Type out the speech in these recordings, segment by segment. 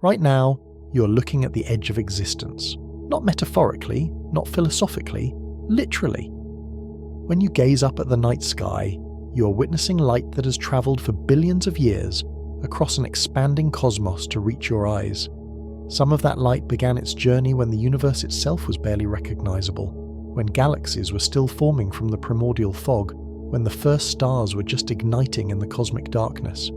Right now, you're looking at the edge of existence. Not metaphorically, not philosophically, literally. When you gaze up at the night sky, you are witnessing light that has travelled for billions of years across an expanding cosmos to reach your eyes. Some of that light began its journey when the universe itself was barely recognisable, when galaxies were still forming from the primordial fog, when the first stars were just igniting in the cosmic darkness.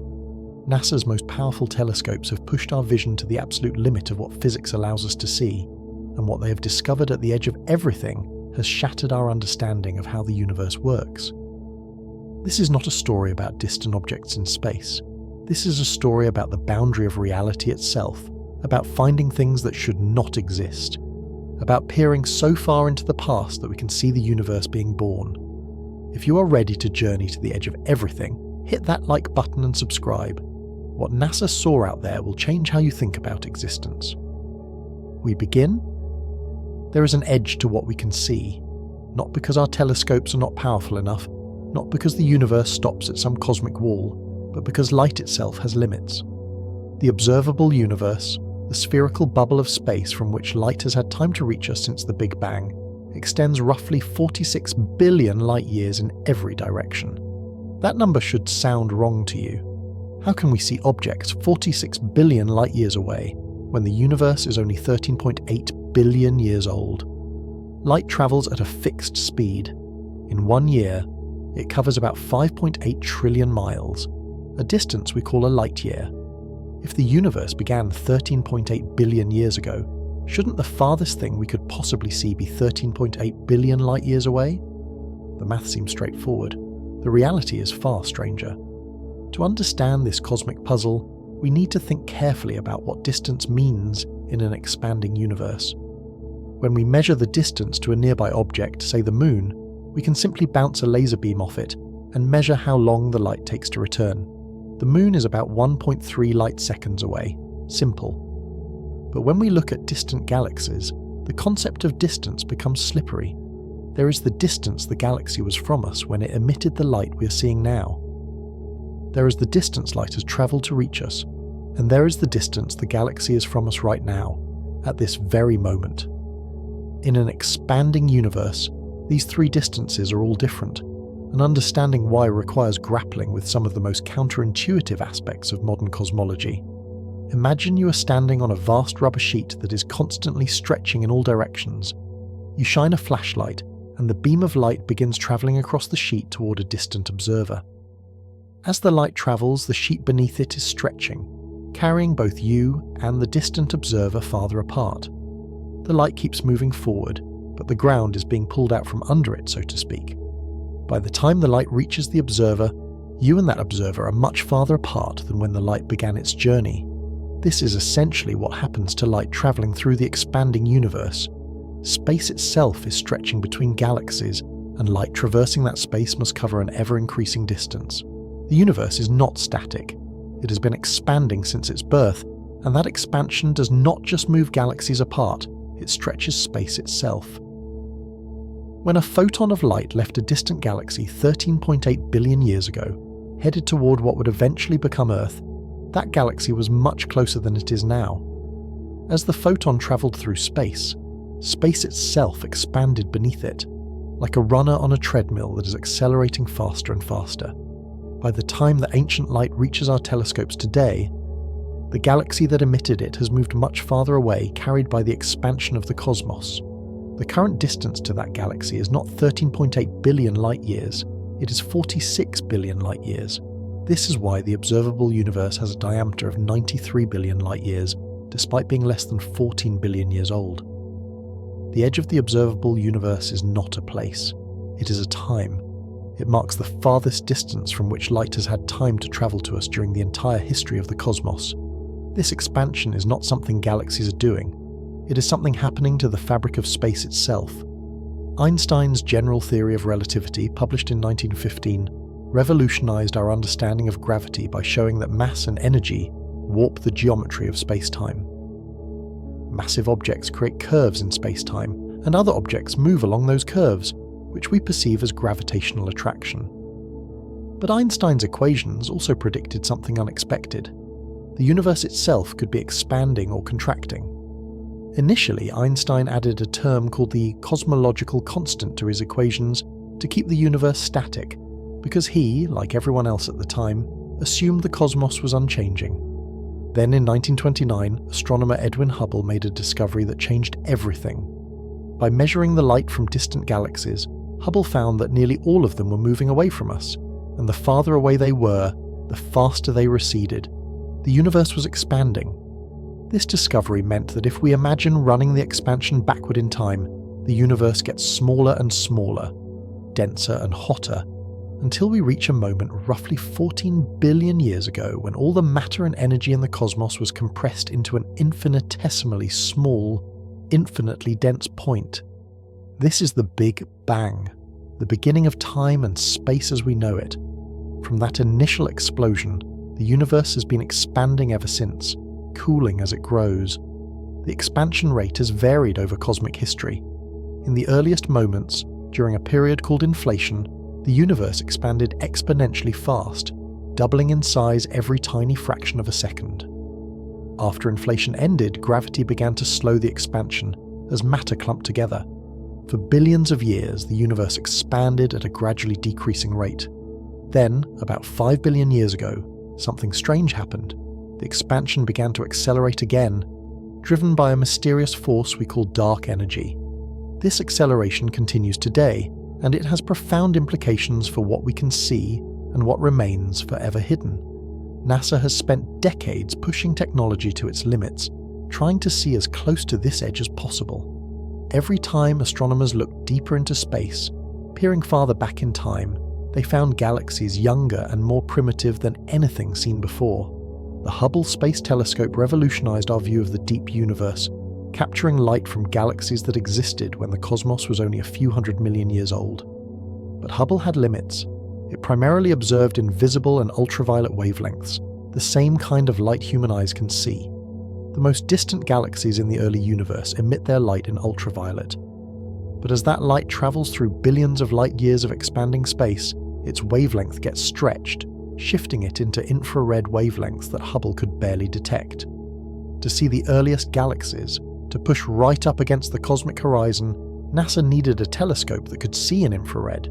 NASA's most powerful telescopes have pushed our vision to the absolute limit of what physics allows us to see, and what they have discovered at the edge of everything has shattered our understanding of how the universe works. This is not a story about distant objects in space. This is a story about the boundary of reality itself, about finding things that should not exist, about peering so far into the past that we can see the universe being born. If you are ready to journey to the edge of everything, hit that like button and subscribe. What NASA saw out there will change how you think about existence. We begin? There is an edge to what we can see, not because our telescopes are not powerful enough, not because the universe stops at some cosmic wall, but because light itself has limits. The observable universe, the spherical bubble of space from which light has had time to reach us since the Big Bang, extends roughly 46 billion light-years in every direction. That number should sound wrong to you. How can we see objects 46 billion light-years away when the universe is only 13.8 billion years old? Light travels at a fixed speed. In 1 year, it covers about 5.8 trillion miles, a distance we call a light year. If the universe began 13.8 billion years ago, shouldn't the farthest thing we could possibly see be 13.8 billion light years away? The math seems straightforward. The reality is far stranger. To understand this cosmic puzzle, we need to think carefully about what distance means in an expanding universe. When we measure the distance to a nearby object, say the moon, we can simply bounce a laser beam off it and measure how long the light takes to return. The moon is about 1.3 light seconds away. Simple. But when we look at distant galaxies, the concept of distance becomes slippery. There is the distance the galaxy was from us when it emitted the light we are seeing now. There is the distance light has travelled to reach us, and there is the distance the galaxy is from us right now, at this very moment. In an expanding universe, these three distances are all different, and understanding why requires grappling with some of the most counterintuitive aspects of modern cosmology. Imagine you are standing on a vast rubber sheet that is constantly stretching in all directions. You shine a flashlight, and the beam of light begins travelling across the sheet toward a distant observer. As the light travels, the sheet beneath it is stretching, carrying both you and the distant observer farther apart. The light keeps moving forward, but the ground is being pulled out from under it, so to speak. By the time the light reaches the observer, you and that observer are much farther apart than when the light began its journey. This is essentially what happens to light travelling through the expanding universe. Space itself is stretching between galaxies, and light traversing that space must cover an ever-increasing distance. The universe is not static. It has been expanding since its birth, and that expansion does not just move galaxies apart, it stretches space itself. When a photon of light left a distant galaxy 13.8 billion years ago, headed toward what would eventually become Earth, that galaxy was much closer than it is now. As the photon travelled through space, space itself expanded beneath it, like a runner on a treadmill that is accelerating faster and faster. By the time that ancient light reaches our telescopes today, the galaxy that emitted it has moved much farther away, carried by the expansion of the cosmos. The current distance to that galaxy is not 13.8 billion light-years, it is 46 billion light-years. This is why the observable universe has a diameter of 93 billion light-years, despite being less than 14 billion years old. The edge of the observable universe is not a place, it is a time. It marks the farthest distance from which light has had time to travel to us during the entire history of the cosmos. This expansion is not something galaxies are doing. It is something happening to the fabric of space itself. Einstein's general theory of relativity, published in 1915, revolutionized our understanding of gravity by showing that mass and energy warp the geometry of space-time. Massive objects create curves in space-time, and other objects move along those curves, which we perceive as gravitational attraction. But Einstein's equations also predicted something unexpected. the universe itself could be expanding or contracting. Initially, Einstein added a term called the cosmological constant to his equations to keep the universe static, because he, like everyone else at the time, assumed the cosmos was unchanging. Then in 1929, astronomer Edwin Hubble made a discovery that changed everything. By measuring the light from distant galaxies, Hubble found that nearly all of them were moving away from us, and the farther away they were, the faster they receded. The universe was expanding. This discovery meant that if we imagine running the expansion backward in time, the universe gets smaller and smaller, denser and hotter, until we reach a moment roughly 14 billion years ago when all the matter and energy in the cosmos was compressed into an infinitesimally small, infinitely dense point. This is the Big Bang, the beginning of time and space as we know it. From that initial explosion, the universe has been expanding ever since, cooling as it grows. The expansion rate has varied over cosmic history. In the earliest moments, during a period called inflation, the universe expanded exponentially fast, doubling in size every tiny fraction of a second. After inflation ended, gravity began to slow the expansion as matter clumped together. For billions of years, the universe expanded at a gradually decreasing rate. Then, about 5 billion years ago, something strange happened. The expansion began to accelerate again, driven by a mysterious force we call dark energy. This acceleration continues today, and it has profound implications for what we can see and what remains forever hidden. NASA has spent decades pushing technology to its limits, trying to see as close to this edge as possible. Every time astronomers looked deeper into space, peering farther back in time, they found galaxies younger and more primitive than anything seen before. The Hubble Space Telescope revolutionized our view of the deep universe, capturing light from galaxies that existed when the cosmos was only a few 100 million years old. But Hubble had limits. It primarily observed in visible and ultraviolet wavelengths, the same kind of light human eyes can see. The most distant galaxies in the early universe emit their light in ultraviolet. But as that light travels through billions of light years of expanding space, its wavelength gets stretched, shifting it into infrared wavelengths that Hubble could barely detect. To see the earliest galaxies, to push right up against the cosmic horizon, NASA needed a telescope that could see in infrared.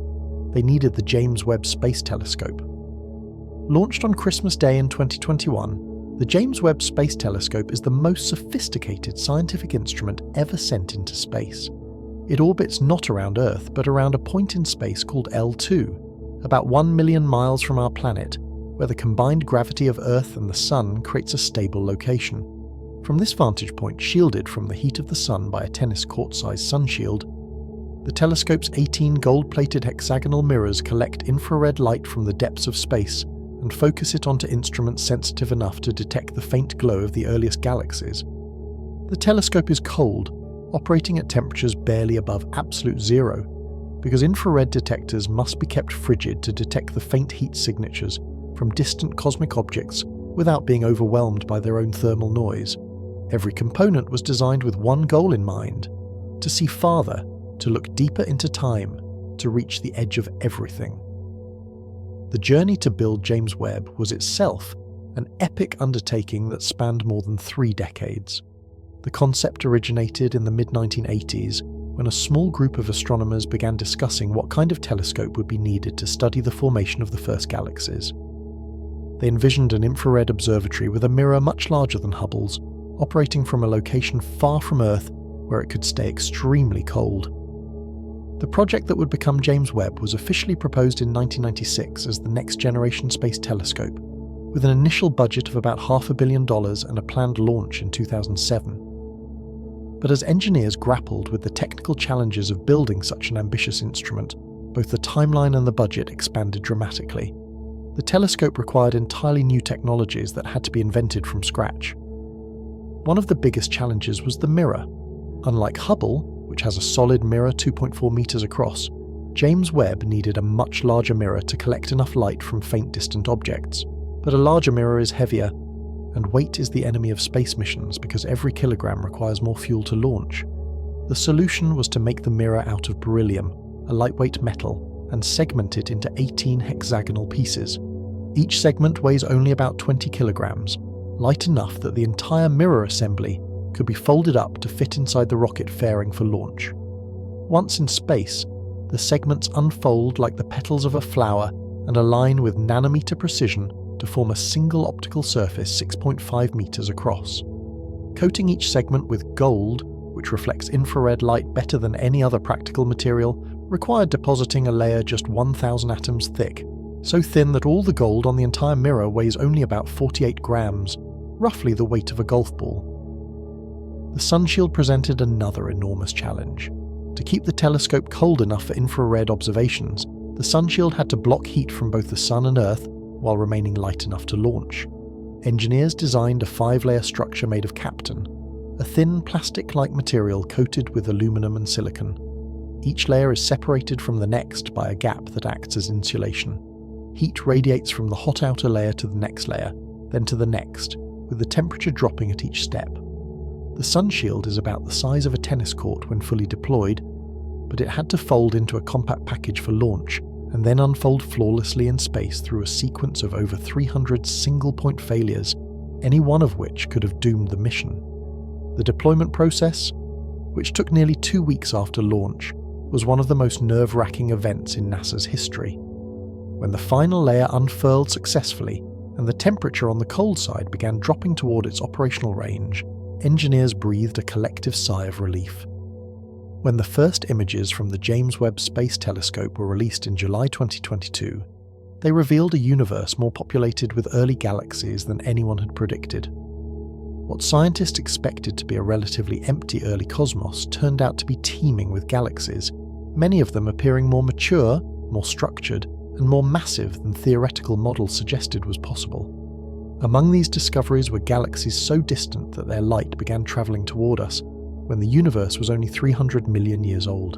They needed the James Webb Space Telescope. Launched on Christmas Day in 2021, the James Webb Space Telescope is the most sophisticated scientific instrument ever sent into space. It orbits not around Earth, but around a point in space called L2, about 1 million miles from our planet, where the combined gravity of Earth and the Sun creates a stable location. From this vantage point, shielded from the heat of the Sun by a tennis court-sized sun shield, the telescope's 18 gold-plated hexagonal mirrors collect infrared light from the depths of space and focus it onto instruments sensitive enough to detect the faint glow of the earliest galaxies. The telescope is cold, operating at temperatures barely above absolute zero, because infrared detectors must be kept frigid to detect the faint heat signatures from distant cosmic objects without being overwhelmed by their own thermal noise. Every component was designed with one goal in mind: to see farther, to look deeper into time, to reach the edge of everything. The journey to build James Webb was itself an epic undertaking that spanned more than 3 decades. The concept originated in the mid-1980s when a small group of astronomers began discussing what kind of telescope would be needed to study the formation of the first galaxies. They envisioned an infrared observatory with a mirror much larger than Hubble's, operating from a location far from Earth where it could stay extremely cold. The project that would become James Webb was officially proposed in 1996 as the Next Generation Space Telescope, with an initial budget of about $500 million and a planned launch in 2007. But as engineers grappled with the technical challenges of building such an ambitious instrument, both the timeline and the budget expanded dramatically. The telescope required entirely new technologies that had to be invented from scratch. One of the biggest challenges was the mirror. Unlike Hubble, which has a solid mirror 2.4 meters across, James Webb needed a much larger mirror to collect enough light from faint distant objects. But a larger mirror is heavier, and weight is the enemy of space missions because every kilogram requires more fuel to launch. The solution was to make the mirror out of beryllium, a lightweight metal, and segment it into 18 hexagonal pieces. Each segment weighs only about 20 kilograms, light enough that the entire mirror assembly could be folded up to fit inside the rocket fairing for launch. Once in space, the segments unfold like the petals of a flower and align with nanometer precision to form a single optical surface 6.5 meters across. Coating each segment with gold, which reflects infrared light better than any other practical material, required depositing a layer just 1,000 atoms thick, so thin that all the gold on the entire mirror weighs only about 48 grams, roughly the weight of a golf ball. The sunshield presented another enormous challenge. To keep the telescope cold enough for infrared observations, the sunshield had to block heat from both the sun and Earth while remaining light enough to launch. Engineers designed a 5-layer structure made of capton, a thin plastic-like material coated with aluminum and silicon. Each layer is separated from the next by a gap that acts as insulation. Heat radiates from the hot outer layer to the next layer, then to the next, with the temperature dropping at each step. The sunshield is about the size of a tennis court when fully deployed, but it had to fold into a compact package for launch and then unfold flawlessly in space through a sequence of over 300 single-point failures, any one of which could have doomed the mission. The deployment process, which took nearly 2 weeks after launch, was one of the most nerve-wracking events in NASA's history. When the final layer unfurled successfully and the temperature on the cold side began dropping toward its operational range, engineers breathed a collective sigh of relief. When the first images from the James Webb Space Telescope were released in July 2022, they revealed a universe more populated with early galaxies than anyone had predicted. What scientists expected to be a relatively empty early cosmos turned out to be teeming with galaxies, many of them appearing more mature, more structured, and more massive than theoretical models suggested was possible. Among these discoveries were galaxies so distant that their light began travelling toward us when the universe was only 300 million years old.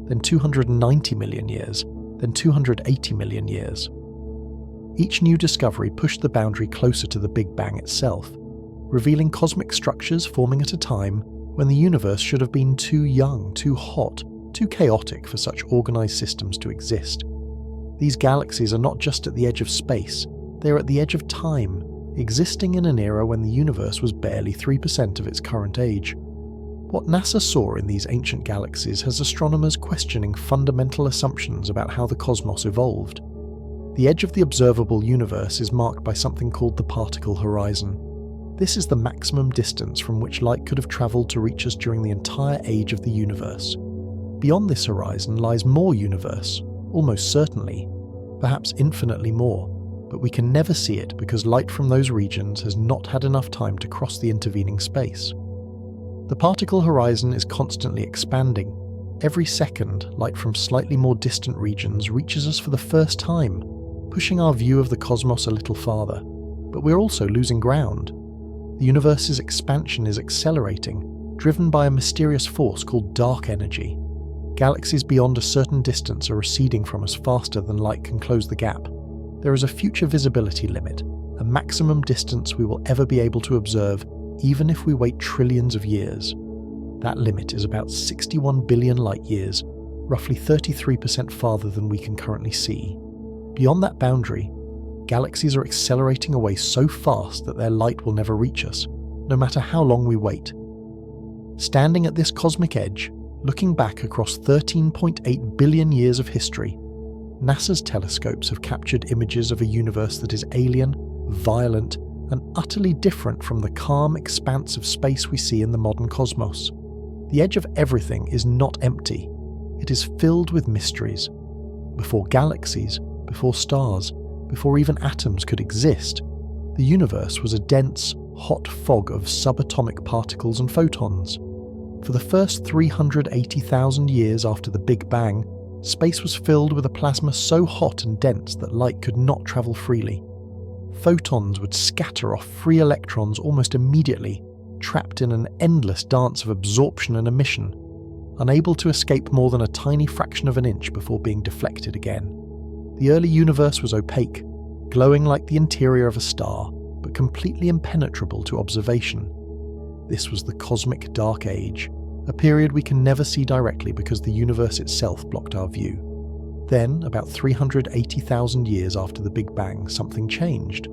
Then 290 million years, then 280 million years. Each new discovery pushed the boundary closer to the Big Bang itself, revealing cosmic structures forming at a time when the universe should have been too young, too hot, too chaotic for such organised systems to exist. These galaxies are not just at the edge of space, they are at the edge of time, existing in an era when the universe was barely 3% of its current age. What NASA saw in these ancient galaxies has astronomers questioning fundamental assumptions about how the cosmos evolved. The edge of the observable universe is marked by something called the particle horizon. This is the maximum distance from which light could have travelled to reach us during the entire age of the universe. Beyond this horizon lies more universe, almost certainly, perhaps infinitely more, but we can never see it because light from those regions has not had enough time to cross the intervening space. The particle horizon is constantly expanding. Every second, light from slightly more distant regions reaches us for the first time, pushing our view of the cosmos a little farther. But we're also losing ground. The universe's expansion is accelerating, driven by a mysterious force called dark energy. Galaxies beyond a certain distance are receding from us faster than light can close the gap. There is a future visibility limit, a maximum distance we will ever be able to observe even if we wait trillions of years. That limit is about 61 billion light-years, roughly 33% farther than we can currently see. Beyond that boundary, galaxies are accelerating away so fast that their light will never reach us, no matter how long we wait. Standing at this cosmic edge, looking back across 13.8 billion years of history, NASA's telescopes have captured images of a universe that is alien, violent, and utterly different from the calm expanse of space we see in the modern cosmos. The edge of everything is not empty. It is filled with mysteries. Before galaxies, before stars, before even atoms could exist, the universe was a dense, hot fog of subatomic particles and photons. For the first 380,000 years after the Big Bang, space was filled with a plasma so hot and dense that light could not travel freely. Photons would scatter off free electrons almost immediately, trapped in an endless dance of absorption and emission, unable to escape more than a tiny fraction of an inch before being deflected again. The early universe was opaque, glowing like the interior of a star, but completely impenetrable to observation. This was the cosmic dark age, a period we can never see directly because the universe itself blocked our view. Then, about 380,000 years after the Big Bang, something changed.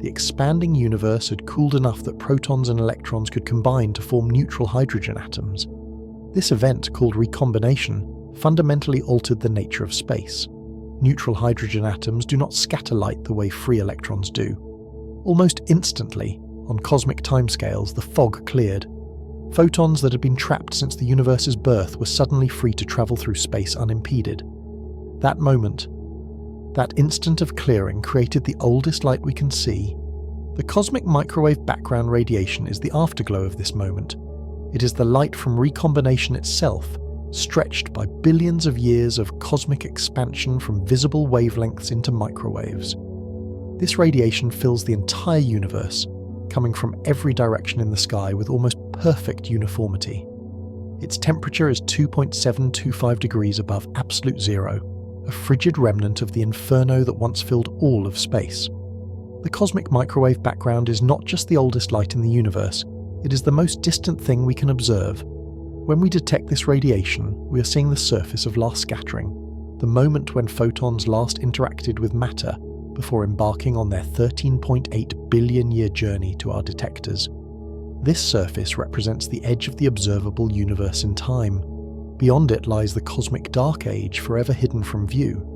the expanding universe had cooled enough that protons and electrons could combine to form neutral hydrogen atoms. This event, called recombination, fundamentally altered the nature of space. Neutral hydrogen atoms do not scatter light the way free electrons do. Almost instantly, on cosmic timescales, the fog cleared. Photons that had been trapped since the universe's birth were suddenly free to travel through space unimpeded. That moment, that instant of clearing, created the oldest light we can see. The cosmic microwave background radiation is the afterglow of this moment. It is the light from recombination itself, stretched by billions of years of cosmic expansion from visible wavelengths into microwaves. This radiation fills the entire universe, coming from every direction in the sky with almost perfect uniformity. Its temperature is 2.725 degrees above absolute zero, a frigid remnant of the inferno that once filled all of space. The cosmic microwave background is not just the oldest light in the universe, it is the most distant thing we can observe. When we detect this radiation, we are seeing the surface of last scattering, the moment when photons last interacted with matter before embarking on their 13.8 billion year journey to our detectors. This surface represents the edge of the observable universe in time. Beyond it lies the cosmic dark age, forever hidden from view.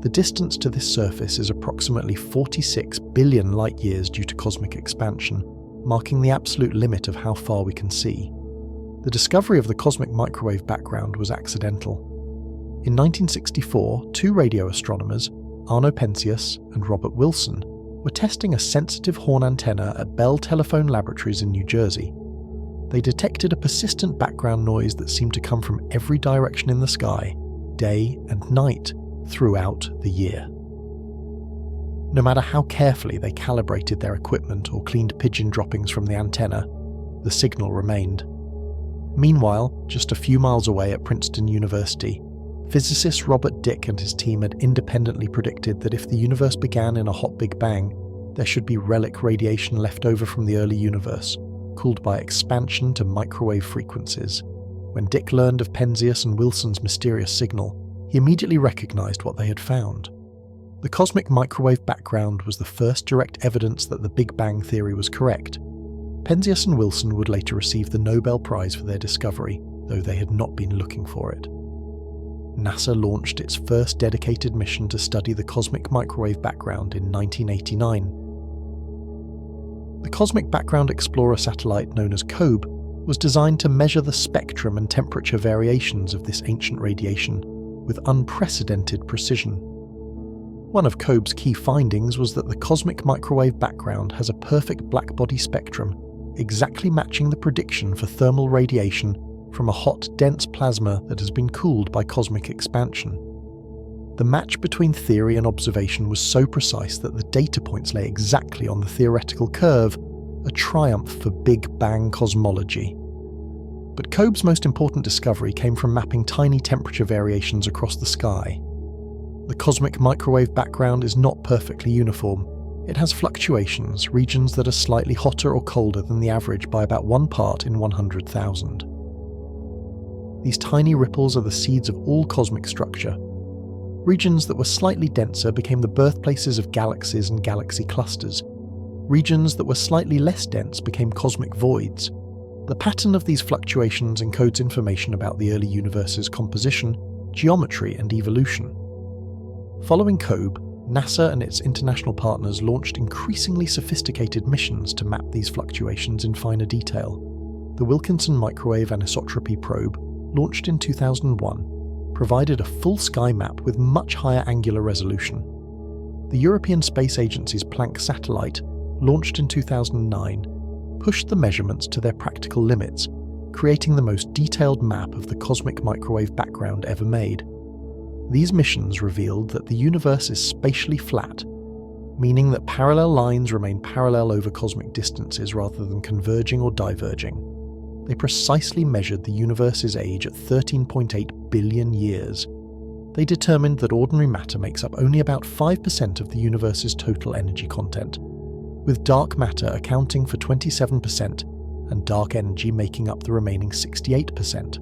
The distance to this surface is approximately 46 billion light-years due to cosmic expansion, marking the absolute limit of how far we can see. The discovery of the cosmic microwave background was accidental. In 1964, two radio astronomers, Arno Penzias and Robert Wilson, were testing a sensitive horn antenna at Bell Telephone Laboratories in New Jersey. They detected a persistent background noise that seemed to come from every direction in the sky, day and night, throughout the year. No matter how carefully they calibrated their equipment or cleaned pigeon droppings from the antenna, the signal remained. Meanwhile, just a few miles away at Princeton University, physicist Robert Dicke and his team had independently predicted that if the universe began in a hot Big Bang, there should be relic radiation left over from the early universe, cooled by expansion to microwave frequencies. When Dicke learned of Penzias and Wilson's mysterious signal, he immediately recognized what they had found. The cosmic microwave background was the first direct evidence that the Big Bang theory was correct. Penzias and Wilson would later receive the Nobel Prize for their discovery, though they had not been looking for it. NASA launched its first dedicated mission to study the cosmic microwave background in 1989. The Cosmic Background Explorer satellite, known as COBE, was designed to measure the spectrum and temperature variations of this ancient radiation with unprecedented precision. One of COBE's key findings was that the cosmic microwave background has a perfect blackbody spectrum, exactly matching the prediction for thermal radiation from a hot, dense plasma that has been cooled by cosmic expansion. The match between theory and observation was so precise that the data points lay exactly on the theoretical curve, a triumph for Big Bang cosmology. But COBE's most important discovery came from mapping tiny temperature variations across the sky. The cosmic microwave background is not perfectly uniform. It has fluctuations, regions that are slightly hotter or colder than the average by about 1 part in 100,000. These tiny ripples are the seeds of all cosmic structure. Regions that were slightly denser became the birthplaces of galaxies and galaxy clusters. Regions that were slightly less dense became cosmic voids. The pattern of these fluctuations encodes information about the early universe's composition, geometry, and evolution. Following COBE, NASA and its international partners launched increasingly sophisticated missions to map these fluctuations in finer detail. The Wilkinson Microwave Anisotropy Probe, launched in 2001, provided a full sky map with much higher angular resolution. The European Space Agency's Planck satellite, launched in 2009, pushed the measurements to their practical limits, creating the most detailed map of the cosmic microwave background ever made. These missions revealed that the universe is spatially flat, meaning that parallel lines remain parallel over cosmic distances rather than converging or diverging. They precisely measured the universe's age at 13.8 billion years. They determined that ordinary matter makes up only about 5% of the universe's total energy content, with dark matter accounting for 27% and dark energy making up the remaining 68%.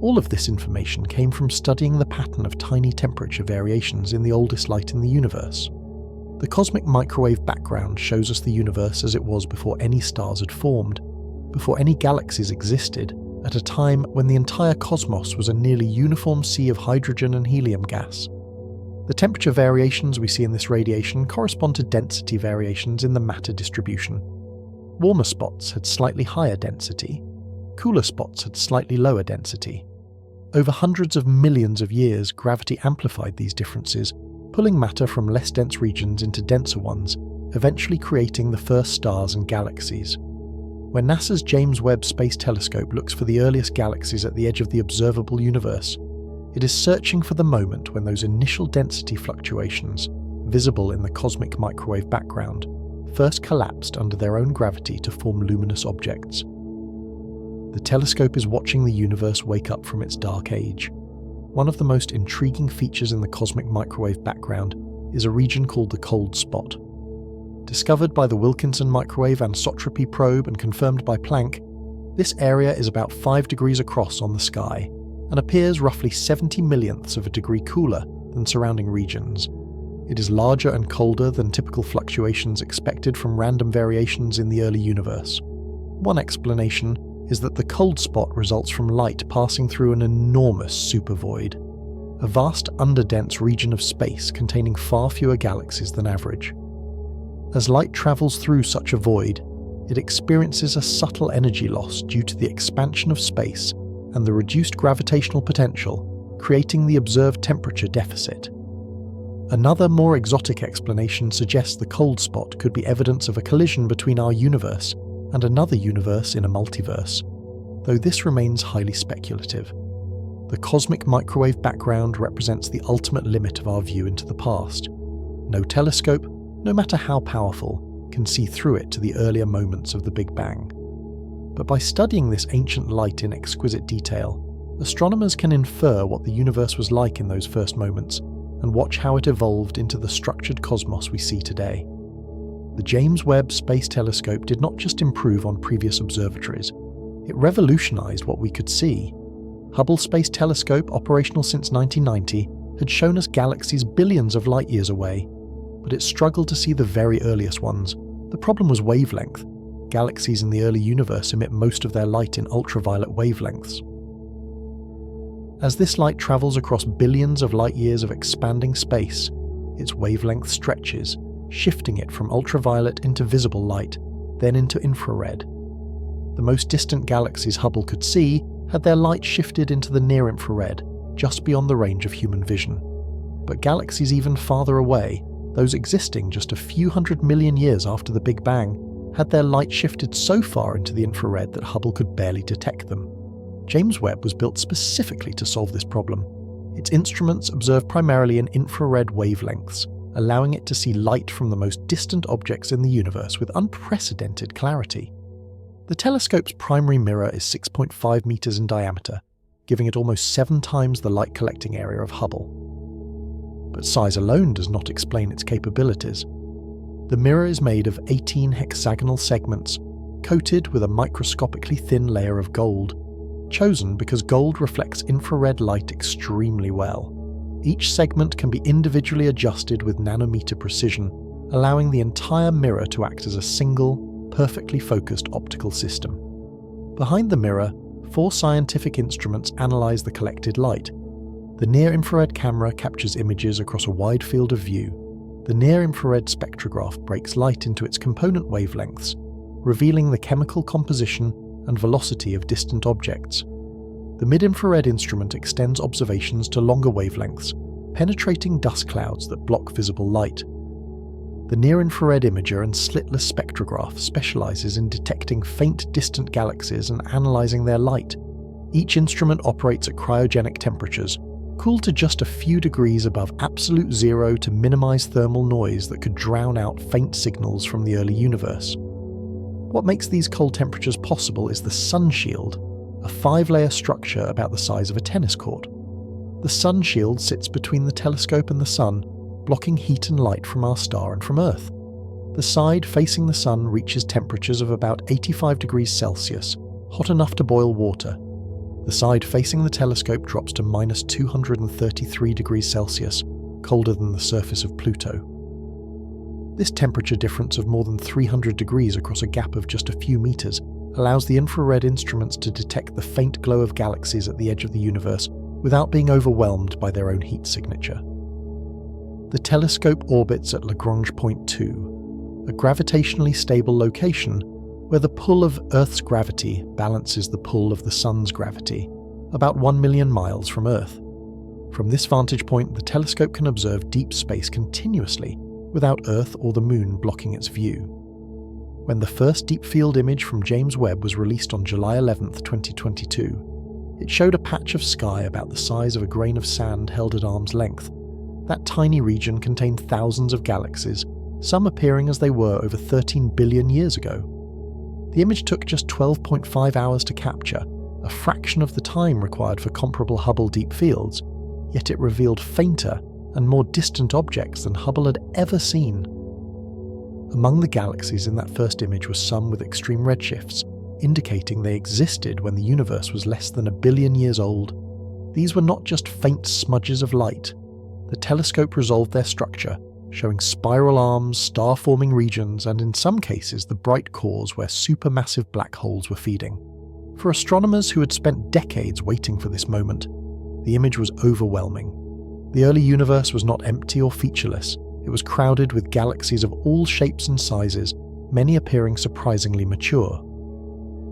All of this information came from studying the pattern of tiny temperature variations in the oldest light in the universe. The cosmic microwave background shows us the universe as it was before any stars had formed, before any galaxies existed, at a time when the entire cosmos was a nearly uniform sea of hydrogen and helium gas. The temperature variations we see in this radiation correspond to density variations in the matter distribution. Warmer spots had slightly higher density, cooler spots had slightly lower density. Over hundreds of millions of years, gravity amplified these differences, pulling matter from less dense regions into denser ones, eventually creating the first stars and galaxies. When NASA's James Webb Space Telescope looks for the earliest galaxies at the edge of the observable universe, it is searching for the moment when those initial density fluctuations, visible in the cosmic microwave background, first collapsed under their own gravity to form luminous objects. The telescope is watching the universe wake up from its dark age. One of the most intriguing features in the cosmic microwave background is a region called the cold spot. Discovered by the Wilkinson Microwave Anisotropy Probe and confirmed by Planck, this area is about 5 degrees across on the sky and appears roughly 70 millionths of a degree cooler than surrounding regions. It is larger and colder than typical fluctuations expected from random variations in the early universe. One explanation is that the cold spot results from light passing through an enormous supervoid, a vast underdense region of space containing far fewer galaxies than average. As light travels through such a void, it experiences a subtle energy loss due to the expansion of space and the reduced gravitational potential, creating the observed temperature deficit. Another more exotic explanation suggests the cold spot could be evidence of a collision between our universe and another universe in a multiverse, though this remains highly speculative. The cosmic microwave background represents the ultimate limit of our view into the past. No telescope, no matter how powerful, can see through it to the earlier moments of the Big Bang. But by studying this ancient light in exquisite detail, astronomers can infer what the universe was like in those first moments and watch how it evolved into the structured cosmos we see today. The James Webb Space Telescope did not just improve on previous observatories, it revolutionized what we could see. Hubble Space Telescope, operational since 1990, had shown us galaxies billions of light years away, but it struggled to see the very earliest ones. The problem was wavelength. Galaxies in the early universe emit most of their light in ultraviolet wavelengths. As this light travels across billions of light years of expanding space, its wavelength stretches, shifting it from ultraviolet into visible light, then into infrared. The most distant galaxies Hubble could see had their light shifted into the near-infrared, just beyond the range of human vision. But galaxies even farther away, those existing just a few 100 million years after the Big Bang, had their light shifted so far into the infrared that Hubble could barely detect them. James Webb was built specifically to solve this problem. Its instruments observe primarily in infrared wavelengths, allowing it to see light from the most distant objects in the universe with unprecedented clarity. The telescope's primary mirror is 6.5 meters in diameter, giving it almost 7 times the light collecting area of Hubble. But size alone does not explain its capabilities. The mirror is made of 18 hexagonal segments, coated with a microscopically thin layer of gold, chosen because gold reflects infrared light extremely well. Each segment can be individually adjusted with nanometer precision, allowing the entire mirror to act as a single, perfectly focused optical system. Behind the mirror, 4 scientific instruments analyze the collected light. The near-infrared camera captures images across a wide field of view. The near-infrared spectrograph breaks light into its component wavelengths, revealing the chemical composition and velocity of distant objects. The mid-infrared instrument extends observations to longer wavelengths, penetrating dust clouds that block visible light. The near-infrared imager and slitless spectrograph specializes in detecting faint distant galaxies and analyzing their light. Each instrument operates at cryogenic temperatures, cooled to just a few degrees above absolute zero to minimize thermal noise that could drown out faint signals from the early universe. What makes these cold temperatures possible is the sun shield, a 5-layer structure about the size of a tennis court. The sun shield sits between the telescope and the sun, blocking heat and light from our star and from Earth. The side facing the sun reaches temperatures of about 85 degrees Celsius, hot enough to boil water. The side facing the telescope drops to minus 233 degrees Celsius, colder than the surface of Pluto. This temperature difference of more than 300 degrees across a gap of just a few meters allows the infrared instruments to detect the faint glow of galaxies at the edge of the universe without being overwhelmed by their own heat signature. The telescope orbits at Lagrange Point 2, a gravitationally stable location where the pull of Earth's gravity balances the pull of the Sun's gravity, about 1 million miles from Earth. From this vantage point, the telescope can observe deep space continuously, without Earth or the Moon blocking its view. When the first deep field image from James Webb was released on July 11, 2022, it showed a patch of sky about the size of a grain of sand held at arm's length. That tiny region contained thousands of galaxies, some appearing as they were over 13 billion years ago. The image took just 12.5 hours to capture, a fraction of the time required for comparable Hubble deep fields, yet it revealed fainter and more distant objects than Hubble had ever seen. Among the galaxies in that first image were some with extreme redshifts, indicating they existed when the universe was less than 1 billion years old. These were not just faint smudges of light. The telescope resolved their structure, showing spiral arms, star-forming regions, and in some cases the bright cores where supermassive black holes were feeding. For astronomers who had spent decades waiting for this moment, the image was overwhelming. The early universe was not empty or featureless. It was crowded with galaxies of all shapes and sizes, many appearing surprisingly mature.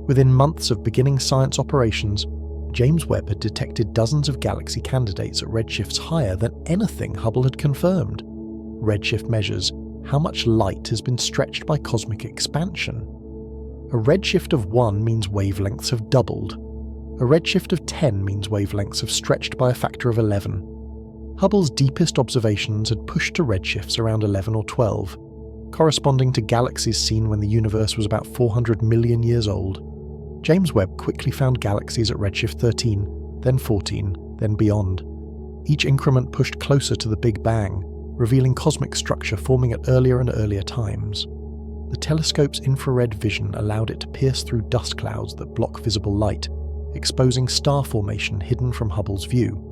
Within months of beginning science operations, James Webb had detected dozens of galaxy candidates at redshifts higher than anything Hubble had confirmed. Redshift measures how much light has been stretched by cosmic expansion. A redshift of 1 means wavelengths have doubled. A redshift of 10 means wavelengths have stretched by a factor of 11. Hubble's deepest observations had pushed to redshifts around 11 or 12, corresponding to galaxies seen when the universe was about 400 million years old. James Webb quickly found galaxies at redshift 13, then 14, then beyond. Each increment pushed closer to the Big Bang, revealing cosmic structure forming at earlier and earlier times. The telescope's infrared vision allowed it to pierce through dust clouds that block visible light, exposing star formation hidden from Hubble's view.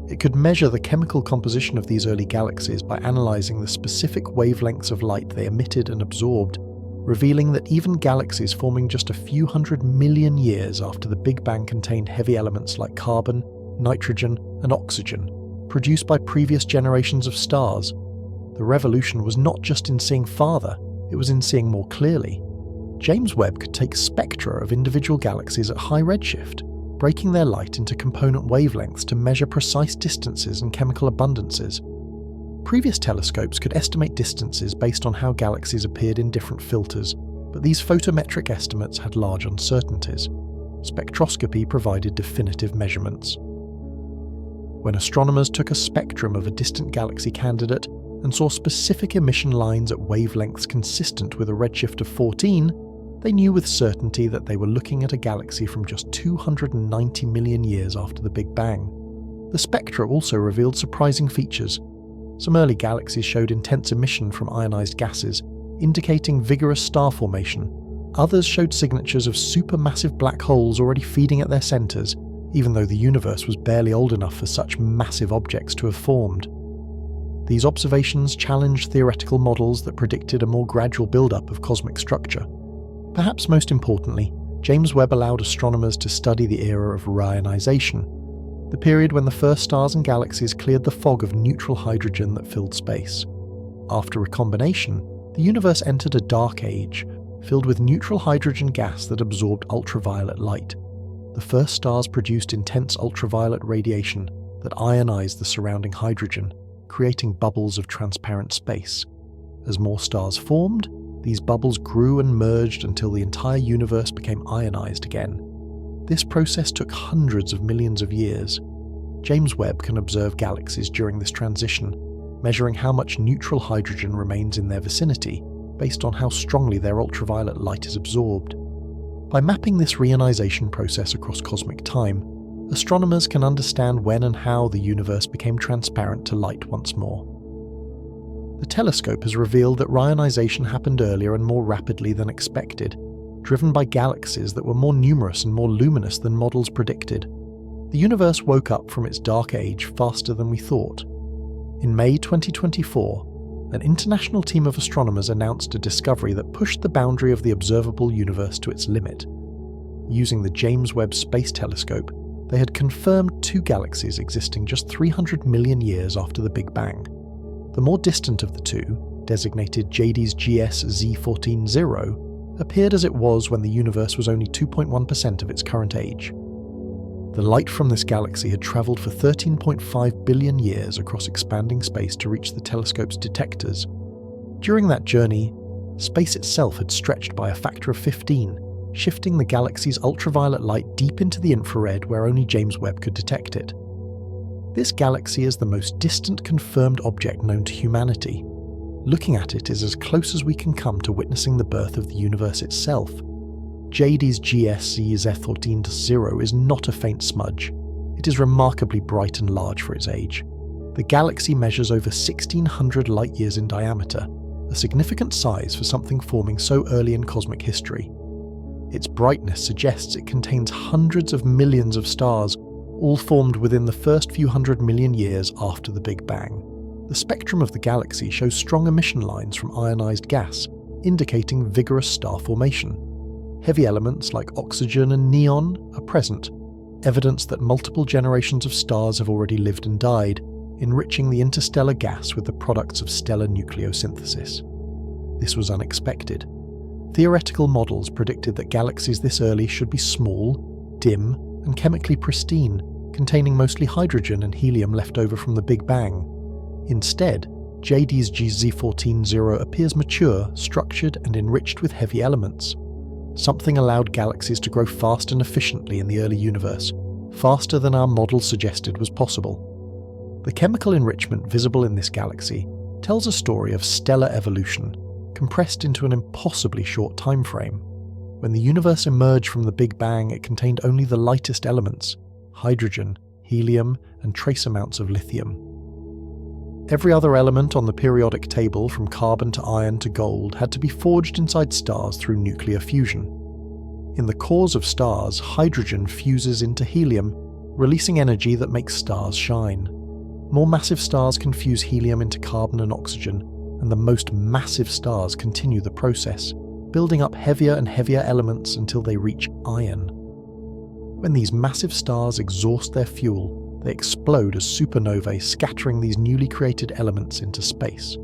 It could measure the chemical composition of these early galaxies by analysing the specific wavelengths of light they emitted and absorbed, revealing that even galaxies forming just a few 100 million years after the Big Bang contained heavy elements like carbon, nitrogen, and oxygen, produced by previous generations of stars. The revolution was not just in seeing farther, it was in seeing more clearly. James Webb could take spectra of individual galaxies at high redshift, breaking their light into component wavelengths to measure precise distances and chemical abundances. Previous telescopes could estimate distances based on how galaxies appeared in different filters, but these photometric estimates had large uncertainties. Spectroscopy provided definitive measurements. When astronomers took a spectrum of a distant galaxy candidate and saw specific emission lines at wavelengths consistent with a redshift of 14, they knew with certainty that they were looking at a galaxy from just 290 million years after the Big Bang. The spectra also revealed surprising features. Some early galaxies showed intense emission from ionized gases, indicating vigorous star formation. Others showed signatures of supermassive black holes already feeding at their centers, even though the universe was barely old enough for such massive objects to have formed. These observations challenged theoretical models that predicted a more gradual build-up of cosmic structure. Perhaps most importantly, James Webb allowed astronomers to study the era of reionization, the period when the first stars and galaxies cleared the fog of neutral hydrogen that filled space. After recombination, the universe entered a dark age, filled with neutral hydrogen gas that absorbed ultraviolet light. The first stars produced intense ultraviolet radiation that ionized the surrounding hydrogen, creating bubbles of transparent space. As more stars formed, these bubbles grew and merged until the entire universe became ionized again. This process took hundreds of millions of years. James Webb can observe galaxies during this transition, measuring how much neutral hydrogen remains in their vicinity based on how strongly their ultraviolet light is absorbed. By mapping this reionization process across cosmic time, astronomers can understand when and how the universe became transparent to light once more. The telescope has revealed that reionization happened earlier and more rapidly than expected, driven by galaxies that were more numerous and more luminous than models predicted. The universe woke up from its dark age faster than we thought. In May 2024, an international team of astronomers announced a discovery that pushed the boundary of the observable universe to its limit. Using the James Webb Space Telescope, they had confirmed two galaxies existing just 300 million years after the Big Bang. The more distant of the two, designated JD's GS Z14-0, appeared as it was when the universe was only 2.1% of its current age. The light from this galaxy had travelled for 13.5 billion years across expanding space to reach the telescope's detectors. During that journey, space itself had stretched by a factor of 15, shifting the galaxy's ultraviolet light deep into the infrared where only James Webb could detect it. This galaxy is the most distant confirmed object known to humanity. Looking at it is as close as we can come to witnessing the birth of the universe itself. JD's GS Z14-0 is not a faint smudge. It is remarkably bright and large for its age. The galaxy measures over 1,600 light-years in diameter, a significant size for something forming so early in cosmic history. Its brightness suggests it contains hundreds of millions of stars, all formed within the first few 100 million years after the Big Bang. The spectrum of the galaxy shows strong emission lines from ionized gas, indicating vigorous star formation. Heavy elements like oxygen and neon are present, evidence that multiple generations of stars have already lived and died, enriching the interstellar gas with the products of stellar nucleosynthesis. This was unexpected. Theoretical models predicted that galaxies this early should be small, dim, and chemically pristine, containing mostly hydrogen and helium left over from the Big Bang. Instead, JD's Z14-0 appears mature, structured, and enriched with heavy elements. Something allowed galaxies to grow fast and efficiently in the early universe, faster than our model suggested was possible. The chemical enrichment visible in this galaxy tells a story of stellar evolution, compressed into an impossibly short time frame. When the universe emerged from the Big Bang, it contained only the lightest elements: hydrogen, helium, and trace amounts of lithium. Every other element on the periodic table, from carbon to iron to gold, had to be forged inside stars through nuclear fusion. In the cores of stars, hydrogen fuses into helium, releasing energy that makes stars shine. More massive stars can fuse helium into carbon and oxygen, and the most massive stars continue the process, building up heavier and heavier elements until they reach iron. When these massive stars exhaust their fuel, they explode as supernovae, scattering these newly created elements into space.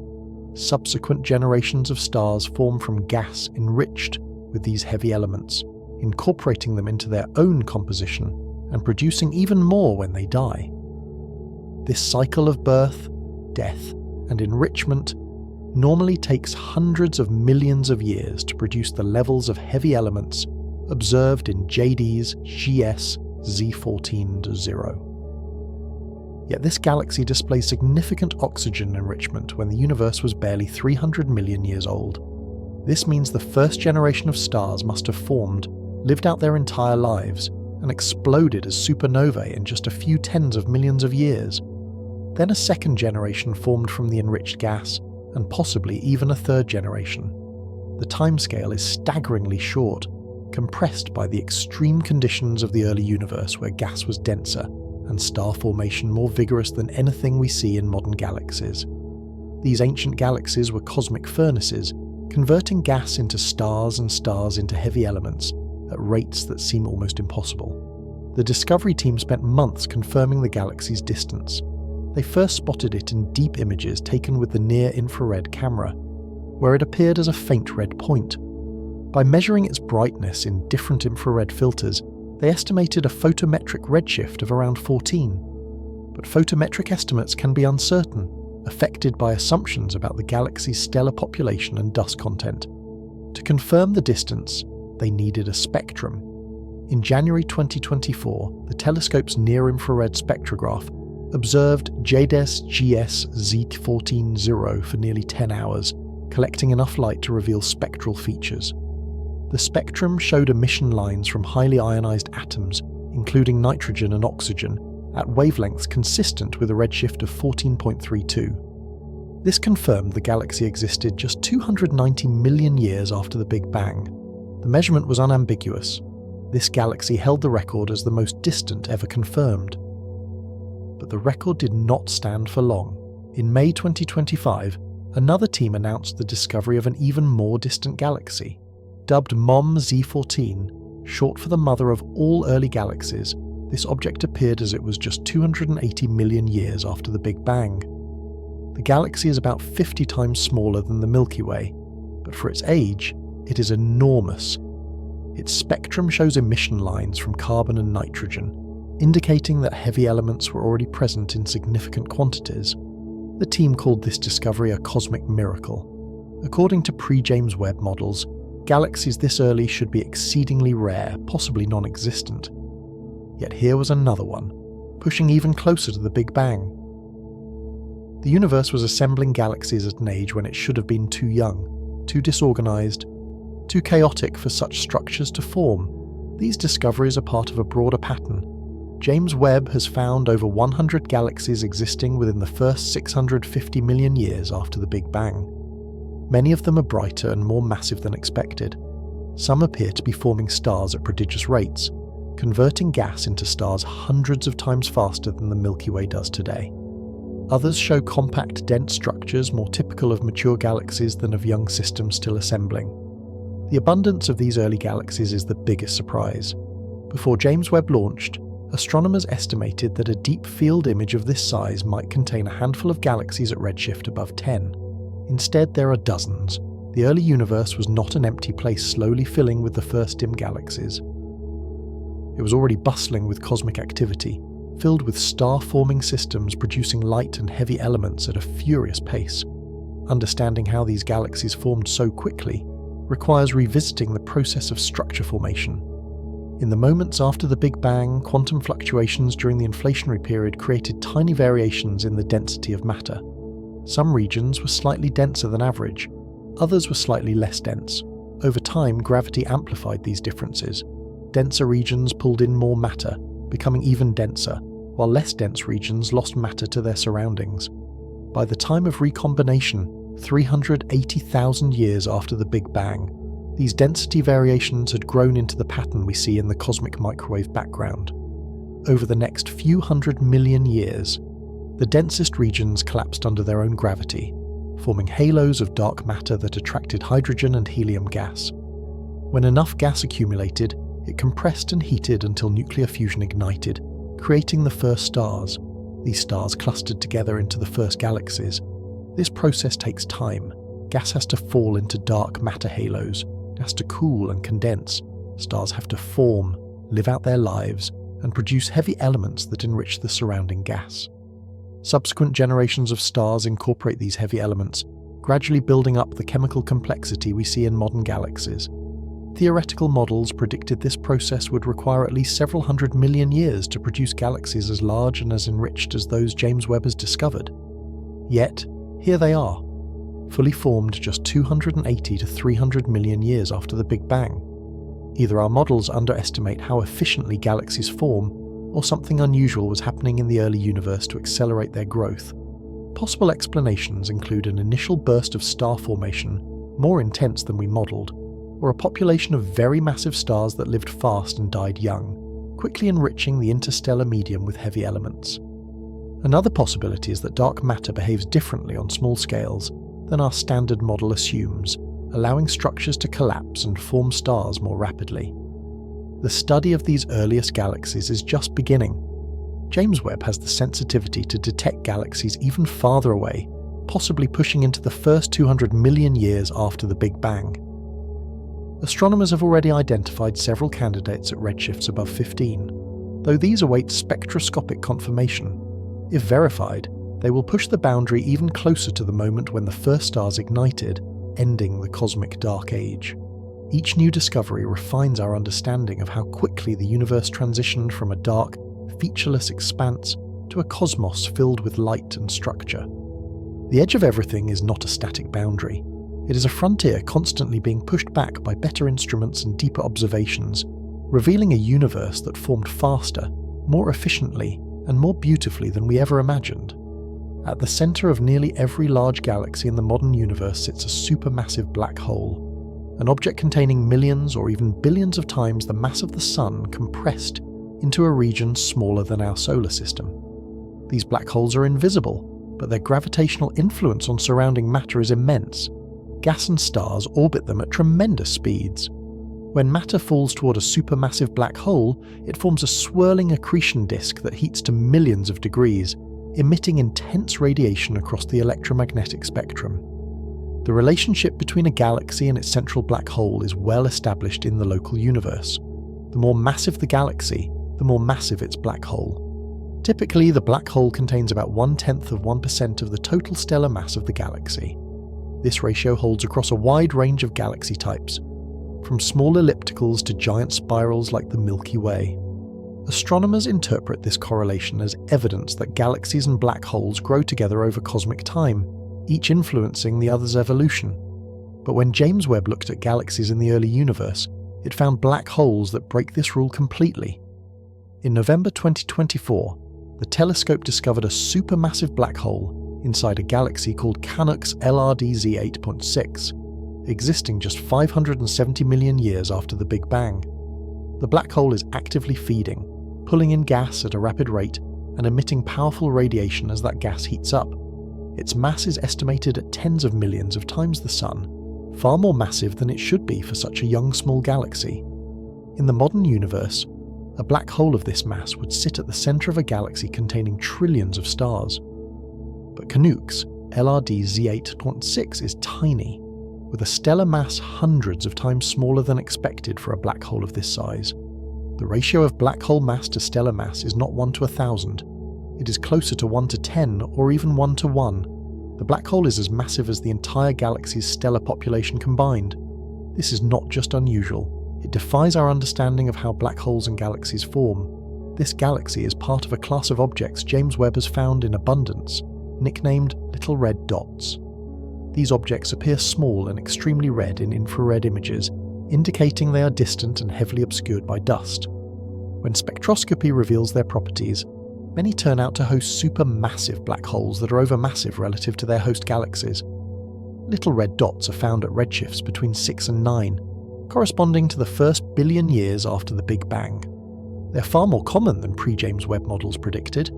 Subsequent generations of stars form from gas enriched with these heavy elements, incorporating them into their own composition and producing even more when they die. This cycle of birth, death, and enrichment normally takes hundreds of millions of years to produce the levels of heavy elements observed in JD's GS Z14-0. Yet this galaxy displays significant oxygen enrichment when the universe was barely 300 million years old. This means the first generation of stars must have formed, lived out their entire lives, and exploded as supernovae in just a few tens of millions of years. Then a second generation formed from the enriched gas, and possibly even a third generation. The timescale is staggeringly short, compressed by the extreme conditions of the early universe where gas was denser, and star formation more vigorous than anything we see in modern galaxies. These ancient galaxies were cosmic furnaces, converting gas into stars and stars into heavy elements at rates that seem almost impossible. The Discovery team spent months confirming the galaxy's distance. They first spotted it in deep images taken with the near-infrared camera, where it appeared as a faint red point. By measuring its brightness in different infrared filters, they estimated a photometric redshift of around 14. But photometric estimates can be uncertain, affected by assumptions about the galaxy's stellar population and dust content. To confirm the distance, they needed a spectrum. In January 2024, the telescope's near-infrared spectrograph observed JD's GS Z14-0 for nearly 10 hours, collecting enough light to reveal spectral features. The spectrum showed emission lines from highly ionized atoms, including nitrogen and oxygen, at wavelengths consistent with a redshift of 14.32. This confirmed the galaxy existed just 290 million years after the Big Bang. The measurement was unambiguous. This galaxy held the record as the most distant ever confirmed. But the record did not stand for long. In May 2025, another team announced the discovery of an even more distant galaxy. Dubbed MOM Z14, short for the mother of all early galaxies, this object appeared as it was just 280 million years after the Big Bang. The galaxy is about 50 times smaller than the Milky Way, but for its age, it is enormous. Its spectrum shows emission lines from carbon and nitrogen, indicating that heavy elements were already present in significant quantities. The team called this discovery a cosmic miracle. According to pre-James Webb models, galaxies this early should be exceedingly rare, possibly non-existent. Yet here was another one, pushing even closer to the Big Bang. The universe was assembling galaxies at an age when it should have been too young, too disorganized, too chaotic for such structures to form. These discoveries are part of a broader pattern. James Webb has found over 100 galaxies existing within the first 650 million years after the Big Bang. Many of them are brighter and more massive than expected. Some appear to be forming stars at prodigious rates, converting gas into stars hundreds of times faster than the Milky Way does today. Others show compact, dense structures more typical of mature galaxies than of young systems still assembling. The abundance of these early galaxies is the biggest surprise. Before James Webb launched, astronomers estimated that a deep field image of this size might contain a handful of galaxies at redshift above 10. Instead, there are dozens. The early universe was not an empty place slowly filling with the first dim galaxies. It was already bustling with cosmic activity, filled with star-forming systems producing light and heavy elements at a furious pace. Understanding how these galaxies formed so quickly requires revisiting the process of structure formation. In the moments after the Big Bang, quantum fluctuations during the inflationary period created tiny variations in the density of matter. Some regions were slightly denser than average, others were slightly less dense. Over time, gravity amplified these differences. Denser regions pulled in more matter, becoming even denser, while less dense regions lost matter to their surroundings. By the time of recombination, 380,000 years after the Big Bang, these density variations had grown into the pattern we see in the cosmic microwave background. Over the next few 100 million years, the densest regions collapsed under their own gravity, forming halos of dark matter that attracted hydrogen and helium gas. When enough gas accumulated, it compressed and heated until nuclear fusion ignited, creating the first stars. These stars clustered together into the first galaxies. This process takes time. Gas has to fall into dark matter halos. It has to cool and condense. Stars have to form, live out their lives, and produce heavy elements that enrich the surrounding gas. Subsequent generations of stars incorporate these heavy elements, gradually building up the chemical complexity we see in modern galaxies. Theoretical models predicted this process would require at least several 100 million years to produce galaxies as large and as enriched as those James Webb has discovered. Yet, here they are, fully formed just 280 to 300 million years after the Big Bang. Either our models underestimate how efficiently galaxies form, or something unusual was happening in the early universe to accelerate their growth. Possible explanations include an initial burst of star formation, more intense than we modelled, or a population of very massive stars that lived fast and died young, quickly enriching the interstellar medium with heavy elements. Another possibility is that dark matter behaves differently on small scales than our standard model assumes, allowing structures to collapse and form stars more rapidly. The study of these earliest galaxies is just beginning. James Webb has the sensitivity to detect galaxies even farther away, possibly pushing into the first 200 million years after the Big Bang. Astronomers have already identified several candidates at redshifts above 15, though these await spectroscopic confirmation. If verified, they will push the boundary even closer to the moment when the first stars ignited, ending the cosmic dark age. Each new discovery refines our understanding of how quickly the universe transitioned from a dark, featureless expanse to a cosmos filled with light and structure. The edge of everything is not a static boundary. It is a frontier constantly being pushed back by better instruments and deeper observations, revealing a universe that formed faster, more efficiently, and more beautifully than we ever imagined. At the center of nearly every large galaxy in the modern universe sits a supermassive black hole, an object containing millions or even billions of times the mass of the Sun compressed into a region smaller than our solar system. These black holes are invisible, but their gravitational influence on surrounding matter is immense. Gas and stars orbit them at tremendous speeds. When matter falls toward a supermassive black hole, it forms a swirling accretion disk that heats to millions of degrees, emitting intense radiation across the electromagnetic spectrum. The relationship between a galaxy and its central black hole is well established in the local universe. The more massive the galaxy, the more massive its black hole. Typically, the black hole contains about 0.1% of the total stellar mass of the galaxy. This ratio holds across a wide range of galaxy types, from small ellipticals to giant spirals like the Milky Way. Astronomers interpret this correlation as evidence that galaxies and black holes grow together over cosmic time, each influencing the other's evolution. But when James Webb looked at galaxies in the early universe, it found black holes that break this rule completely. In November 2024, the telescope discovered a supermassive black hole inside a galaxy called Canucks LRDZ 8.6, existing just 570 million years after the Big Bang. The black hole is actively feeding, pulling in gas at a rapid rate and emitting powerful radiation as that gas heats up. Its mass is estimated at tens of millions of times the Sun, far more massive than it should be for such a young small galaxy. In the modern universe, a black hole of this mass would sit at the centre of a galaxy containing trillions of stars. But Canucks LRDZ 8.6 is tiny, with a stellar mass hundreds of times smaller than expected for a black hole of this size. The ratio of black hole mass to stellar mass is not 1 to 1,000. It is closer to 1 to 10 or even 1 to 1. The black hole is as massive as the entire galaxy's stellar population combined. This is not just unusual. It defies our understanding of how black holes and galaxies form. This galaxy is part of a class of objects James Webb has found in abundance, nicknamed little red dots. These objects appear small and extremely red in infrared images, indicating they are distant and heavily obscured by dust. When spectroscopy reveals their properties, many turn out to host supermassive black holes that are overmassive relative to their host galaxies. Little red dots are found at redshifts between 6 and 9, corresponding to the first billion years after the Big Bang. They're far more common than pre-James Webb models predicted.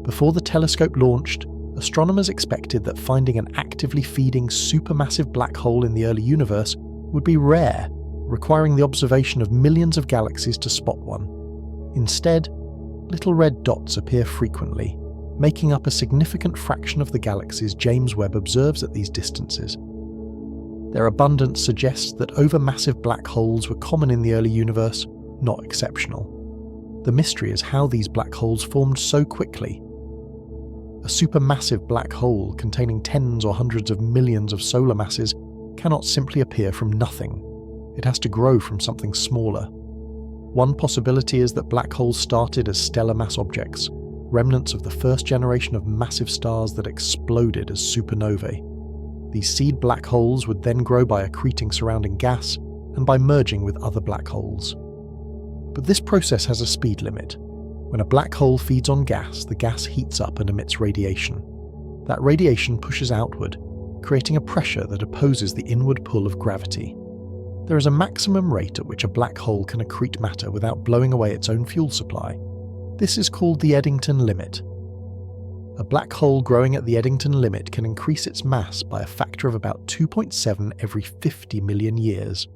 Before the telescope launched, astronomers expected that finding an actively feeding supermassive black hole in the early universe would be rare, requiring the observation of millions of galaxies to spot one. Instead, little red dots appear frequently, making up a significant fraction of the galaxies James Webb observes at these distances. Their abundance suggests that overmassive black holes were common in the early universe, not exceptional. The mystery is how these black holes formed so quickly. A supermassive black hole containing tens or hundreds of millions of solar masses cannot simply appear from nothing. It has to grow from something smaller. One possibility is that black holes started as stellar mass objects, remnants of the first generation of massive stars that exploded as supernovae. These seed black holes would then grow by accreting surrounding gas and by merging with other black holes. But this process has a speed limit. When a black hole feeds on gas, the gas heats up and emits radiation. That radiation pushes outward, creating a pressure that opposes the inward pull of gravity. There is a maximum rate at which a black hole can accrete matter without blowing away its own fuel supply. This is called the Eddington limit. A black hole growing at the Eddington limit can increase its mass by a factor of about 2.7 every 50 million years.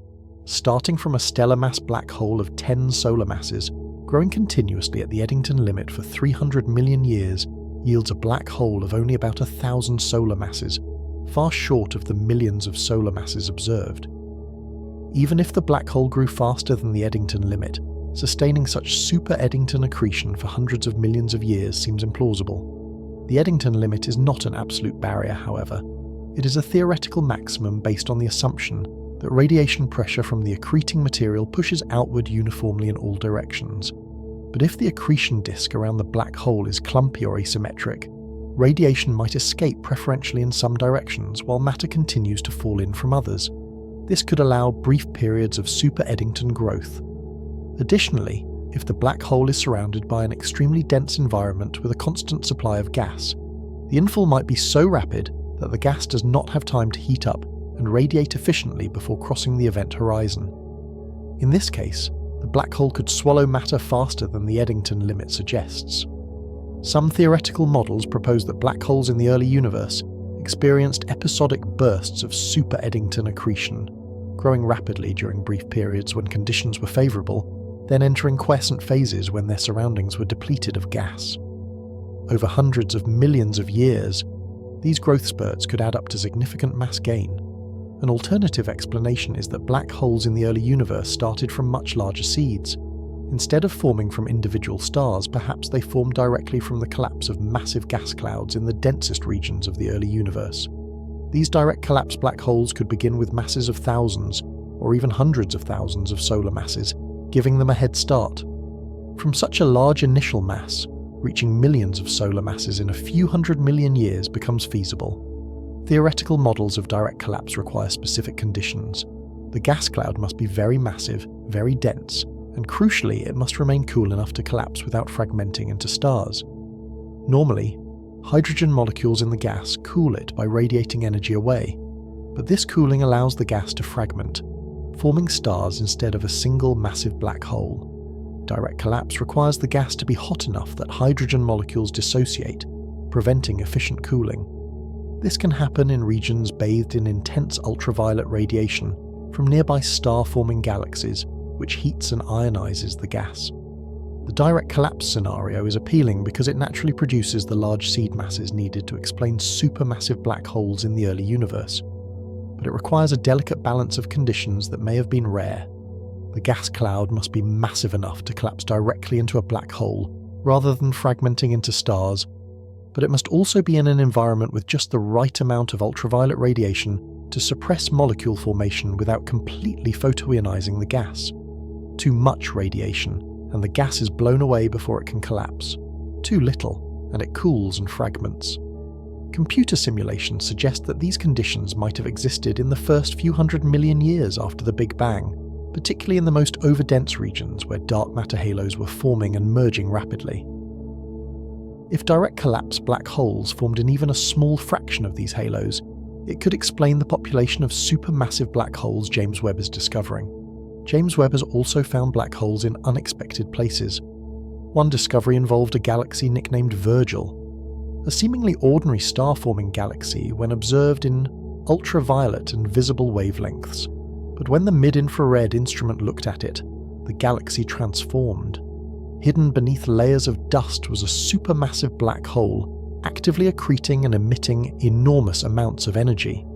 Starting from a stellar mass black hole of 10 solar masses, growing continuously at the Eddington limit for 300 million years yields a black hole of only about 1,000 solar masses, far short of the millions of solar masses observed. Even if the black hole grew faster than the Eddington limit, sustaining such super Eddington accretion for hundreds of millions of years seems implausible. The Eddington limit is not an absolute barrier, however. It is a theoretical maximum based on the assumption that radiation pressure from the accreting material pushes outward uniformly in all directions. But if the accretion disk around the black hole is clumpy or asymmetric, radiation might escape preferentially in some directions while matter continues to fall in from others. This could allow brief periods of super Eddington growth. Additionally, if the black hole is surrounded by an extremely dense environment with a constant supply of gas, the infall might be so rapid that the gas does not have time to heat up and radiate efficiently before crossing the event horizon. In this case, the black hole could swallow matter faster than the Eddington limit suggests. Some theoretical models propose that black holes in the early universe experienced episodic bursts of super Eddington accretion, growing rapidly during brief periods when conditions were favourable, then entering quiescent phases when their surroundings were depleted of gas. Over hundreds of millions of years, these growth spurts could add up to significant mass gain. An alternative explanation is that black holes in the early universe started from much larger seeds. Instead of forming from individual stars, perhaps they formed directly from the collapse of massive gas clouds in the densest regions of the early universe. These direct collapse black holes could begin with masses of thousands, or even hundreds of thousands of solar masses, giving them a head start. From such a large initial mass, reaching millions of solar masses in a few 100 million years becomes feasible. Theoretical models of direct collapse require specific conditions. The gas cloud must be very massive, very dense, and crucially, it must remain cool enough to collapse without fragmenting into stars. Normally, hydrogen molecules in the gas cool it by radiating energy away, but this cooling allows the gas to fragment, forming stars instead of a single massive black hole. Direct collapse requires the gas to be hot enough that hydrogen molecules dissociate, preventing efficient cooling. This can happen in regions bathed in intense ultraviolet radiation from nearby star-forming galaxies, which heats and ionizes the gas. The direct collapse scenario is appealing because it naturally produces the large seed masses needed to explain supermassive black holes in the early universe. But it requires a delicate balance of conditions that may have been rare. The gas cloud must be massive enough to collapse directly into a black hole, rather than fragmenting into stars, but it must also be in an environment with just the right amount of ultraviolet radiation to suppress molecule formation without completely photoionizing the gas. Too much radiation, and the gas is blown away before it can collapse. Too little, and it cools and fragments. Computer simulations suggest that these conditions might have existed in the first few 100 million years after the Big Bang, particularly in the most overdense regions where dark matter halos were forming and merging rapidly. If direct collapse black holes formed in even a small fraction of these halos, it could explain the population of supermassive black holes James Webb is discovering. James Webb has also found black holes in unexpected places. One discovery involved a galaxy nicknamed Virgil, a seemingly ordinary star-forming galaxy when observed in ultraviolet and visible wavelengths. But when the mid-infrared instrument looked at it, the galaxy transformed. Hidden beneath layers of dust was a supermassive black hole, actively accreting and emitting enormous amounts of energy.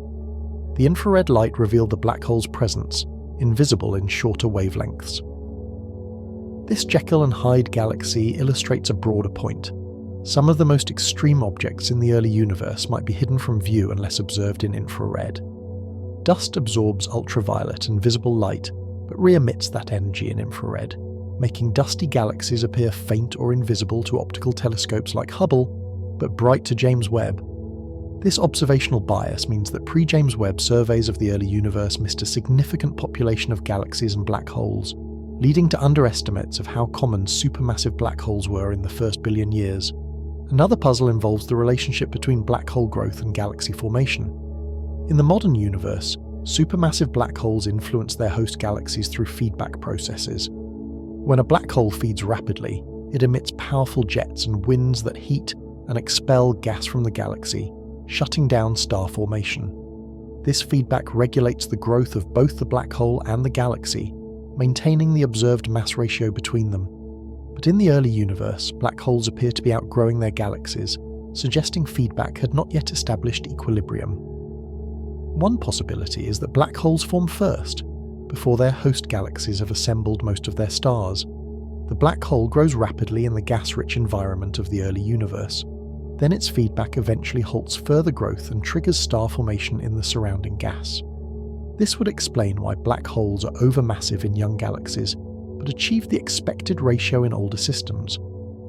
The infrared light revealed the black hole's presence, invisible in shorter wavelengths. This Jekyll and Hyde galaxy illustrates a broader point. Some of the most extreme objects in the early universe might be hidden from view unless observed in infrared. Dust absorbs ultraviolet and visible light, but re-emits that energy in infrared, making dusty galaxies appear faint or invisible to optical telescopes like Hubble, but bright to James Webb. This observational bias means that pre-James Webb surveys of the early universe missed a significant population of galaxies and black holes, leading to underestimates of how common supermassive black holes were in the first billion years. Another puzzle involves the relationship between black hole growth and galaxy formation. In the modern universe, supermassive black holes influence their host galaxies through feedback processes. When a black hole feeds rapidly, it emits powerful jets and winds that heat and expel gas from the galaxy, shutting down star formation. This feedback regulates the growth of both the black hole and the galaxy, maintaining the observed mass ratio between them. But in the early universe, black holes appear to be outgrowing their galaxies, suggesting feedback had not yet established equilibrium. One possibility is that black holes form first, before their host galaxies have assembled most of their stars. The black hole grows rapidly in the gas-rich environment of the early universe. Then its feedback eventually halts further growth and triggers star formation in the surrounding gas. This would explain why black holes are overmassive in young galaxies, but achieve the expected ratio in older systems.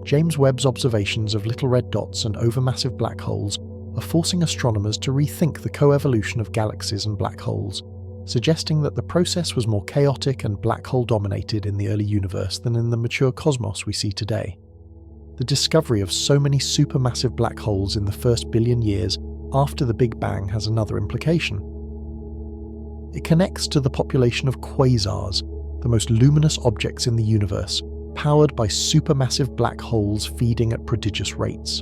James Webb's observations of little red dots and overmassive black holes are forcing astronomers to rethink the coevolution of galaxies and black holes, suggesting that the process was more chaotic and black hole dominated in the early universe than in the mature cosmos we see today. The discovery of so many supermassive black holes in the first billion years after the Big Bang has another implication. It connects to the population of quasars, the most luminous objects in the universe, powered by supermassive black holes feeding at prodigious rates.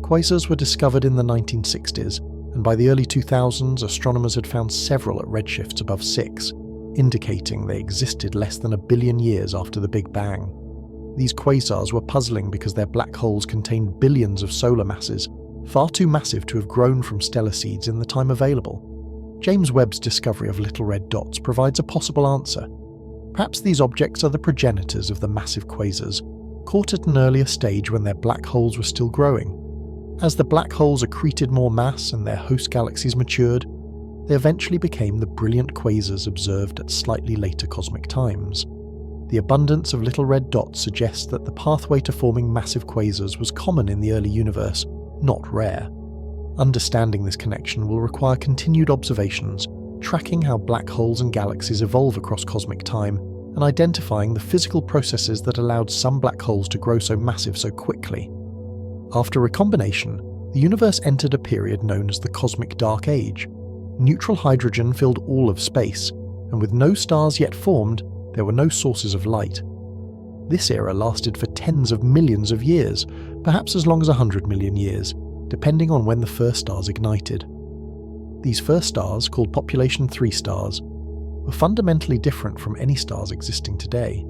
Quasars were discovered in the 1960s, and by the early 2000s, astronomers had found several at redshifts above 6, indicating they existed less than 1 billion years after the Big Bang. These quasars were puzzling because their black holes contained billions of solar masses, far too massive to have grown from stellar seeds in the time available. James Webb's discovery of little red dots provides a possible answer. Perhaps these objects are the progenitors of the massive quasars, caught at an earlier stage when their black holes were still growing. As the black holes accreted more mass and their host galaxies matured, they eventually became the brilliant quasars observed at slightly later cosmic times. The abundance of little red dots suggests that the pathway to forming massive quasars was common in the early universe, not rare. Understanding this connection will require continued observations, tracking how black holes and galaxies evolve across cosmic time, and identifying the physical processes that allowed some black holes to grow so massive so quickly. After recombination, the universe entered a period known as the Cosmic Dark Age. Neutral hydrogen filled all of space, and with no stars yet formed, there were no sources of light. This era lasted for tens of millions of years, perhaps as long as 100 million years, depending on when the first stars ignited. These first stars, called population 3 stars, were fundamentally different from any stars existing today.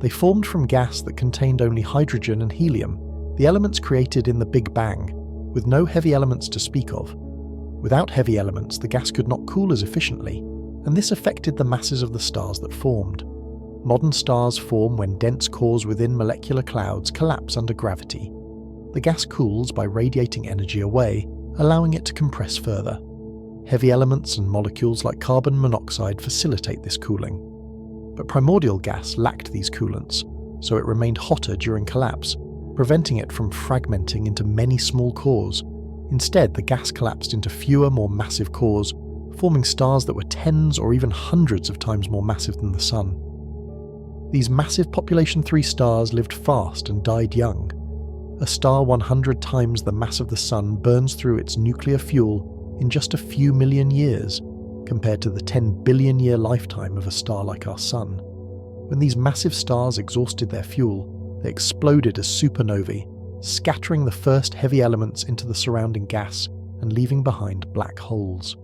They formed from gas that contained only hydrogen and helium, the elements created in the Big Bang, with no heavy elements to speak of. Without heavy elements, the gas could not cool as efficiently, and this affected the masses of the stars that formed. Modern stars form when dense cores within molecular clouds collapse under gravity. The gas cools by radiating energy away, allowing it to compress further. Heavy elements and molecules like carbon monoxide facilitate this cooling. But primordial gas lacked these coolants, so it remained hotter during collapse, preventing it from fragmenting into many small cores. Instead, the gas collapsed into fewer, more massive cores, forming stars that were tens or even hundreds of times more massive than the Sun. These massive population 3 stars lived fast and died young. A star 100 times the mass of the Sun burns through its nuclear fuel in just a few million years, compared to the 10 billion year lifetime of a star like our Sun. When these massive stars exhausted their fuel, they exploded as supernovae, scattering the first heavy elements into the surrounding gas and leaving behind black holes.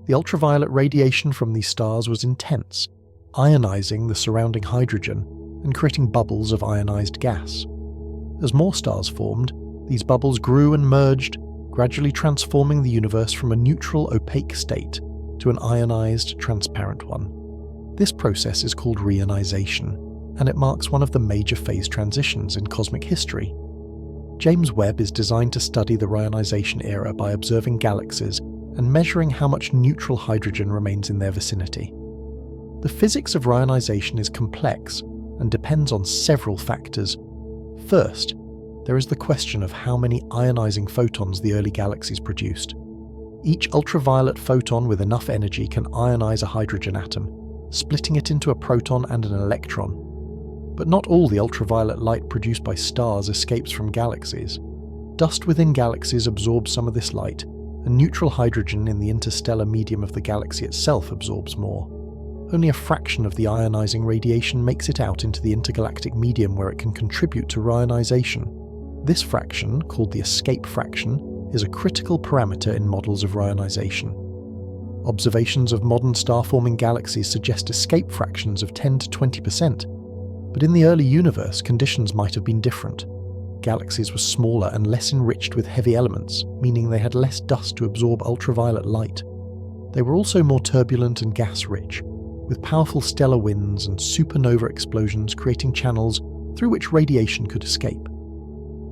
The ultraviolet radiation from these stars was intense, ionizing the surrounding hydrogen and creating bubbles of ionized gas. As more stars formed, these bubbles grew and merged, gradually transforming the universe from a neutral, opaque state to an ionized, transparent one. This process is called reionization, and it marks one of the major phase transitions in cosmic history. James Webb is designed to study the reionization era by observing galaxies and measuring how much neutral hydrogen remains in their vicinity. The physics of reionization is complex and depends on several factors. First, there is the question of how many ionizing photons the early galaxies produced. Each ultraviolet photon with enough energy can ionize a hydrogen atom, splitting it into a proton and an electron. But not all the ultraviolet light produced by stars escapes from galaxies. Dust within galaxies absorbs some of this light, and neutral hydrogen in the interstellar medium of the galaxy itself absorbs more. Only a fraction of the ionizing radiation makes it out into the intergalactic medium where it can contribute to reionization. This fraction, called the escape fraction, is a critical parameter in models of reionization. Observations of modern star-forming galaxies suggest escape fractions of 10 to 20%, but in the early universe, conditions might have been different. Galaxies were smaller and less enriched with heavy elements, meaning they had less dust to absorb ultraviolet light. They were also more turbulent and gas-rich, with powerful stellar winds and supernova explosions creating channels through which radiation could escape.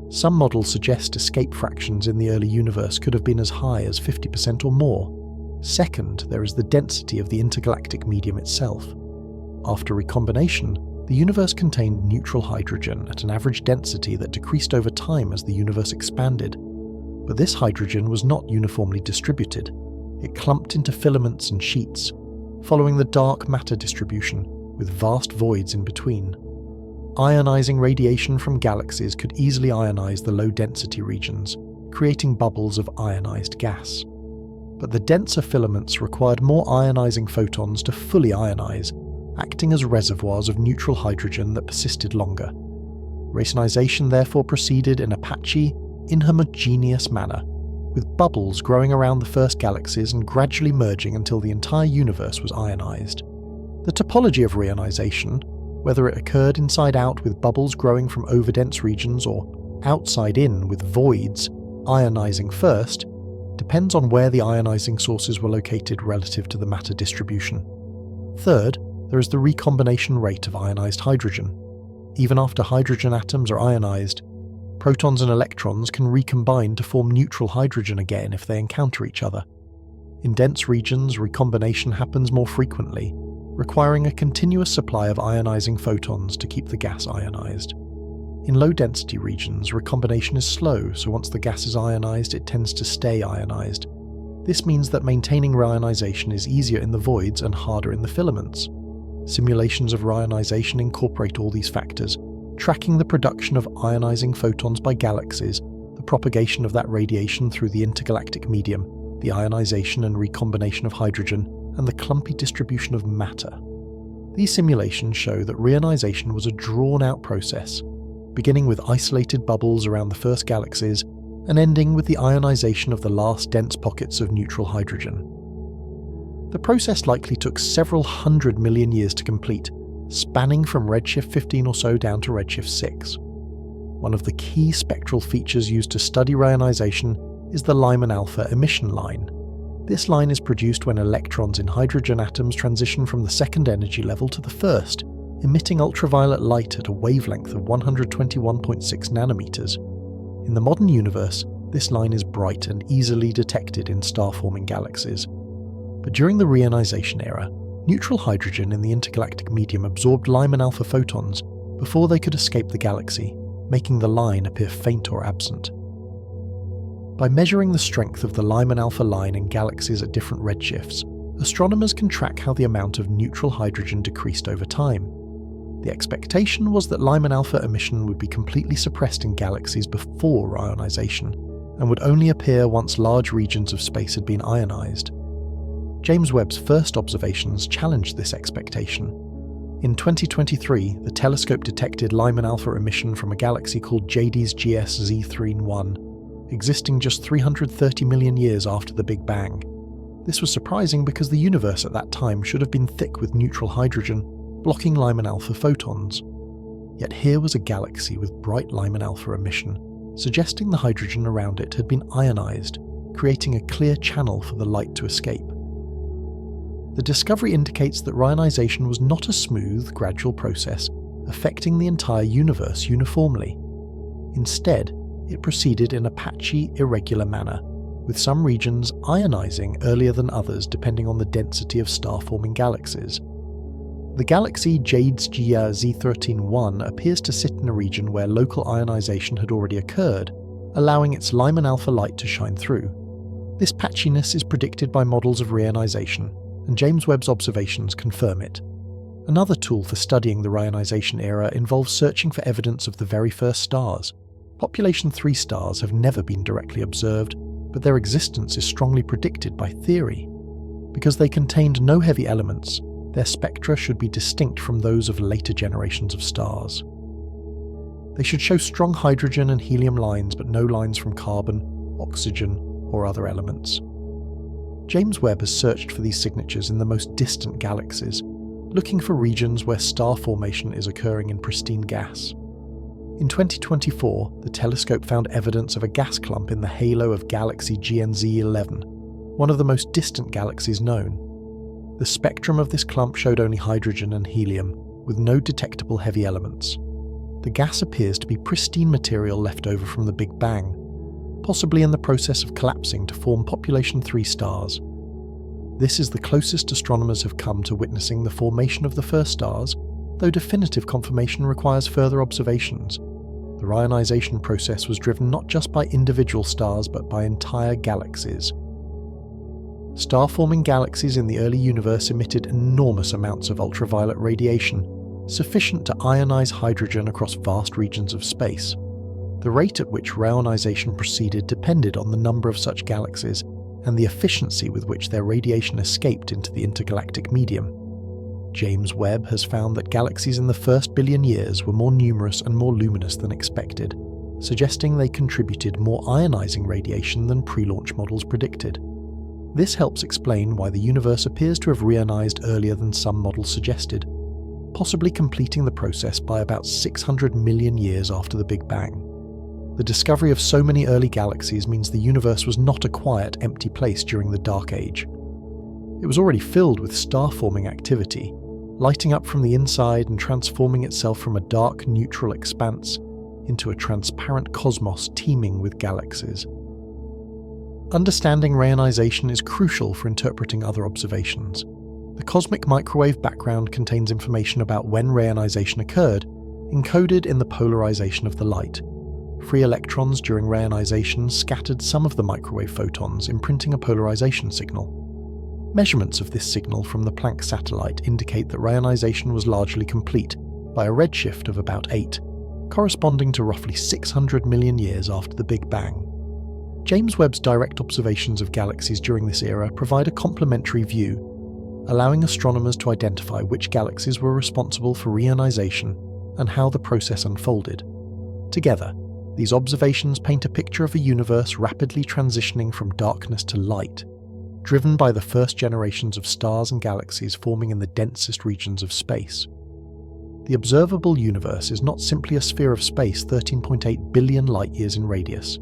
Some models suggest escape fractions in the early universe could have been as high as 50% or more. Second, there is the density of the intergalactic medium itself. After recombination, the universe contained neutral hydrogen at an average density that decreased over time as the universe expanded. But this hydrogen was not uniformly distributed. It clumped into filaments and sheets, following the dark matter distribution, with vast voids in between. Ionizing radiation from galaxies could easily ionize the low-density regions, creating bubbles of ionized gas. But the denser filaments required more ionizing photons to fully ionize, acting as reservoirs of neutral hydrogen that persisted longer. Racionization therefore proceeded in a patchy, inhomogeneous manner, with bubbles growing around the first galaxies and gradually merging until the entire universe was ionized. The topology of reionization, whether it occurred inside out with bubbles growing from overdense regions or outside in with voids ionizing first, depends on where the ionizing sources were located relative to the matter distribution. Third, there is the recombination rate of ionized hydrogen. Even after hydrogen atoms are ionized, protons and electrons can recombine to form neutral hydrogen again if they encounter each other. In dense regions, recombination happens more frequently, requiring a continuous supply of ionizing photons to keep the gas ionized. In low-density regions, recombination is slow, so once the gas is ionized, it tends to stay ionized. This means that maintaining reionization is easier in the voids and harder in the filaments. Simulations of reionization incorporate all these factors, tracking the production of ionizing photons by galaxies, the propagation of that radiation through the intergalactic medium, the ionization and recombination of hydrogen, and the clumpy distribution of matter. These simulations show that reionization was a drawn-out process, beginning with isolated bubbles around the first galaxies and ending with the ionization of the last dense pockets of neutral hydrogen. The process likely took several 100 million years to complete, spanning from redshift 15 or so down to redshift 6. One of the key spectral features used to study reionization is the Lyman alpha emission line. This line is produced when electrons in hydrogen atoms transition from the second energy level to the first, emitting ultraviolet light at a wavelength of 121.6 nanometers. In the modern universe, this line is bright and easily detected in star-forming galaxies. But during the reionization era, neutral hydrogen in the intergalactic medium absorbed Lyman alpha photons before they could escape the galaxy, making the line appear faint or absent. By measuring the strength of the Lyman alpha line in galaxies at different redshifts, astronomers can track how the amount of neutral hydrogen decreased over time. The expectation was that Lyman alpha emission would be completely suppressed in galaxies before ionization, and would only appear once large regions of space had been ionized. James Webb's first observations challenged this expectation. In 2023, the telescope detected Lyman alpha emission from a galaxy called JD's GS Z31, existing just 330 million years after the Big Bang. This was surprising because the universe at that time should have been thick with neutral hydrogen, blocking Lyman alpha photons. Yet here was a galaxy with bright Lyman alpha emission, suggesting the hydrogen around it had been ionized, creating a clear channel for the light to escape. The discovery indicates that reionization was not a smooth, gradual process affecting the entire universe uniformly. Instead, it proceeded in a patchy, irregular manner, with some regions ionizing earlier than others depending on the density of star-forming galaxies. The galaxy JD's GS Z31 appears to sit in a region where local ionization had already occurred, allowing its Lyman alpha light to shine through. This patchiness is predicted by models of reionization, and James Webb's observations confirm it. Another tool for studying the reionization era involves searching for evidence of the very first stars. Population 3 stars have never been directly observed, but their existence is strongly predicted by theory. Because they contained no heavy elements, their spectra should be distinct from those of later generations of stars. They should show strong hydrogen and helium lines, but no lines from carbon, oxygen, or other elements. James Webb has searched for these signatures in the most distant galaxies, looking for regions where star formation is occurring in pristine gas. In 2024, the telescope found evidence of a gas clump in the halo of galaxy GNZ11, one of the most distant galaxies known. The spectrum of this clump showed only hydrogen and helium, with no detectable heavy elements. The gas appears to be pristine material left over from the Big Bang, possibly in the process of collapsing to form population 3 stars. This is the closest astronomers have come to witnessing the formation of the first stars, though definitive confirmation requires further observations. The reionization process was driven not just by individual stars but by entire galaxies. Star-forming galaxies in the early universe emitted enormous amounts of ultraviolet radiation, sufficient to ionize hydrogen across vast regions of space. The rate at which reionization proceeded depended on the number of such galaxies and the efficiency with which their radiation escaped into the intergalactic medium. James Webb has found that galaxies in the first billion years were more numerous and more luminous than expected, suggesting they contributed more ionizing radiation than pre-launch models predicted. This helps explain why the universe appears to have reionized earlier than some models suggested, possibly completing the process by about 600 million years after the Big Bang. The discovery of so many early galaxies means the universe was not a quiet, empty place during the Dark Age. It was already filled with star-forming activity, lighting up from the inside and transforming itself from a dark, neutral expanse into a transparent cosmos teeming with galaxies. Understanding reionization is crucial for interpreting other observations. The cosmic microwave background contains information about when reionization occurred, encoded in the polarization of the light. Free electrons during reionization scattered some of the microwave photons, imprinting a polarization signal. Measurements of this signal from the Planck satellite indicate that reionization was largely complete by a redshift of about 8, corresponding to roughly 600 million years after the Big Bang. James Webb's direct observations of galaxies during this era provide a complementary view, allowing astronomers to identify which galaxies were responsible for reionization and how the process unfolded. Together, these observations paint a picture of a universe rapidly transitioning from darkness to light, driven by the first generations of stars and galaxies forming in the densest regions of space. The observable universe is not simply a sphere of space 13.8 billion light-years in radius.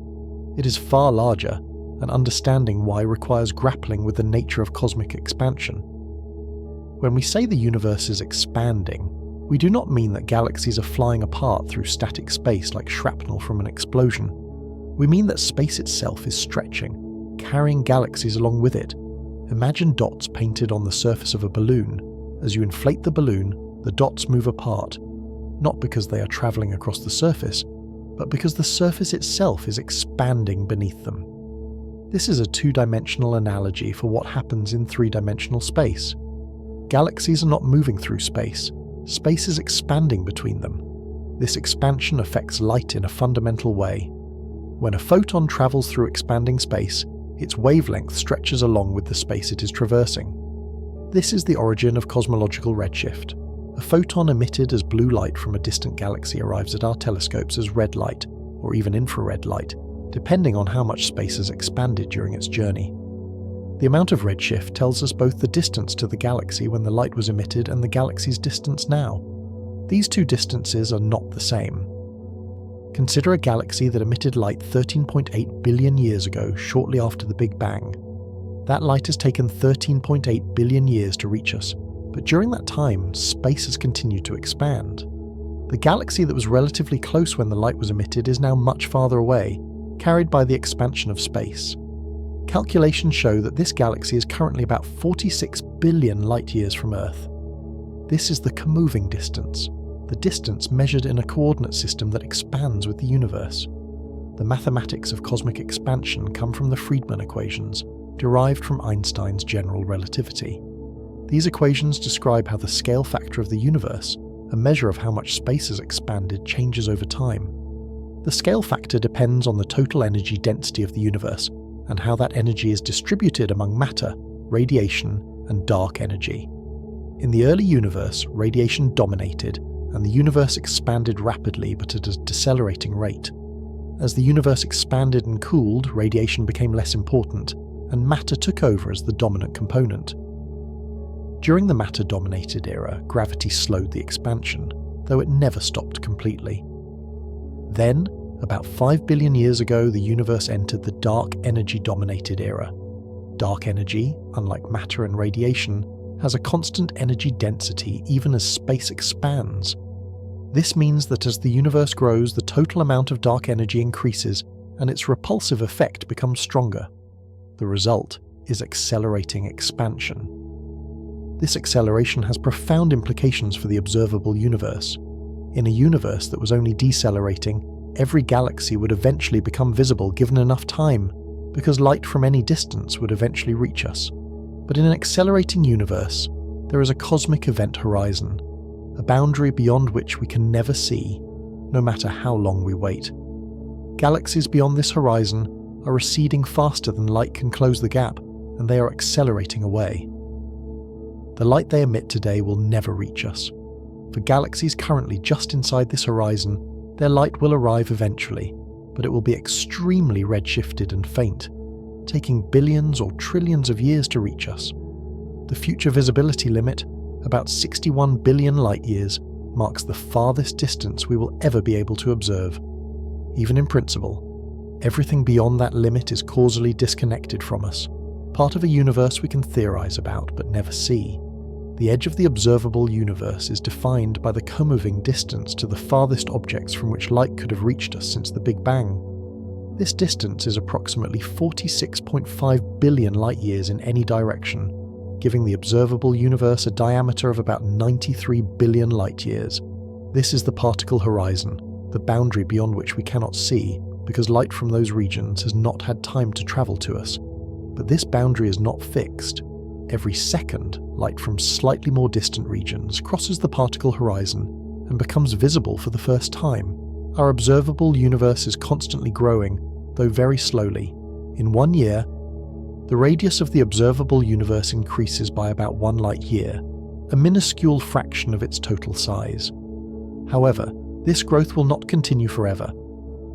It is far larger, and understanding why requires grappling with the nature of cosmic expansion. When we say the universe is expanding, we do not mean that galaxies are flying apart through static space like shrapnel from an explosion. We mean that space itself is stretching, carrying galaxies along with it. Imagine dots painted on the surface of a balloon. As you inflate the balloon, the dots move apart, not because they are travelling across the surface, but because the surface itself is expanding beneath them. This is a two-dimensional analogy for what happens in three-dimensional space. Galaxies are not moving through space. Space is expanding between them. This expansion affects light in a fundamental way. When a photon travels through expanding space, its wavelength stretches along with the space it is traversing. This is the origin of cosmological redshift. A photon emitted as blue light from a distant galaxy arrives at our telescopes as red light, or even infrared light, depending on how much space has expanded during its journey. The amount of redshift tells us both the distance to the galaxy when the light was emitted and the galaxy's distance now. These two distances are not the same. Consider a galaxy that emitted light 13.8 billion years ago, shortly after the Big Bang. That light has taken 13.8 billion years to reach us, but during that time, space has continued to expand. The galaxy that was relatively close when the light was emitted is now much farther away, carried by the expansion of space. Calculations show that this galaxy is currently about 46 billion light-years from Earth. This is the comoving distance, the distance measured in a coordinate system that expands with the universe. The mathematics of cosmic expansion come from the Friedmann equations, derived from Einstein's general relativity. These equations describe how the scale factor of the universe, a measure of how much space has expanded, changes over time. The scale factor depends on the total energy density of the universe, and how that energy is distributed among matter, radiation, and dark energy. In the early universe, radiation dominated, and the universe expanded rapidly but at a decelerating rate. As the universe expanded and cooled, radiation became less important, and matter took over as the dominant component. During the matter-dominated era, gravity slowed the expansion, though it never stopped completely. Then, about 5 billion years ago, the universe entered the dark energy-dominated era. Dark energy, unlike matter and radiation, has a constant energy density even as space expands. This means that as the universe grows, the total amount of dark energy increases and its repulsive effect becomes stronger. The result is accelerating expansion. This acceleration has profound implications for the observable universe. In a universe that was only decelerating, every galaxy would eventually become visible given enough time, because light from any distance would eventually reach us. But in an accelerating universe, there is a cosmic event horizon, a boundary beyond which we can never see, no matter how long we wait. Galaxies beyond this horizon are receding faster than light can close the gap, and they are accelerating away. The light they emit today will never reach us. For galaxies currently just inside this horizon, their light will arrive eventually, but it will be extremely redshifted and faint, taking billions or trillions of years to reach us. The future visibility limit, about 61 billion light-years, marks the farthest distance we will ever be able to observe. Even in principle, everything beyond that limit is causally disconnected from us, part of a universe we can theorize about but never see. The edge of the observable universe is defined by the co-moving distance to the farthest objects from which light could have reached us since the Big Bang. This distance is approximately 46.5 billion light-years in any direction, giving the observable universe a diameter of about 93 billion light-years. This is the particle horizon, the boundary beyond which we cannot see, because light from those regions has not had time to travel to us. But this boundary is not fixed. Every second, light from slightly more distant regions crosses the particle horizon and becomes visible for the first time. Our observable universe is constantly growing, though very slowly. In 1 year, the radius of the observable universe increases by about 1 light-year, a minuscule fraction of its total size. However, this growth will not continue forever.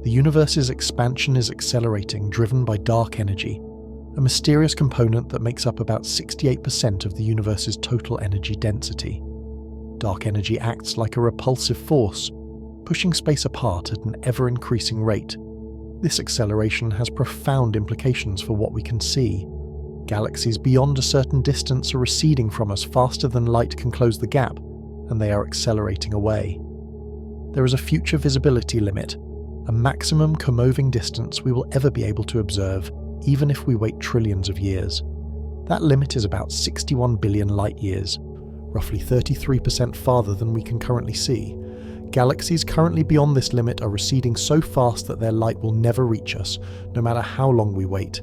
The universe's expansion is accelerating, driven by dark energy, a mysterious component that makes up about 68% of the universe's total energy density. Dark energy acts like a repulsive force, pushing space apart at an ever-increasing rate. This acceleration has profound implications for what we can see. Galaxies beyond a certain distance are receding from us faster than light can close the gap, and they are accelerating away. There is a future visibility limit, a maximum co-moving distance we will ever be able to observe, even if we wait trillions of years. That limit is about 61 billion light-years, roughly 33% farther than we can currently see. Galaxies currently beyond this limit are receding so fast that their light will never reach us, no matter how long we wait.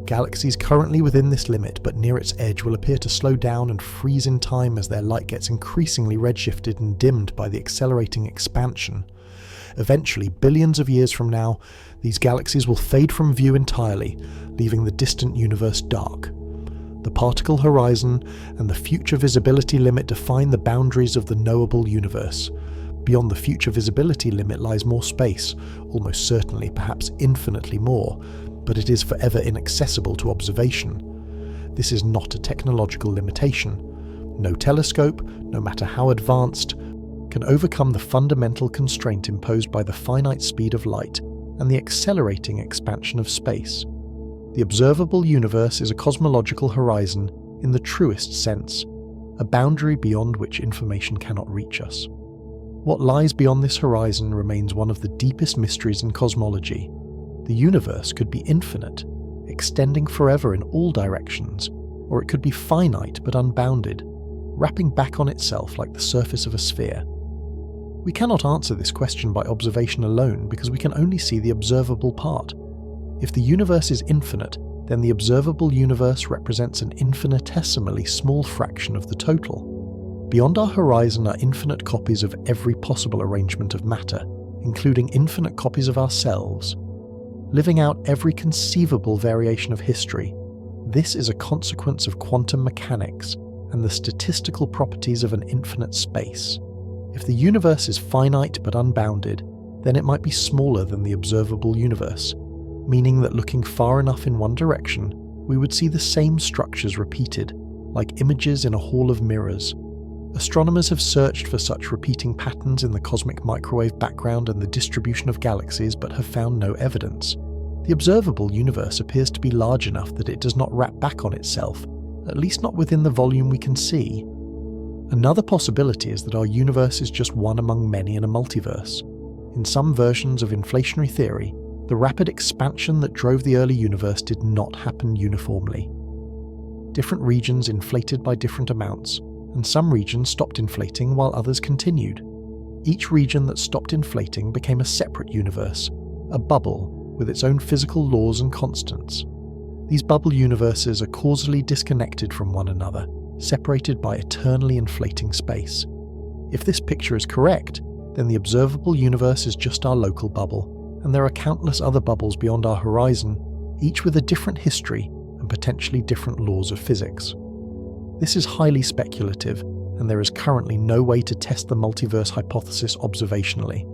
Galaxies currently within this limit but near its edge will appear to slow down and freeze in time as their light gets increasingly redshifted and dimmed by the accelerating expansion. Eventually, billions of years from now, these galaxies will fade from view entirely, leaving the distant universe dark. The particle horizon and the future visibility limit define the boundaries of the knowable universe. Beyond the future visibility limit lies more space, almost certainly, perhaps infinitely more, but it is forever inaccessible to observation. This is not a technological limitation. No telescope, no matter how advanced, can overcome the fundamental constraint imposed by the finite speed of light and the accelerating expansion of space. The observable universe is a cosmological horizon in the truest sense, a boundary beyond which information cannot reach us. What lies beyond this horizon remains one of the deepest mysteries in cosmology. The universe could be infinite, extending forever in all directions, or it could be finite but unbounded, wrapping back on itself like the surface of a sphere. We cannot answer this question by observation alone because we can only see the observable part. If the universe is infinite, then the observable universe represents an infinitesimally small fraction of the total. Beyond our horizon are infinite copies of every possible arrangement of matter, including infinite copies of ourselves. Living out every conceivable variation of history, this is a consequence of quantum mechanics and the statistical properties of an infinite space. If the universe is finite but unbounded, then it might be smaller than the observable universe, meaning that looking far enough in one direction, we would see the same structures repeated, like images in a hall of mirrors. Astronomers have searched for such repeating patterns in the cosmic microwave background and the distribution of galaxies, but have found no evidence. The observable universe appears to be large enough that it does not wrap back on itself, at least not within the volume we can see. Another possibility is that our universe is just one among many in a multiverse. In some versions of inflationary theory, the rapid expansion that drove the early universe did not happen uniformly. Different regions inflated by different amounts, and some regions stopped inflating while others continued. Each region that stopped inflating became a separate universe, a bubble with its own physical laws and constants. These bubble universes are causally disconnected from one another, separated by eternally inflating space. If this picture is correct, then the observable universe is just our local bubble, and there are countless other bubbles beyond our horizon, each with a different history and potentially different laws of physics. This is highly speculative, and there is currently no way to test the multiverse hypothesis observationally.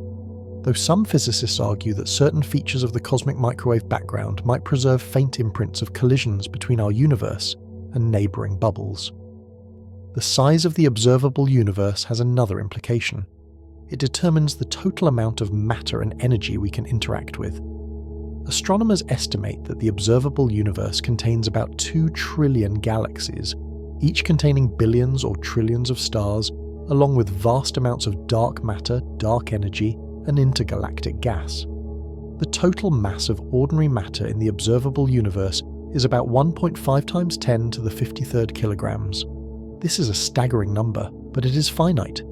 Though some physicists argue that certain features of the cosmic microwave background might preserve faint imprints of collisions between our universe and neighbouring bubbles. The size of the observable universe has another implication. It determines the total amount of matter and energy we can interact with. Astronomers estimate that the observable universe contains about 2 trillion galaxies, each containing billions or trillions of stars, along with vast amounts of dark matter, dark energy, and intergalactic gas. The total mass of ordinary matter in the observable universe is about 1.5 times 10 to the 53rd kilograms. This is a staggering number, but it is finite.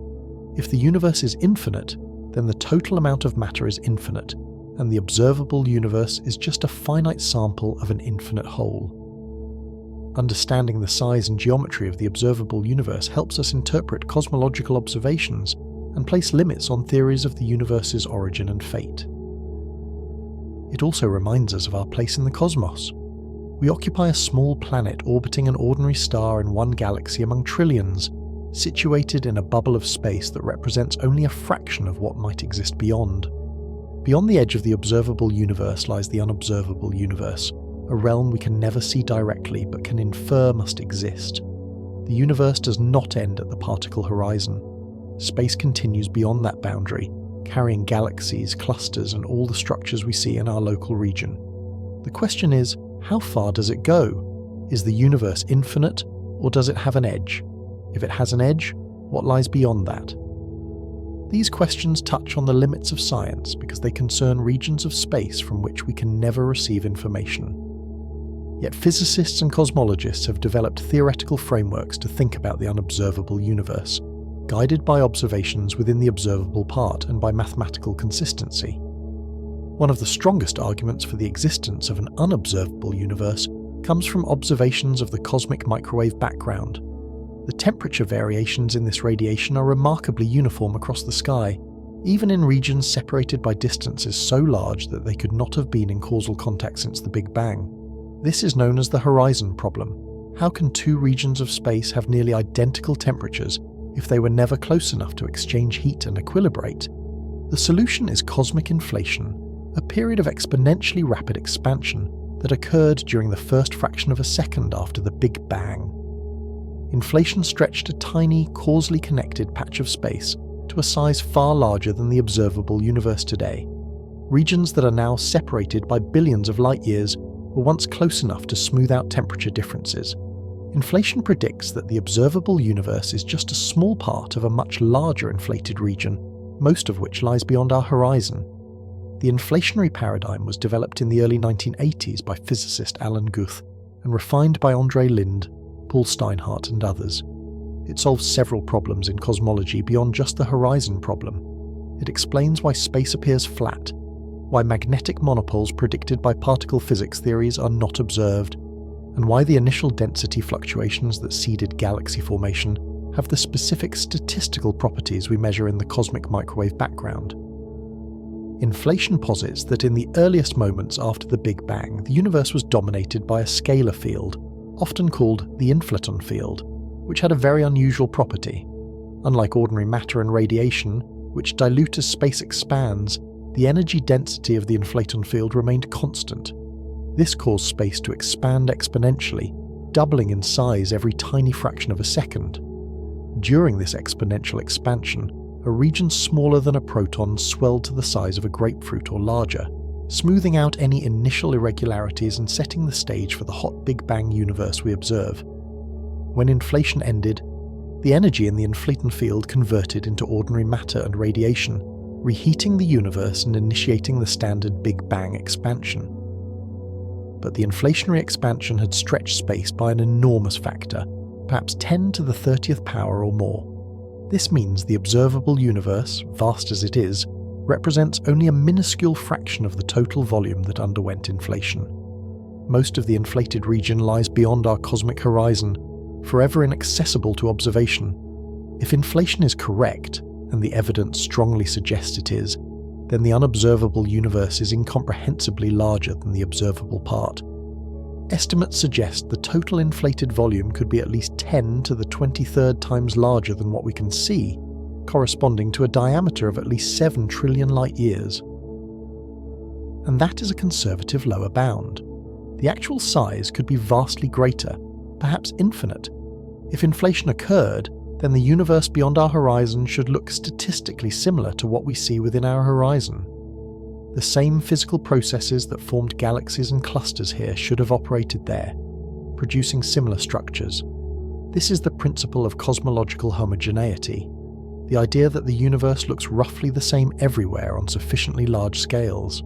If the universe is infinite, then the total amount of matter is infinite, and the observable universe is just a finite sample of an infinite whole. Understanding the size and geometry of the observable universe helps us interpret cosmological observations and place limits on theories of the universe's origin and fate. It also reminds us of our place in the cosmos. We occupy a small planet orbiting an ordinary star in one galaxy among trillions, situated in a bubble of space that represents only a fraction of what might exist beyond. Beyond the edge of the observable universe lies the unobservable universe, a realm we can never see directly but can infer must exist. The universe does not end at the particle horizon. Space continues beyond that boundary, carrying galaxies, clusters, and all the structures we see in our local region. The question is, how far does it go? Is the universe infinite, or does it have an edge? If it has an edge, what lies beyond that? These questions touch on the limits of science because they concern regions of space from which we can never receive information. Yet physicists and cosmologists have developed theoretical frameworks to think about the unobservable universe, guided by observations within the observable part and by mathematical consistency. One of the strongest arguments for the existence of an unobservable universe comes from observations of the cosmic microwave background. The temperature variations in this radiation are remarkably uniform across the sky, even in regions separated by distances so large that they could not have been in causal contact since the Big Bang. This is known as the horizon problem. How can 2 regions of space have nearly identical temperatures if they were never close enough to exchange heat and equilibrate? The solution is cosmic inflation, a period of exponentially rapid expansion that occurred during the first fraction of a second after the Big Bang. Inflation stretched a tiny, causally connected patch of space to a size far larger than the observable universe today. Regions that are now separated by billions of light years were once close enough to smooth out temperature differences. Inflation predicts that the observable universe is just a small part of a much larger inflated region, most of which lies beyond our horizon. The inflationary paradigm was developed in the early 1980s by physicist Alan Guth and refined by Andrei Linde, Paul Steinhardt and others. It solves several problems in cosmology beyond just the horizon problem. It explains why space appears flat, why magnetic monopoles predicted by particle physics theories are not observed, and why the initial density fluctuations that seeded galaxy formation have the specific statistical properties we measure in the cosmic microwave background. Inflation posits that in the earliest moments after the Big Bang, the universe was dominated by a scalar field, often called the inflaton field, which had a very unusual property. Unlike ordinary matter and radiation, which dilute as space expands, the energy density of the inflaton field remained constant. This caused space to expand exponentially, doubling in size every tiny fraction of a second. During this exponential expansion, a region smaller than a proton swelled to the size of a grapefruit or larger, smoothing out any initial irregularities and setting the stage for the hot Big Bang universe we observe. When inflation ended, the energy in the inflaton field converted into ordinary matter and radiation, reheating the universe and initiating the standard Big Bang expansion. But the inflationary expansion had stretched space by an enormous factor, perhaps 10 to the 30th power or more. This means the observable universe, vast as it is, represents only a minuscule fraction of the total volume that underwent inflation. Most of the inflated region lies beyond our cosmic horizon, forever inaccessible to observation. If inflation is correct, and the evidence strongly suggests it is, then the unobservable universe is incomprehensibly larger than the observable part. Estimates suggest the total inflated volume could be at least 10 to the 23rd times larger than what we can see, corresponding to a diameter of at least 7 trillion light-years. And that is a conservative lower bound. The actual size could be vastly greater, perhaps infinite. If inflation occurred, then the universe beyond our horizon should look statistically similar to what we see within our horizon. The same physical processes that formed galaxies and clusters here should have operated there, producing similar structures. This is the principle of cosmological homogeneity, the idea that the universe looks roughly the same everywhere on sufficiently large scales.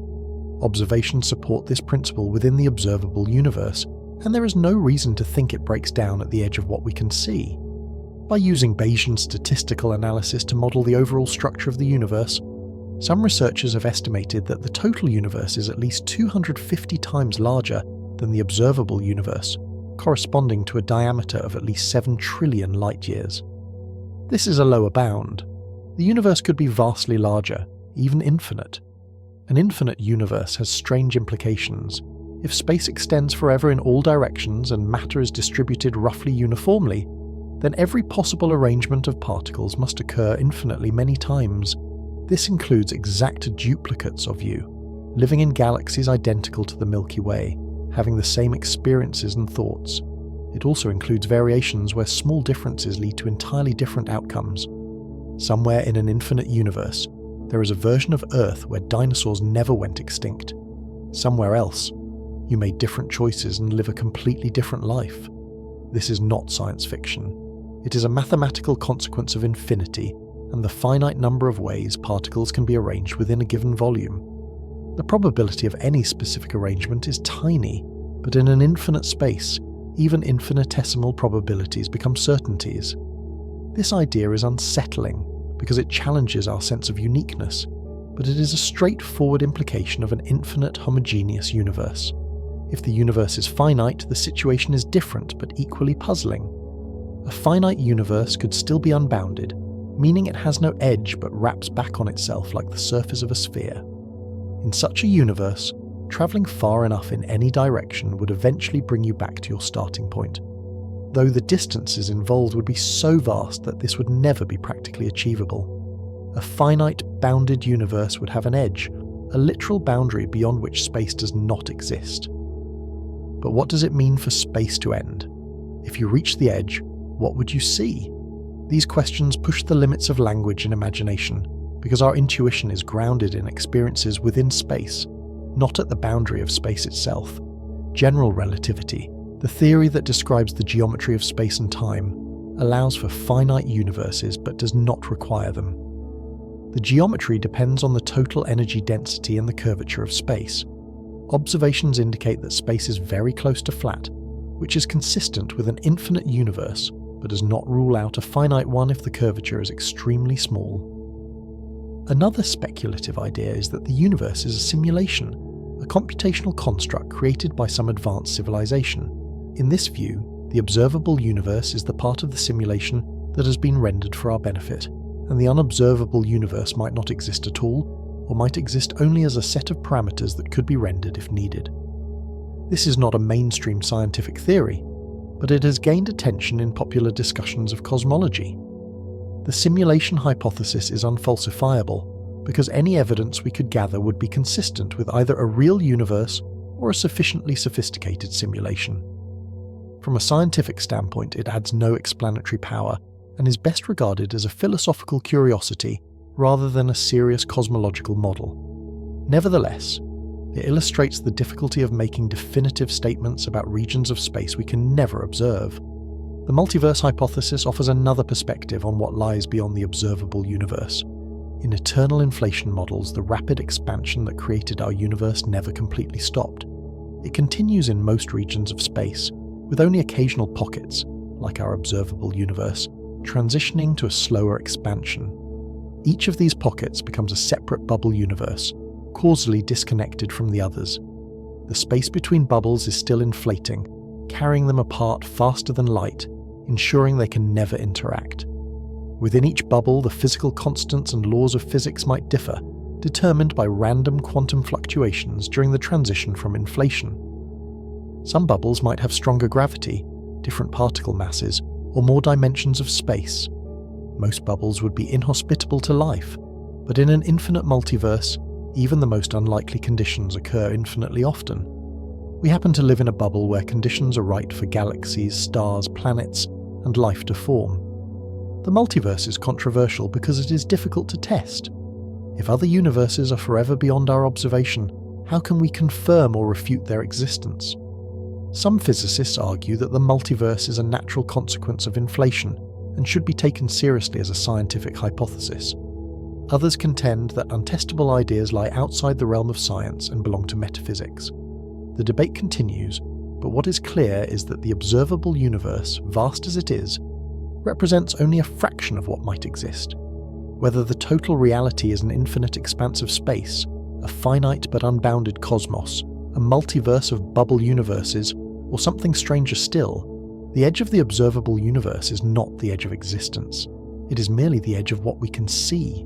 Observations support this principle within the observable universe, and there is no reason to think it breaks down at the edge of what we can see. By using Bayesian statistical analysis to model the overall structure of the universe, some researchers have estimated that the total universe is at least 250 times larger than the observable universe, corresponding to a diameter of at least 7 trillion light-years. This is a lower bound. The universe could be vastly larger, even infinite. An infinite universe has strange implications. If space extends forever in all directions and matter is distributed roughly uniformly, then every possible arrangement of particles must occur infinitely many times. This includes exact duplicates of you, living in galaxies identical to the Milky Way, having the same experiences and thoughts. It also includes variations where small differences lead to entirely different outcomes. Somewhere in an infinite universe, there is a version of Earth where dinosaurs never went extinct. Somewhere else, you made different choices and live a completely different life. This is not science fiction. It is a mathematical consequence of infinity and the finite number of ways particles can be arranged within a given volume. The probability of any specific arrangement is tiny, but in an infinite space, even infinitesimal probabilities become certainties. This idea is unsettling because it challenges our sense of uniqueness, but it is a straightforward implication of an infinite homogeneous universe. If the universe is finite, the situation is different but equally puzzling. A finite universe could still be unbounded, meaning it has no edge but wraps back on itself like the surface of a sphere. In such a universe, travelling far enough in any direction would eventually bring you back to your starting point, though the distances involved would be so vast that this would never be practically achievable. A finite, bounded universe would have an edge, a literal boundary beyond which space does not exist. But what does it mean for space to end? If you reach the edge, what would you see? These questions push the limits of language and imagination, because our intuition is grounded in experiences within space, not at the boundary of space itself. General relativity, the theory that describes the geometry of space and time, allows for finite universes but does not require them. The geometry depends on the total energy density and the curvature of space. Observations indicate that space is very close to flat, which is consistent with an infinite universe, but does not rule out a finite one if the curvature is extremely small. Another speculative idea is that the universe is a simulation, a computational construct created by some advanced civilization. In this view, the observable universe is the part of the simulation that has been rendered for our benefit, and the unobservable universe might not exist at all, or might exist only as a set of parameters that could be rendered if needed. This is not a mainstream scientific theory, but it has gained attention in popular discussions of cosmology. The simulation hypothesis is unfalsifiable, because any evidence we could gather would be consistent with either a real universe or a sufficiently sophisticated simulation. From a scientific standpoint, it adds no explanatory power and is best regarded as a philosophical curiosity rather than a serious cosmological model. Nevertheless, it illustrates the difficulty of making definitive statements about regions of space we can never observe. The multiverse hypothesis offers another perspective on what lies beyond the observable universe. In eternal inflation models, the rapid expansion that created our universe never completely stopped. It continues in most regions of space, with only occasional pockets, like our observable universe, transitioning to a slower expansion. Each of these pockets becomes a separate bubble universe, causally disconnected from the others. The space between bubbles is still inflating, carrying them apart faster than light, ensuring they can never interact. Within each bubble, the physical constants and laws of physics might differ, determined by random quantum fluctuations during the transition from inflation. Some bubbles might have stronger gravity, different particle masses, or more dimensions of space. Most bubbles would be inhospitable to life, but in an infinite multiverse, even the most unlikely conditions occur infinitely often. We happen to live in a bubble where conditions are right for galaxies, stars, planets, and life to form. The multiverse is controversial because it is difficult to test. If other universes are forever beyond our observation, how can we confirm or refute their existence? Some physicists argue that the multiverse is a natural consequence of inflation and should be taken seriously as a scientific hypothesis. Others contend that untestable ideas lie outside the realm of science and belong to metaphysics. The debate continues, but what is clear is that the observable universe, vast as it is, represents only a fraction of what might exist. Whether the total reality is an infinite expanse of space, a finite but unbounded cosmos, a multiverse of bubble universes, or something stranger still, the edge of the observable universe is not the edge of existence. It is merely the edge of what we can see.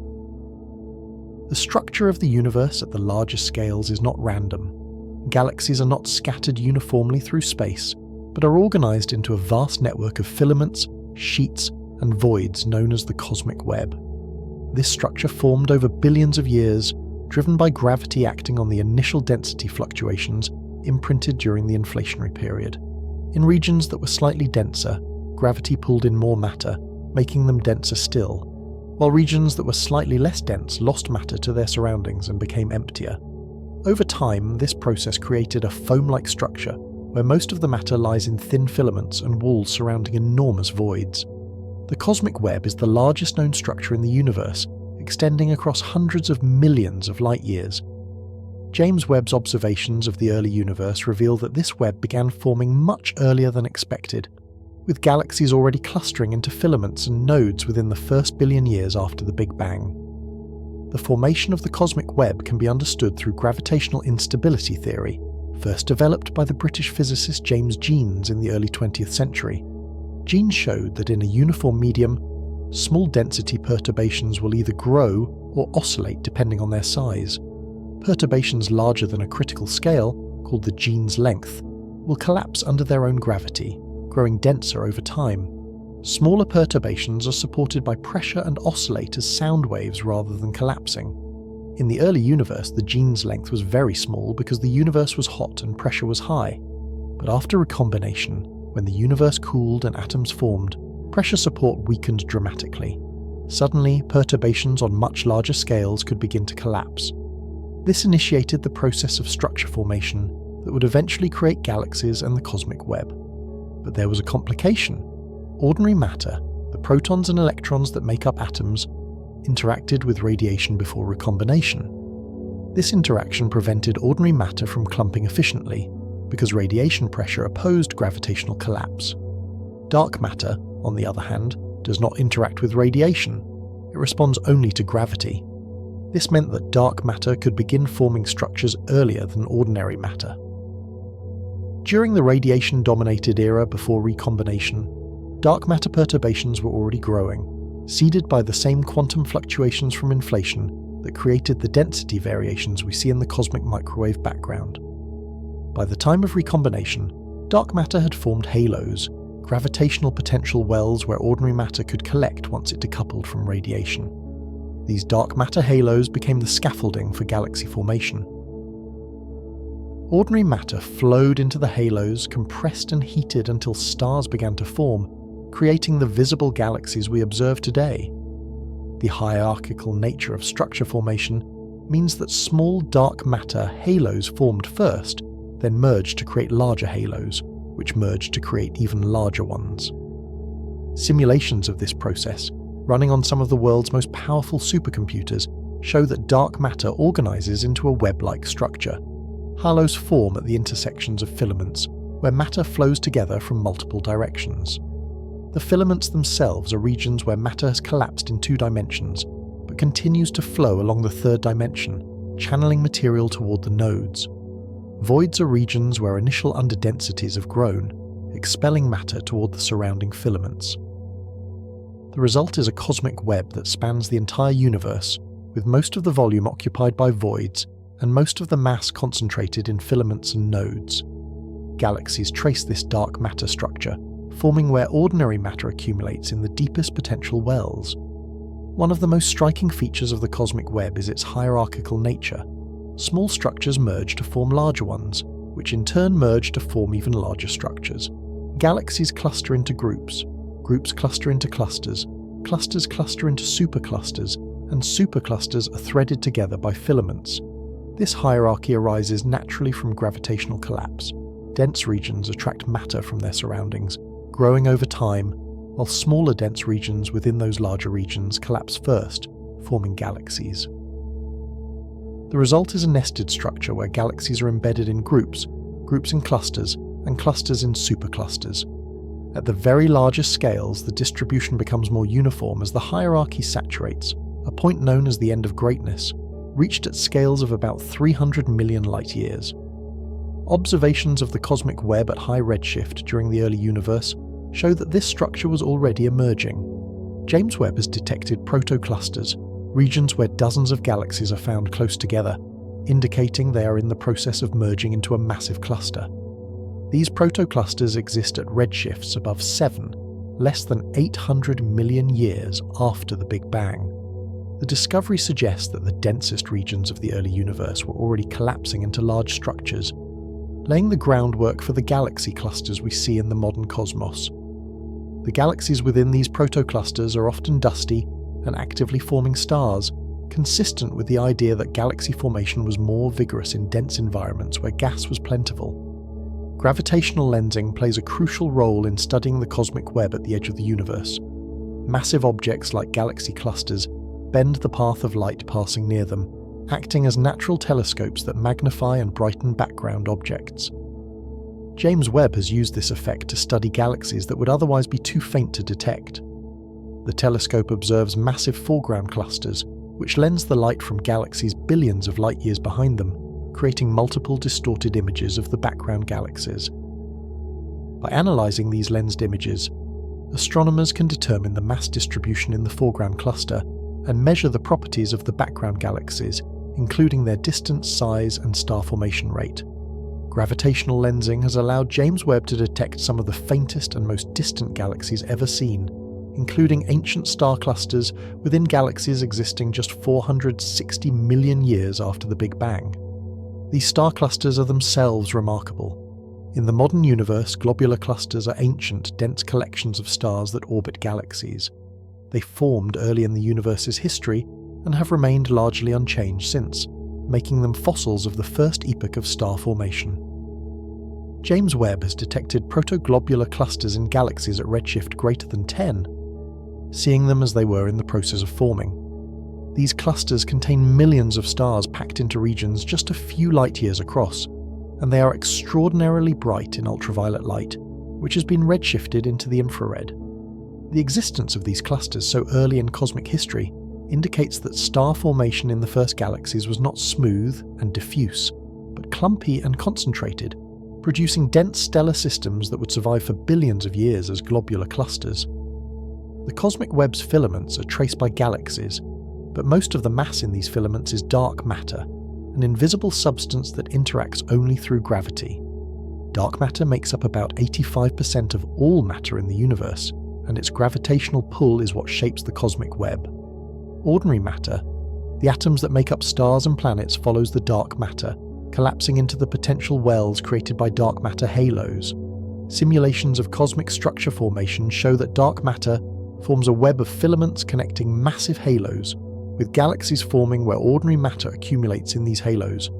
The structure of the universe at the largest scales is not random. Galaxies are not scattered uniformly through space, but are organized into a vast network of filaments, sheets, and voids known as the cosmic web. This structure formed over billions of years, driven by gravity acting on the initial density fluctuations imprinted during the inflationary period. In regions that were slightly denser, gravity pulled in more matter, making them denser still, while regions that were slightly less dense lost matter to their surroundings and became emptier. Over time, this process created a foam-like structure where most of the matter lies in thin filaments and walls surrounding enormous voids. The cosmic web is the largest known structure in the universe, extending across hundreds of millions of light-years. James Webb's observations of the early universe reveal that this web began forming much earlier than expected, with galaxies already clustering into filaments and nodes within the first billion years after the Big Bang. The formation of the cosmic web can be understood through gravitational instability theory, first developed by the British physicist James Jeans in the early 20th century. Jeans showed that in a uniform medium, small density perturbations will either grow or oscillate depending on their size. Perturbations larger than a critical scale, called the Jeans length, will collapse under their own gravity, growing denser over time. Smaller perturbations are supported by pressure and oscillate as sound waves rather than collapsing. In the early universe, the Jeans length was very small because the universe was hot and pressure was high. But after recombination, when the universe cooled and atoms formed, pressure support weakened dramatically. Suddenly, perturbations on much larger scales could begin to collapse. This initiated the process of structure formation that would eventually create galaxies and the cosmic web. But there was a complication. Ordinary matter, the protons and electrons that make up atoms, interacted with radiation before recombination. This interaction prevented ordinary matter from clumping efficiently, because radiation pressure opposed gravitational collapse. Dark matter, on the other hand, does not interact with radiation. It responds only to gravity. This meant that dark matter could begin forming structures earlier than ordinary matter. During the radiation-dominated era before recombination, dark matter perturbations were already growing, seeded by the same quantum fluctuations from inflation that created the density variations we see in the cosmic microwave background. By the time of recombination, dark matter had formed halos, gravitational potential wells where ordinary matter could collect once it decoupled from radiation. These dark matter halos became the scaffolding for galaxy formation. Ordinary matter flowed into the halos, compressed and heated until stars began to form, creating the visible galaxies we observe today. The hierarchical nature of structure formation means that small dark matter halos formed first, then merged to create larger halos, which merged to create even larger ones. Simulations of this process, running on some of the world's most powerful supercomputers, show that dark matter organizes into a web-like structure. Halos form at the intersections of filaments, where matter flows together from multiple directions. The filaments themselves are regions where matter has collapsed in 2 dimensions, but continues to flow along the 3rd dimension, channeling material toward the nodes. Voids are regions where initial underdensities have grown, expelling matter toward the surrounding filaments. The result is a cosmic web that spans the entire universe, with most of the volume occupied by voids and most of the mass concentrated in filaments and nodes. Galaxies trace this dark matter structure, forming where ordinary matter accumulates in the deepest potential wells. One of the most striking features of the cosmic web is its hierarchical nature. Small structures merge to form larger ones, which in turn merge to form even larger structures. Galaxies cluster into groups, groups cluster into clusters, clusters cluster into superclusters, and superclusters are threaded together by filaments. This hierarchy arises naturally from gravitational collapse. Dense regions attract matter from their surroundings, growing over time, while smaller dense regions within those larger regions collapse first, forming galaxies. The result is a nested structure where galaxies are embedded in groups, groups in clusters, and clusters in superclusters. At the very largest scales, the distribution becomes more uniform as the hierarchy saturates, a point known as the end of greatness, reached at scales of about 300 million light-years. Observations of the cosmic web at high redshift during the early universe show that this structure was already emerging. James Webb has detected protoclusters, regions where dozens of galaxies are found close together, indicating they are in the process of merging into a massive cluster. These protoclusters exist at redshifts above 7, less than 800 million years after the Big Bang. The discovery suggests that the densest regions of the early universe were already collapsing into large structures, laying the groundwork for the galaxy clusters we see in the modern cosmos. The galaxies within these protoclusters are often dusty and actively forming stars, consistent with the idea that galaxy formation was more vigorous in dense environments where gas was plentiful. Gravitational lensing plays a crucial role in studying the cosmic web at the edge of the universe. Massive objects like galaxy clusters bend the path of light passing near them, acting as natural telescopes that magnify and brighten background objects. James Webb has used this effect to study galaxies that would otherwise be too faint to detect. The telescope observes massive foreground clusters, which lends the light from galaxies billions of light-years behind them, creating multiple distorted images of the background galaxies. By analysing these lensed images, astronomers can determine the mass distribution in the foreground cluster and measure the properties of the background galaxies, including their distance, size, and star formation rate. Gravitational lensing has allowed James Webb to detect some of the faintest and most distant galaxies ever seen, including ancient star clusters within galaxies existing just 460 million years after the Big Bang. These star clusters are themselves remarkable. In the modern universe, globular clusters are ancient, dense collections of stars that orbit galaxies. They formed early in the universe's history and have remained largely unchanged since, making them fossils of the first epoch of star formation. James Webb has detected protoglobular clusters in galaxies at redshift greater than 10, seeing them as they were in the process of forming. These clusters contain millions of stars packed into regions just a few light-years across, and they are extraordinarily bright in ultraviolet light, which has been redshifted into the infrared. The existence of these clusters so early in cosmic history indicates that star formation in the first galaxies was not smooth and diffuse, but clumpy and concentrated, producing dense stellar systems that would survive for billions of years as globular clusters. The cosmic web's filaments are traced by galaxies, but most of the mass in these filaments is dark matter, an invisible substance that interacts only through gravity. Dark matter makes up about 85% of all matter in the universe, and its gravitational pull is what shapes the cosmic web. Ordinary matter, the atoms that make up stars and planets, follows the dark matter, collapsing into the potential wells created by dark matter halos. Simulations of cosmic structure formation show that dark matter forms a web of filaments connecting massive halos, with galaxies forming where ordinary matter accumulates in these halos.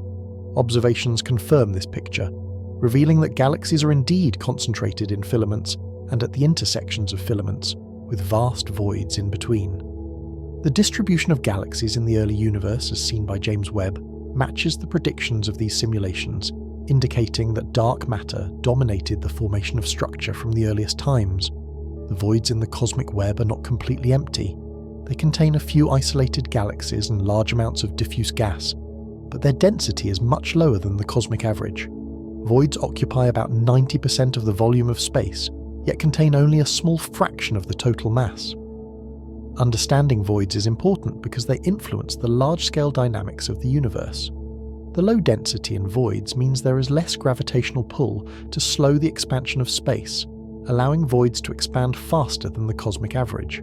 Observations confirm this picture, revealing that galaxies are indeed concentrated in filaments and at the intersections of filaments, with vast voids in between. The distribution of galaxies in the early universe, as seen by James Webb, matches the predictions of these simulations, indicating that dark matter dominated the formation of structure from the earliest times. The voids in the cosmic web are not completely empty. They contain a few isolated galaxies and large amounts of diffuse gas, but their density is much lower than the cosmic average. Voids occupy about 90% of the volume of space, yet contain only a small fraction of the total mass. Understanding voids is important because they influence the large-scale dynamics of the universe. The low density in voids means there is less gravitational pull to slow the expansion of space, allowing voids to expand faster than the cosmic average.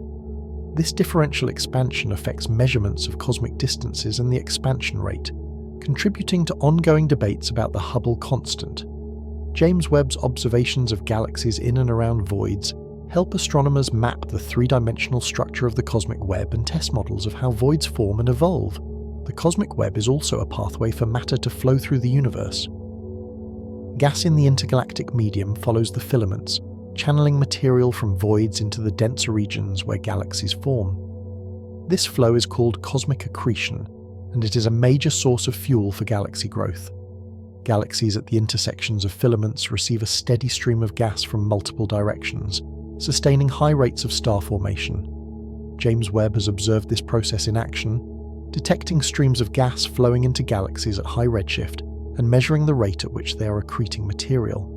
This differential expansion affects measurements of cosmic distances and the expansion rate, contributing to ongoing debates about the Hubble constant. James Webb's observations of galaxies in and around voids help astronomers map the three-dimensional structure of the cosmic web and test models of how voids form and evolve. The cosmic web is also a pathway for matter to flow through the universe. Gas in the intergalactic medium follows the filaments, channeling material from voids into the denser regions where galaxies form. This flow is called cosmic accretion, and it is a major source of fuel for galaxy growth. Galaxies at the intersections of filaments receive a steady stream of gas from multiple directions, sustaining high rates of star formation. James Webb has observed this process in action, detecting streams of gas flowing into galaxies at high redshift and measuring the rate at which they are accreting material.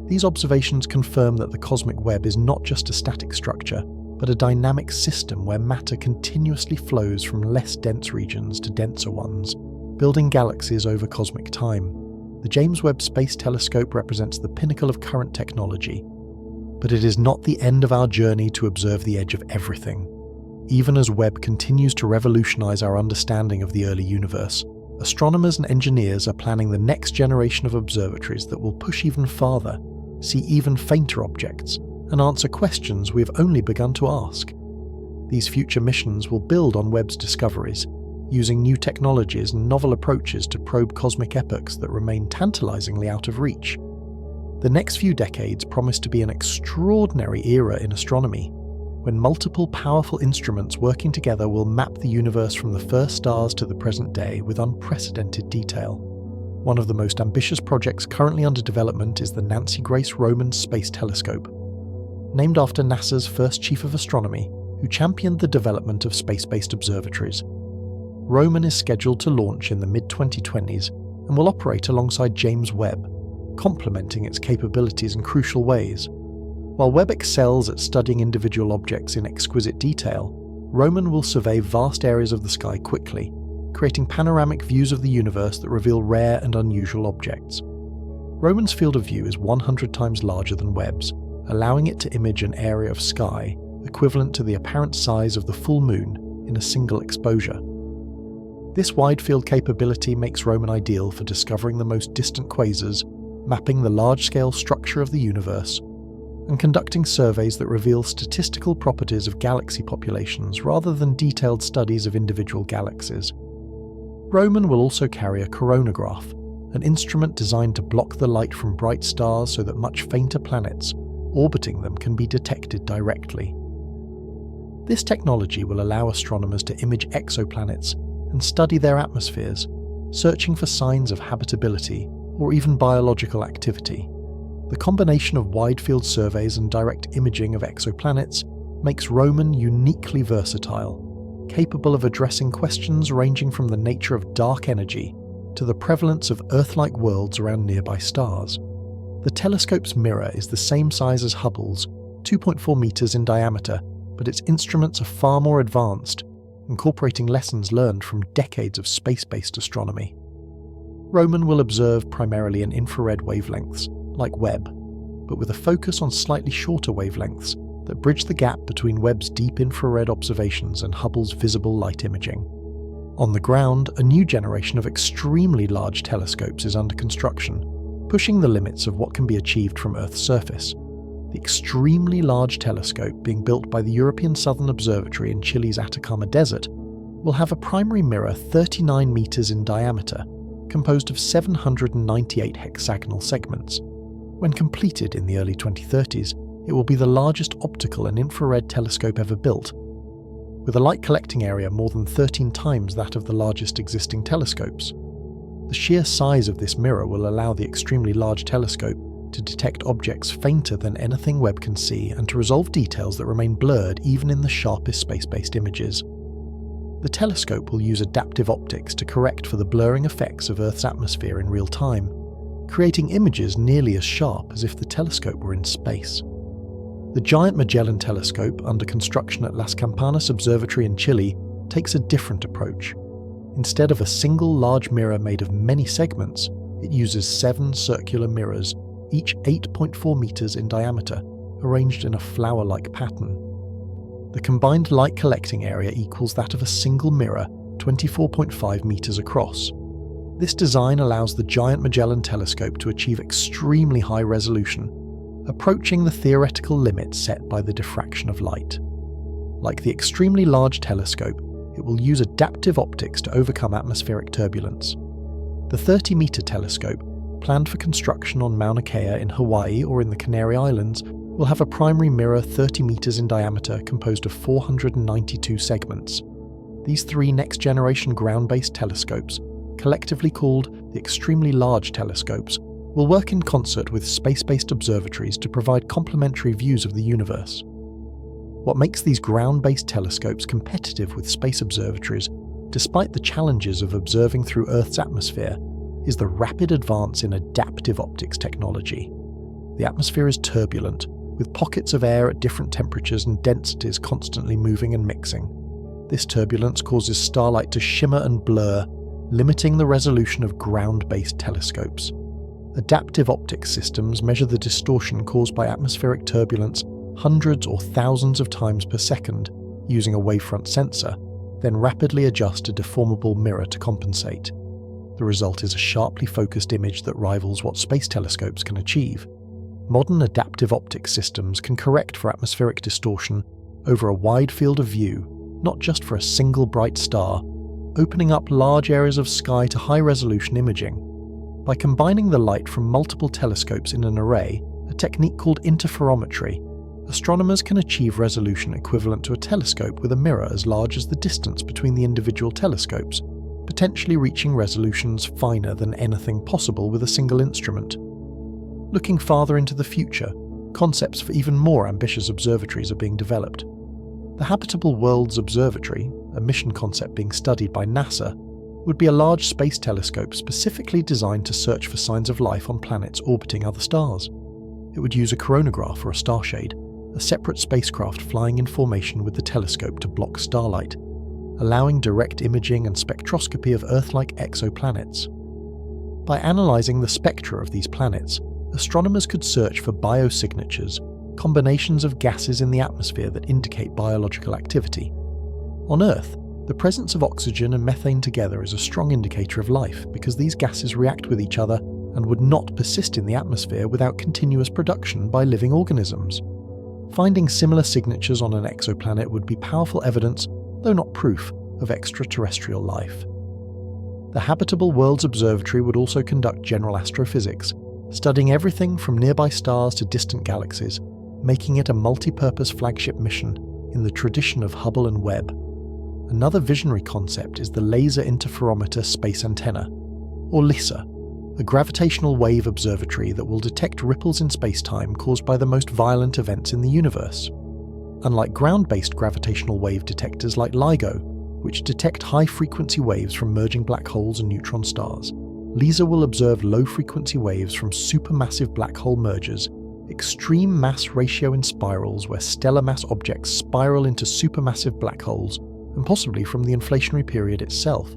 These observations confirm that the cosmic web is not just a static structure, but a dynamic system where matter continuously flows from less dense regions to denser ones, building galaxies over cosmic time. The James Webb Space Telescope represents the pinnacle of current technology, but it is not the end of our journey to observe the edge of everything. Even as Webb continues to revolutionize our understanding of the early universe, astronomers and engineers are planning the next generation of observatories that will push even farther, see even fainter objects, and answer questions we have only begun to ask. These future missions will build on Webb's discoveries, using new technologies and novel approaches to probe cosmic epochs that remain tantalizingly out of reach. The next few decades promise to be an extraordinary era in astronomy, when multiple powerful instruments working together will map the universe from the first stars to the present day with unprecedented detail. One of the most ambitious projects currently under development is the Nancy Grace Roman Space Telescope. Named after NASA's first chief of astronomy, who championed the development of space-based observatories. Roman is scheduled to launch in the mid-2020s and will operate alongside James Webb, complementing its capabilities in crucial ways. While Webb excels at studying individual objects in exquisite detail, Roman will survey vast areas of the sky quickly, creating panoramic views of the universe that reveal rare and unusual objects. Roman's field of view is 100 times larger than Webb's, allowing it to image an area of sky equivalent to the apparent size of the full moon in a single exposure. This wide-field capability makes Roman ideal for discovering the most distant quasars, mapping the large-scale structure of the universe, and conducting surveys that reveal statistical properties of galaxy populations rather than detailed studies of individual galaxies. Roman will also carry a coronagraph, an instrument designed to block the light from bright stars so that much fainter planets orbiting them can be detected directly. This technology will allow astronomers to image exoplanets and study their atmospheres, searching for signs of habitability or even biological activity. The combination of wide-field surveys and direct imaging of exoplanets makes Roman uniquely versatile, capable of addressing questions ranging from the nature of dark energy to the prevalence of Earth-like worlds around nearby stars. The telescope's mirror is the same size as Hubble's, 2.4 meters in diameter, but its instruments are far more advanced, incorporating lessons learned from decades of space-based astronomy. Roman will observe primarily in infrared wavelengths, like Webb, but with a focus on slightly shorter wavelengths that bridge the gap between Webb's deep infrared observations and Hubble's visible light imaging. On the ground, a new generation of extremely large telescopes is under construction, pushing the limits of what can be achieved from Earth's surface. The extremely large telescope being built by the European Southern Observatory in Chile's Atacama Desert will have a primary mirror 39 meters in diameter, composed of 798 hexagonal segments. When completed in the early 2030s, it will be the largest optical and infrared telescope ever built, with a light collecting area more than 13 times that of the largest existing telescopes. The sheer size of this mirror will allow the extremely large telescope to detect objects fainter than anything Webb can see and to resolve details that remain blurred even in the sharpest space-based images. The telescope will use adaptive optics to correct for the blurring effects of Earth's atmosphere in real time, creating images nearly as sharp as if the telescope were in space. The giant Magellan telescope, under construction at Las Campanas Observatory in Chile, takes a different approach. Instead of a single large mirror made of many segments, it uses 7 circular mirrors, each 8.4 meters in diameter, arranged in a flower-like pattern. The combined light collecting area equals that of a single mirror, 24.5 meters across. This design allows the giant Magellan telescope to achieve extremely high resolution, approaching the theoretical limit set by the diffraction of light. Like the extremely large telescope, it will use adaptive optics to overcome atmospheric turbulence. The 30-meter telescope, planned for construction on Mauna Kea in Hawaii or in the Canary Islands, will have a primary mirror 30 meters in diameter composed of 492 segments. These 3 next-generation ground-based telescopes, collectively called the Extremely Large Telescopes, will work in concert with space-based observatories to provide complementary views of the universe. What makes these ground-based telescopes competitive with space observatories, despite the challenges of observing through Earth's atmosphere, is the rapid advance in adaptive optics technology. The atmosphere is turbulent, with pockets of air at different temperatures and densities constantly moving and mixing. This turbulence causes starlight to shimmer and blur, limiting the resolution of ground-based telescopes. Adaptive optics systems measure the distortion caused by atmospheric turbulence hundreds or thousands of times per second using a wavefront sensor, then rapidly adjust a deformable mirror to compensate. The result is a sharply focused image that rivals what space telescopes can achieve. Modern adaptive optics systems can correct for atmospheric distortion over a wide field of view, not just for a single bright star, opening up large areas of sky to high-resolution imaging. By combining the light from multiple telescopes in an array, a technique called interferometry, astronomers can achieve resolution equivalent to a telescope with a mirror as large as the distance between the individual telescopes, potentially reaching resolutions finer than anything possible with a single instrument. Looking farther into the future, concepts for even more ambitious observatories are being developed. The Habitable Worlds Observatory, a mission concept being studied by NASA, would be a large space telescope specifically designed to search for signs of life on planets orbiting other stars. It would use a coronagraph or a starshade, a separate spacecraft flying in formation with the telescope to block starlight, allowing direct imaging and spectroscopy of Earth-like exoplanets. By analysing the spectra of these planets, astronomers could search for biosignatures, combinations of gases in the atmosphere that indicate biological activity. On Earth, the presence of oxygen and methane together is a strong indicator of life because these gases react with each other and would not persist in the atmosphere without continuous production by living organisms. Finding similar signatures on an exoplanet would be powerful evidence, though not proof, of extraterrestrial life. The Habitable Worlds Observatory would also conduct general astrophysics, studying everything from nearby stars to distant galaxies, making it a multi-purpose flagship mission in the tradition of Hubble and Webb. Another visionary concept is the Laser Interferometer Space Antenna, or LISA, a gravitational wave observatory that will detect ripples in space-time caused by the most violent events in the universe. Unlike ground-based gravitational wave detectors like LIGO, which detect high-frequency waves from merging black holes and neutron stars, LISA will observe low-frequency waves from supermassive black hole mergers, extreme mass ratio in spirals where stellar mass objects spiral into supermassive black holes, and possibly from the inflationary period itself.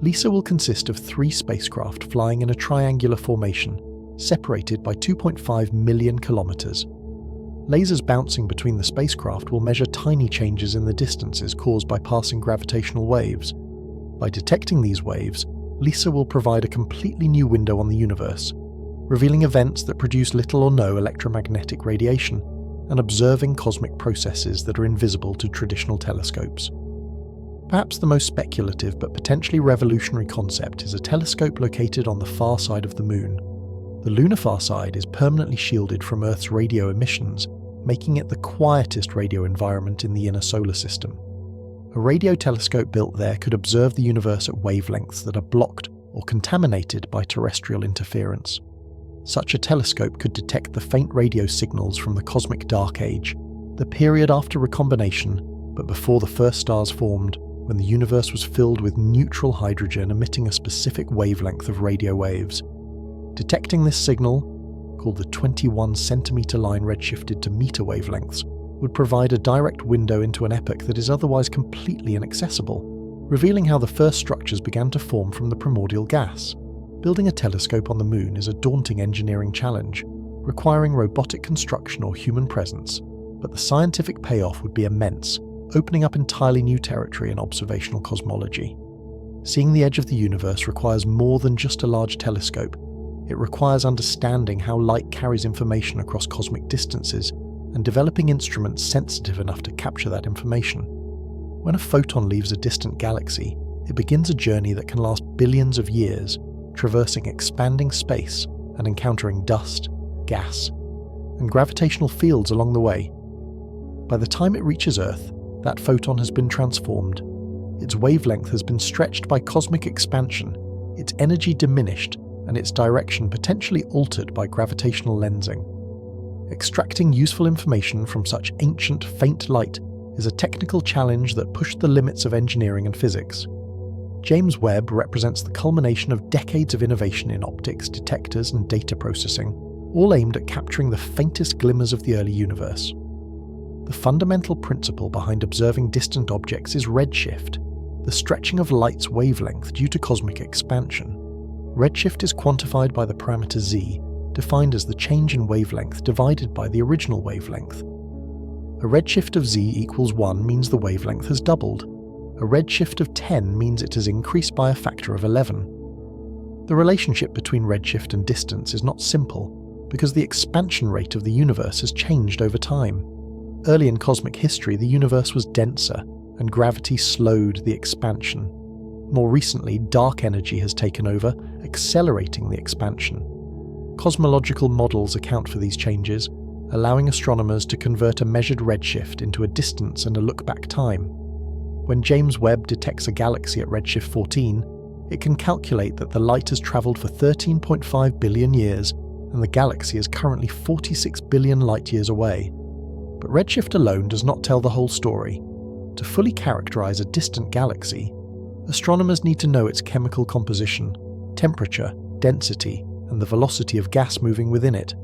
LISA will consist of 3 spacecraft flying in a triangular formation, separated by 2.5 million kilometers. Lasers bouncing between the spacecraft will measure tiny changes in the distances caused by passing gravitational waves. By detecting these waves, LISA will provide a completely new window on the universe, revealing events that produce little or no electromagnetic radiation, and observing cosmic processes that are invisible to traditional telescopes. Perhaps the most speculative but potentially revolutionary concept is a telescope located on the far side of the Moon. The lunar far side is permanently shielded from Earth's radio emissions, making it the quietest radio environment in the inner solar system. A radio telescope built there could observe the universe at wavelengths that are blocked or contaminated by terrestrial interference. Such a telescope could detect the faint radio signals from the cosmic dark age, the period after recombination, but before the first stars formed, when the universe was filled with neutral hydrogen emitting a specific wavelength of radio waves. Detecting this signal, called the 21 centimeter line redshifted to meter wavelengths, would provide a direct window into an epoch that is otherwise completely inaccessible. revealing how the first structures began to form from the primordial gas. Building a telescope on the Moon is a daunting engineering challenge, requiring robotic construction or human presence, but the scientific payoff would be immense, opening up entirely new territory in observational cosmology. Seeing the edge of the universe requires more than just a large telescope. It requires understanding how light carries information across cosmic distances and developing instruments sensitive enough to capture that information. When a photon leaves a distant galaxy, it begins a journey that can last billions of years, traversing expanding space and encountering dust, gas, and gravitational fields along the way. By the time it reaches Earth, that photon has been transformed. Its wavelength has been stretched by cosmic expansion, its energy diminished, and its direction potentially altered by gravitational lensing. Extracting useful information from such ancient, faint light is a technical challenge that pushed the limits of engineering and physics. James Webb represents the culmination of decades of innovation in optics, detectors, and data processing, all aimed at capturing the faintest glimmers of the early universe. The fundamental principle behind observing distant objects is redshift, the stretching of light's wavelength due to cosmic expansion. Redshift is quantified by the parameter z, defined as the change in wavelength divided by the original wavelength. A redshift of z equals 1 means the wavelength has doubled. A redshift of 10 means it has increased by a factor of 11. The relationship between redshift and distance is not simple, because the expansion rate of the universe has changed over time. Early in cosmic history, the universe was denser, and gravity slowed the expansion. More recently, dark energy has taken over, accelerating the expansion. Cosmological models account for these changes, allowing astronomers to convert a measured redshift into a distance and a look-back time. When James Webb detects a galaxy at redshift 14, it can calculate that the light has travelled for 13.5 billion years, and the galaxy is currently 46 billion light-years away. But redshift alone does not tell the whole story. To fully characterize a distant galaxy, astronomers need to know its chemical composition, temperature, density, and the velocity of gas moving within it.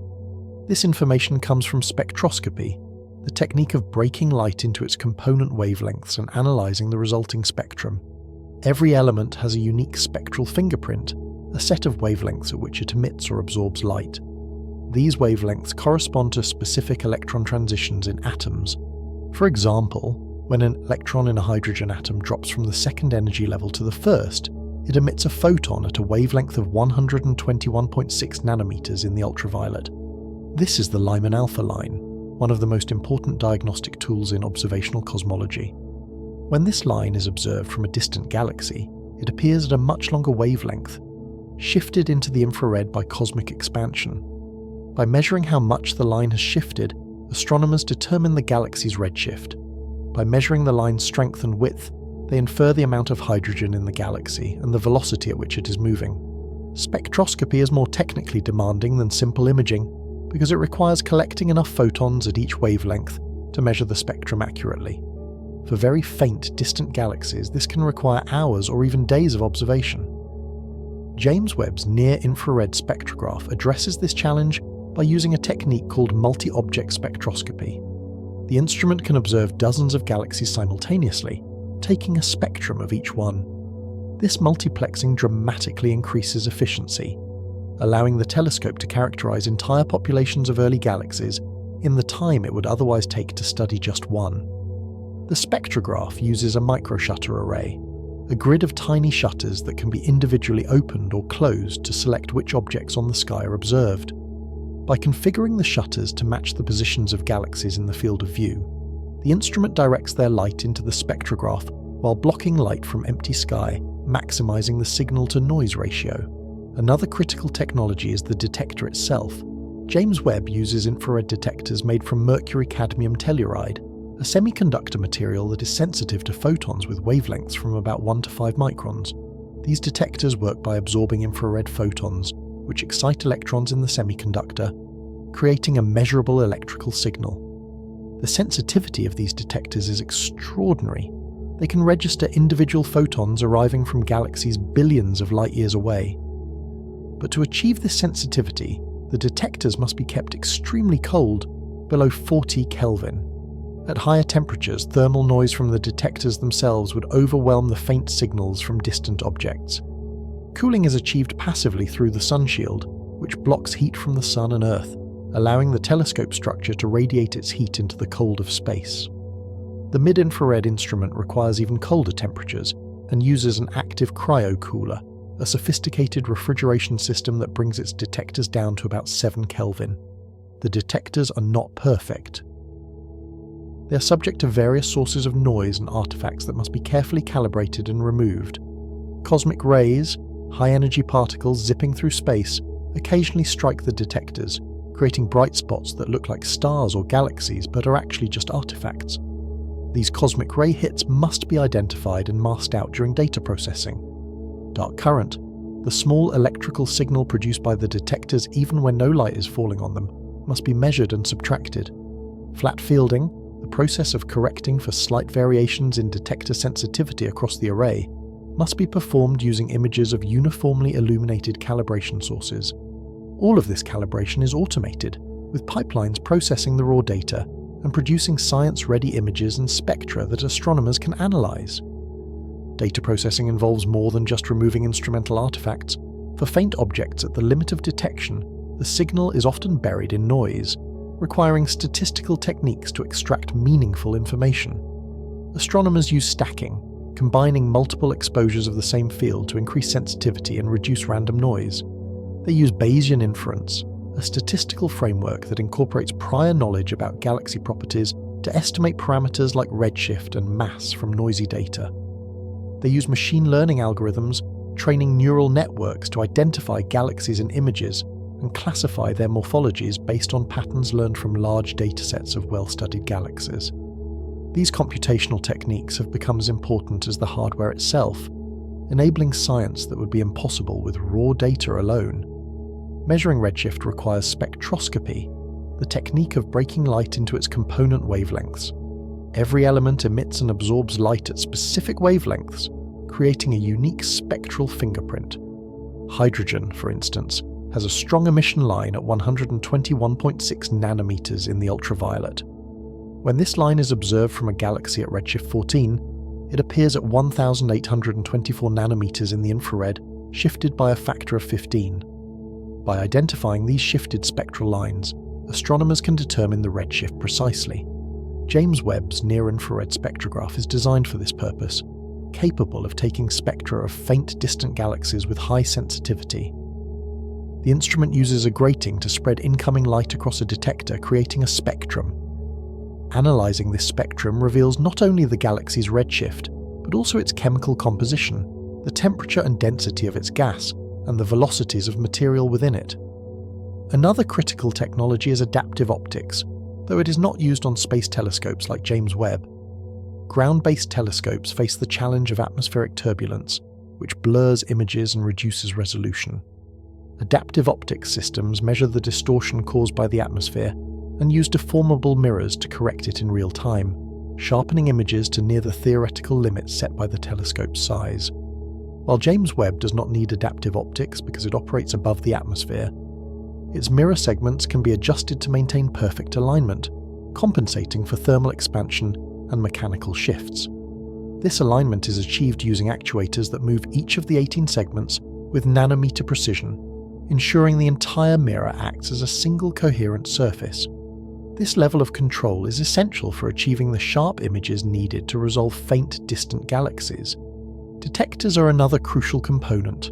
This information comes from spectroscopy, the technique of breaking light into its component wavelengths and analyzing the resulting spectrum. Every element has a unique spectral fingerprint, a set of wavelengths at which it emits or absorbs light. These wavelengths correspond to specific electron transitions in atoms. For example, when an electron in a hydrogen atom drops from the second energy level to the first, it emits a photon at a wavelength of 121.6 nanometers in the ultraviolet. This is the Lyman alpha line, one of the most important diagnostic tools in observational cosmology. When this line is observed from a distant galaxy, it appears at a much longer wavelength, shifted into the infrared by cosmic expansion. By measuring how much the line has shifted, astronomers determine the galaxy's redshift. By measuring the line's strength and width, they infer the amount of hydrogen in the galaxy and the velocity at which it is moving. Spectroscopy is more technically demanding than simple imaging, because it requires collecting enough photons at each wavelength to measure the spectrum accurately. For very faint, distant galaxies, this can require hours or even days of observation. James Webb's near-infrared spectrograph addresses this challenge by using a technique called multi-object spectroscopy. The instrument can observe dozens of galaxies simultaneously, taking a spectrum of each one. This multiplexing dramatically increases efficiency, allowing the telescope to characterize entire populations of early galaxies in the time it would otherwise take to study just one. The spectrograph uses a microshutter array, a grid of tiny shutters that can be individually opened or closed to select which objects on the sky are observed. By configuring the shutters to match the positions of galaxies in the field of view, the instrument directs their light into the spectrograph while blocking light from empty sky, maximizing the signal-to-noise ratio. Another critical technology is the detector itself. James Webb uses infrared detectors made from mercury-cadmium telluride, a semiconductor material that is sensitive to photons with wavelengths from about 1 to 5 microns. These detectors work by absorbing infrared photons, which excite electrons in the semiconductor, creating a measurable electrical signal. The sensitivity of these detectors is extraordinary. They can register individual photons arriving from galaxies billions of light-years away. But to achieve this sensitivity, the detectors must be kept extremely cold, below 40 Kelvin. At higher temperatures, thermal noise from the detectors themselves would overwhelm the faint signals from distant objects. Cooling is achieved passively through the sun shield, which blocks heat from the sun and Earth, allowing the telescope structure to radiate its heat into the cold of space. The mid-infrared instrument requires even colder temperatures and uses an active cryocooler, a sophisticated refrigeration system that brings its detectors down to about 7 Kelvin. The detectors are not perfect. They are subject to various sources of noise and artifacts that must be carefully calibrated and removed. Cosmic rays, high-energy particles zipping through space, occasionally strike the detectors, creating bright spots that look like stars or galaxies but are actually just artifacts. These cosmic ray hits must be identified and masked out during data processing. Dark current, the small electrical signal produced by the detectors even when no light is falling on them, must be measured and subtracted. Flat fielding, the process of correcting for slight variations in detector sensitivity across the array, must be performed using images of uniformly illuminated calibration sources. All of this calibration is automated, with pipelines processing the raw data and producing science-ready images and spectra that astronomers can analyze. Data processing involves more than just removing instrumental artifacts. For faint objects at the limit of detection, the signal is often buried in noise, requiring statistical techniques to extract meaningful information. Astronomers use stacking, combining multiple exposures of the same field to increase sensitivity and reduce random noise. They use Bayesian inference, a statistical framework that incorporates prior knowledge about galaxy properties to estimate parameters like redshift and mass from noisy data. They use machine learning algorithms, training neural networks to identify galaxies in images and classify their morphologies based on patterns learned from large datasets of well-studied galaxies. These computational techniques have become as important as the hardware itself, enabling science that would be impossible with raw data alone. Measuring redshift requires spectroscopy, the technique of breaking light into its component wavelengths. Every element emits and absorbs light at specific wavelengths, creating a unique spectral fingerprint. Hydrogen, for instance, has a strong emission line at 121.6 nanometers in the ultraviolet. When this line is observed from a galaxy at redshift 14, it appears at 1824 nanometers in the infrared, shifted by a factor of 15. By identifying these shifted spectral lines, astronomers can determine the redshift precisely. James Webb's near-infrared spectrograph is designed for this purpose, capable of taking spectra of faint distant galaxies with high sensitivity. The instrument uses a grating to spread incoming light across a detector, creating a spectrum. Analyzing this spectrum reveals not only the galaxy's redshift, but also its chemical composition, the temperature and density of its gas, and the velocities of material within it. Another critical technology is adaptive optics, though it is not used on space telescopes like James Webb. Ground-based telescopes face the challenge of atmospheric turbulence, which blurs images and reduces resolution. Adaptive optics systems measure the distortion caused by the atmosphere and use deformable mirrors to correct it in real time, sharpening images to near the theoretical limits set by the telescope's size. While James Webb does not need adaptive optics because it operates above the atmosphere, its mirror segments can be adjusted to maintain perfect alignment, compensating for thermal expansion and mechanical shifts. This alignment is achieved using actuators that move each of the 18 segments with nanometer precision, ensuring the entire mirror acts as a single coherent surface. This level of control is essential for achieving the sharp images needed to resolve faint distant galaxies. Detectors are another crucial component.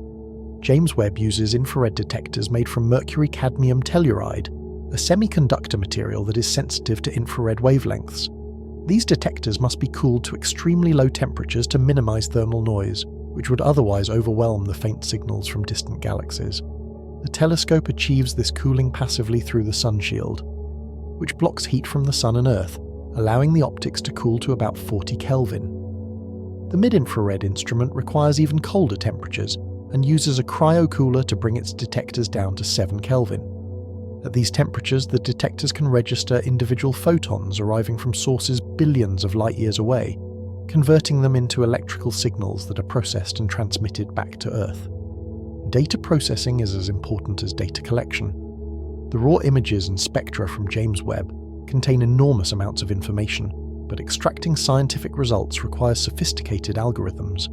James Webb uses infrared detectors made from mercury-cadmium telluride, a semiconductor material that is sensitive to infrared wavelengths. These detectors must be cooled to extremely low temperatures to minimize thermal noise, which would otherwise overwhelm the faint signals from distant galaxies. The telescope achieves this cooling passively through the sun shield, which blocks heat from the sun and Earth, allowing the optics to cool to about 40 Kelvin. The mid-infrared instrument requires even colder temperatures and uses a cryocooler to bring its detectors down to 7 Kelvin. At these temperatures, the detectors can register individual photons arriving from sources billions of light-years away, converting them into electrical signals that are processed and transmitted back to Earth. Data processing is as important as data collection. The raw images and spectra from James Webb contain enormous amounts of information, but extracting scientific results requires sophisticated algorithms.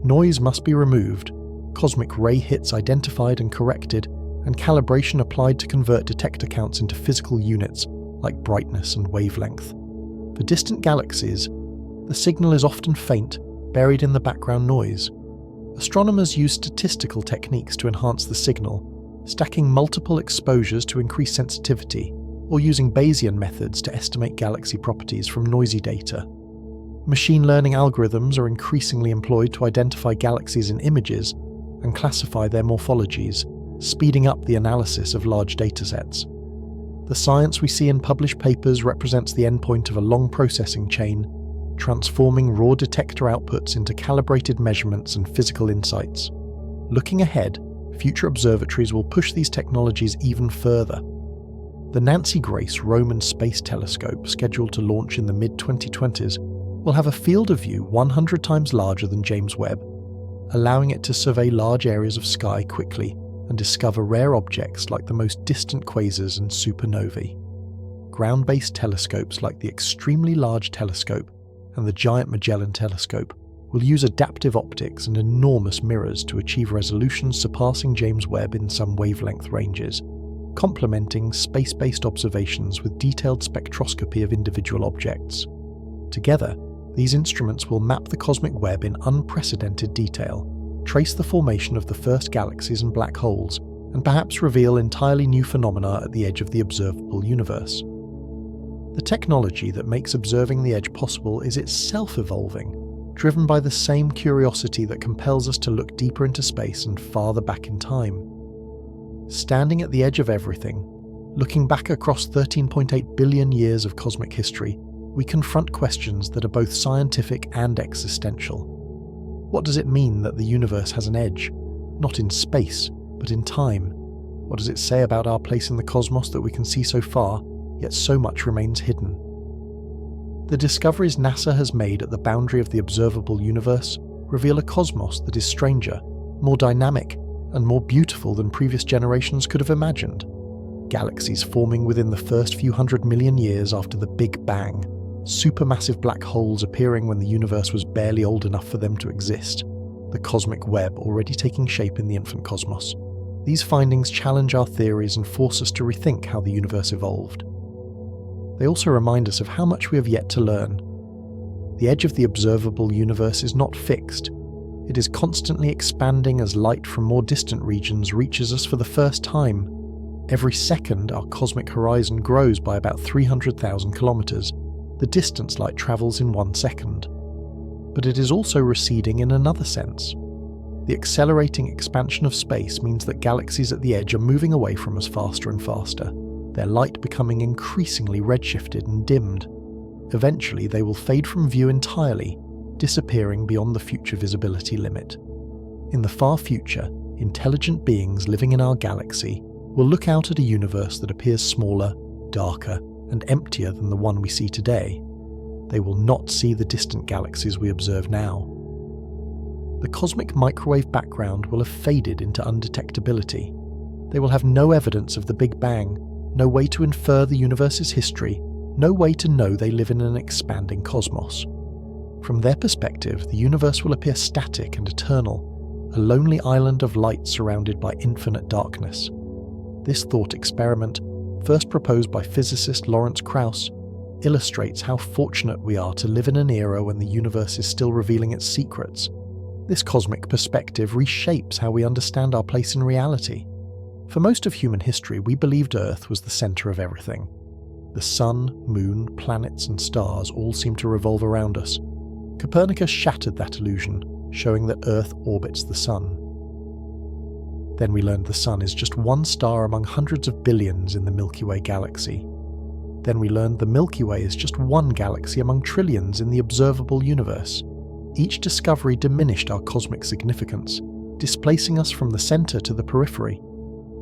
Noise must be removed, cosmic ray hits identified and corrected, and calibration applied to convert detector counts into physical units like brightness and wavelength. For distant galaxies, the signal is often faint, buried in the background noise. Astronomers use statistical techniques to enhance the signal, stacking multiple exposures to increase sensitivity, or using Bayesian methods to estimate galaxy properties from noisy data. Machine learning algorithms are increasingly employed to identify galaxies in images and classify their morphologies, speeding up the analysis of large datasets. The science we see in published papers represents the endpoint of a long processing chain, transforming raw detector outputs into calibrated measurements and physical insights. Looking ahead, future observatories will push these technologies even further. The Nancy Grace Roman Space Telescope, scheduled to launch in the mid-2020s, will have a field of view 100 times larger than James Webb, allowing it to survey large areas of sky quickly and discover rare objects like the most distant quasars and supernovae. Ground-based telescopes like the Extremely Large Telescope and the Giant Magellan Telescope will use adaptive optics and enormous mirrors to achieve resolutions surpassing James Webb in some wavelength ranges, complementing space-based observations with detailed spectroscopy of individual objects. Together, these instruments will map the cosmic web in unprecedented detail, trace the formation of the first galaxies and black holes, and perhaps reveal entirely new phenomena at the edge of the observable universe. The technology that makes observing the edge possible is itself evolving, driven by the same curiosity that compels us to look deeper into space and farther back in time. Standing at the edge of everything, looking back across 13.8 billion years of cosmic history, we confront questions that are both scientific and existential. What does it mean that the universe has an edge? Not in space, but in time. What does it say about our place in the cosmos that we can see so far, yet so much remains hidden? The discoveries NASA has made at the boundary of the observable universe reveal a cosmos that is stranger, more dynamic, and more beautiful than previous generations could have imagined. Galaxies forming within the first few 100 million years after the Big Bang, supermassive black holes appearing when the universe was barely old enough for them to exist, the cosmic web already taking shape in the infant cosmos. These findings challenge our theories and force us to rethink how the universe evolved. They also remind us of how much we have yet to learn. The edge of the observable universe is not fixed. It is constantly expanding as light from more distant regions reaches us for the first time. Every second, our cosmic horizon grows by about 300,000 kilometers, the distance light travels in 1 second. But it is also receding in another sense. The accelerating expansion of space means that galaxies at the edge are moving away from us faster and faster, their light becoming increasingly redshifted and dimmed. Eventually, they will fade from view entirely, disappearing beyond the future visibility limit. In the far future, intelligent beings living in our galaxy will look out at a universe that appears smaller, darker, and emptier than the one we see today. They will not see the distant galaxies we observe now. The cosmic microwave background will have faded into undetectability. They will have no evidence of the Big Bang, no way to infer the universe's history, no way to know they live in an expanding cosmos. From their perspective, the universe will appear static and eternal, a lonely island of light surrounded by infinite darkness. This thought experiment, first proposed by physicist Lawrence Krauss, illustrates how fortunate we are to live in an era when the universe is still revealing its secrets. This cosmic perspective reshapes how we understand our place in reality. For most of human history, we believed Earth was the center of everything. The sun, moon, planets, and stars all seem to revolve around us. Copernicus shattered that illusion, showing that Earth orbits the sun. Then we learned the sun is just one star among hundreds of billions in the Milky Way galaxy. Then we learned the Milky Way is just one galaxy among trillions in the observable universe. Each discovery diminished our cosmic significance, displacing us from the center to the periphery.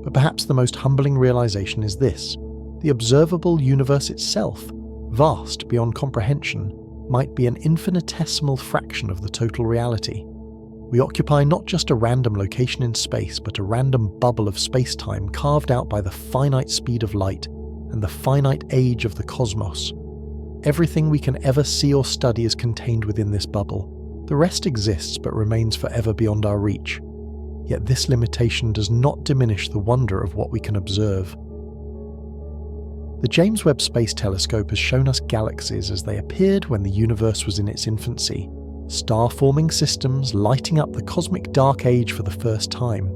But perhaps the most humbling realization is this: the observable universe itself, vast beyond comprehension, might be an infinitesimal fraction of the total reality. We occupy not just a random location in space, but a random bubble of space-time carved out by the finite speed of light and the finite age of the cosmos. Everything we can ever see or study is contained within this bubble. The rest exists but remains forever beyond our reach. Yet this limitation does not diminish the wonder of what we can observe. The James Webb Space Telescope has shown us galaxies as they appeared when the universe was in its infancy, star-forming systems lighting up the cosmic dark age for the first time.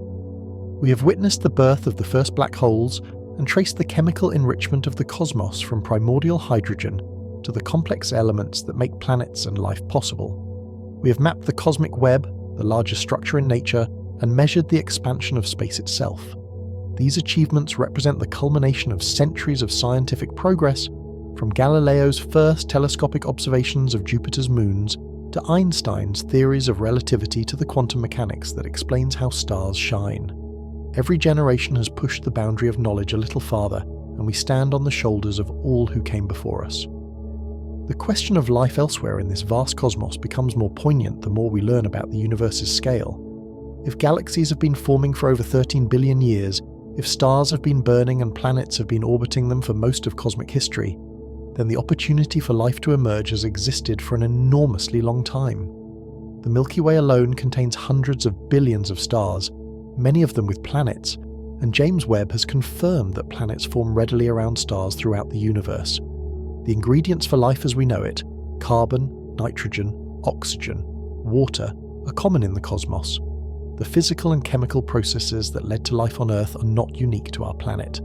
We have witnessed the birth of the first black holes and traced the chemical enrichment of the cosmos from primordial hydrogen to the complex elements that make planets and life possible. We have mapped the cosmic web, the largest structure in nature, and measured the expansion of space itself. These achievements represent the culmination of centuries of scientific progress, from Galileo's first telescopic observations of Jupiter's moons to Einstein's theories of relativity to the quantum mechanics that explains how stars shine. Every generation has pushed the boundary of knowledge a little farther, and we stand on the shoulders of all who came before us. The question of life elsewhere in this vast cosmos becomes more poignant the more we learn about the universe's scale. If galaxies have been forming for over 13 billion years, if stars have been burning and planets have been orbiting them for most of cosmic history, then the opportunity for life to emerge has existed for an enormously long time. The Milky Way alone contains hundreds of billions of stars, many of them with planets, and James Webb has confirmed that planets form readily around stars throughout the universe. The ingredients for life as we know it, carbon, nitrogen, oxygen, water, are common in the cosmos. The physical and chemical processes that led to life on Earth are not unique to our planet.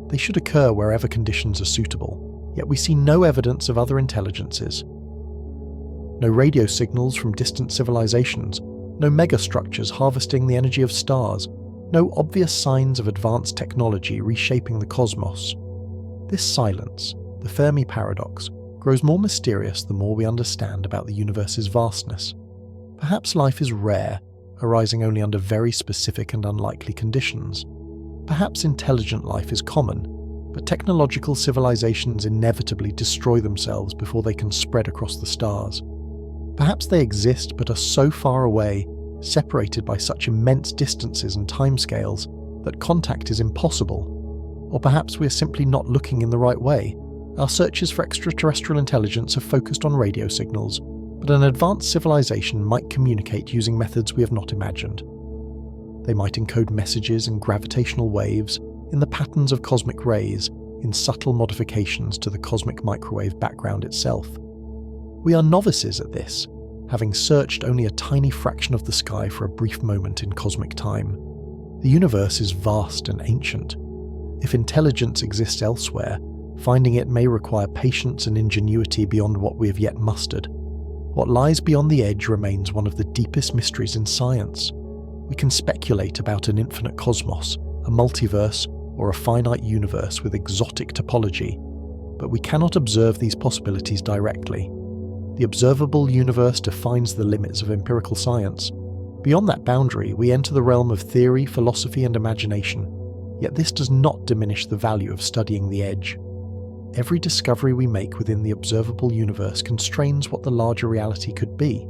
They should occur wherever conditions are suitable, yet we see no evidence of other intelligences. No radio signals from distant civilizations, no megastructures harvesting the energy of stars, no obvious signs of advanced technology reshaping the cosmos. This silence, the Fermi paradox, grows more mysterious the more we understand about the universe's vastness. Perhaps life is rare, arising only under very specific and unlikely conditions. Perhaps intelligent life is common, but technological civilizations inevitably destroy themselves before they can spread across the stars. Perhaps they exist but are so far away, separated by such immense distances and timescales, that contact is impossible. Or perhaps we are simply not looking in the right way. Our searches for extraterrestrial intelligence have focused on radio signals, but an advanced civilization might communicate using methods we have not imagined. They might encode messages in gravitational waves, in the patterns of cosmic rays, in subtle modifications to the cosmic microwave background itself. We are novices at this, having searched only a tiny fraction of the sky for a brief moment in cosmic time. The universe is vast and ancient. If intelligence exists elsewhere, finding it may require patience and ingenuity beyond what we have yet mustered. What lies beyond the edge remains one of the deepest mysteries in science. We can speculate about an infinite cosmos, a multiverse, or a finite universe with exotic topology, but we cannot observe these possibilities directly. The observable universe defines the limits of empirical science. Beyond that boundary, we enter the realm of theory, philosophy, and imagination, yet this does not diminish the value of studying the edge. Every discovery we make within the observable universe constrains what the larger reality could be.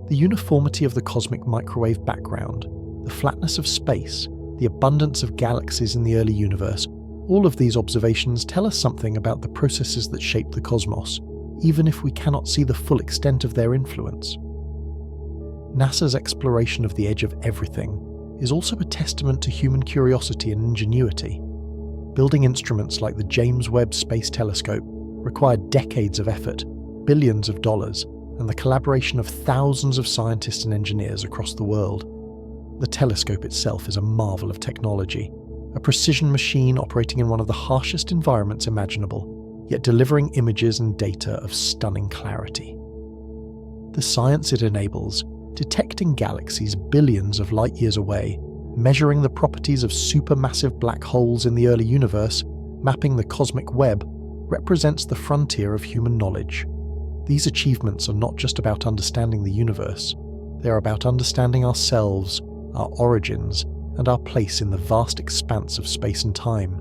The uniformity of the cosmic microwave background, the flatness of space, the abundance of galaxies in the early universe, all of these observations tell us something about the processes that shape the cosmos, even if we cannot see the full extent of their influence. NASA's exploration of the edge of everything is also a testament to human curiosity and ingenuity. Building instruments like the James Webb Space Telescope required decades of effort, billions of dollars, and the collaboration of thousands of scientists and engineers across the world. The telescope itself is a marvel of technology, a precision machine operating in one of the harshest environments imaginable, yet delivering images and data of stunning clarity. The science it enables, detecting galaxies billions of light years away, measuring the properties of supermassive black holes in the early universe, mapping the cosmic web, represents the frontier of human knowledge. These achievements are not just about understanding the universe, they are about understanding ourselves, our origins, and our place in the vast expanse of space and time.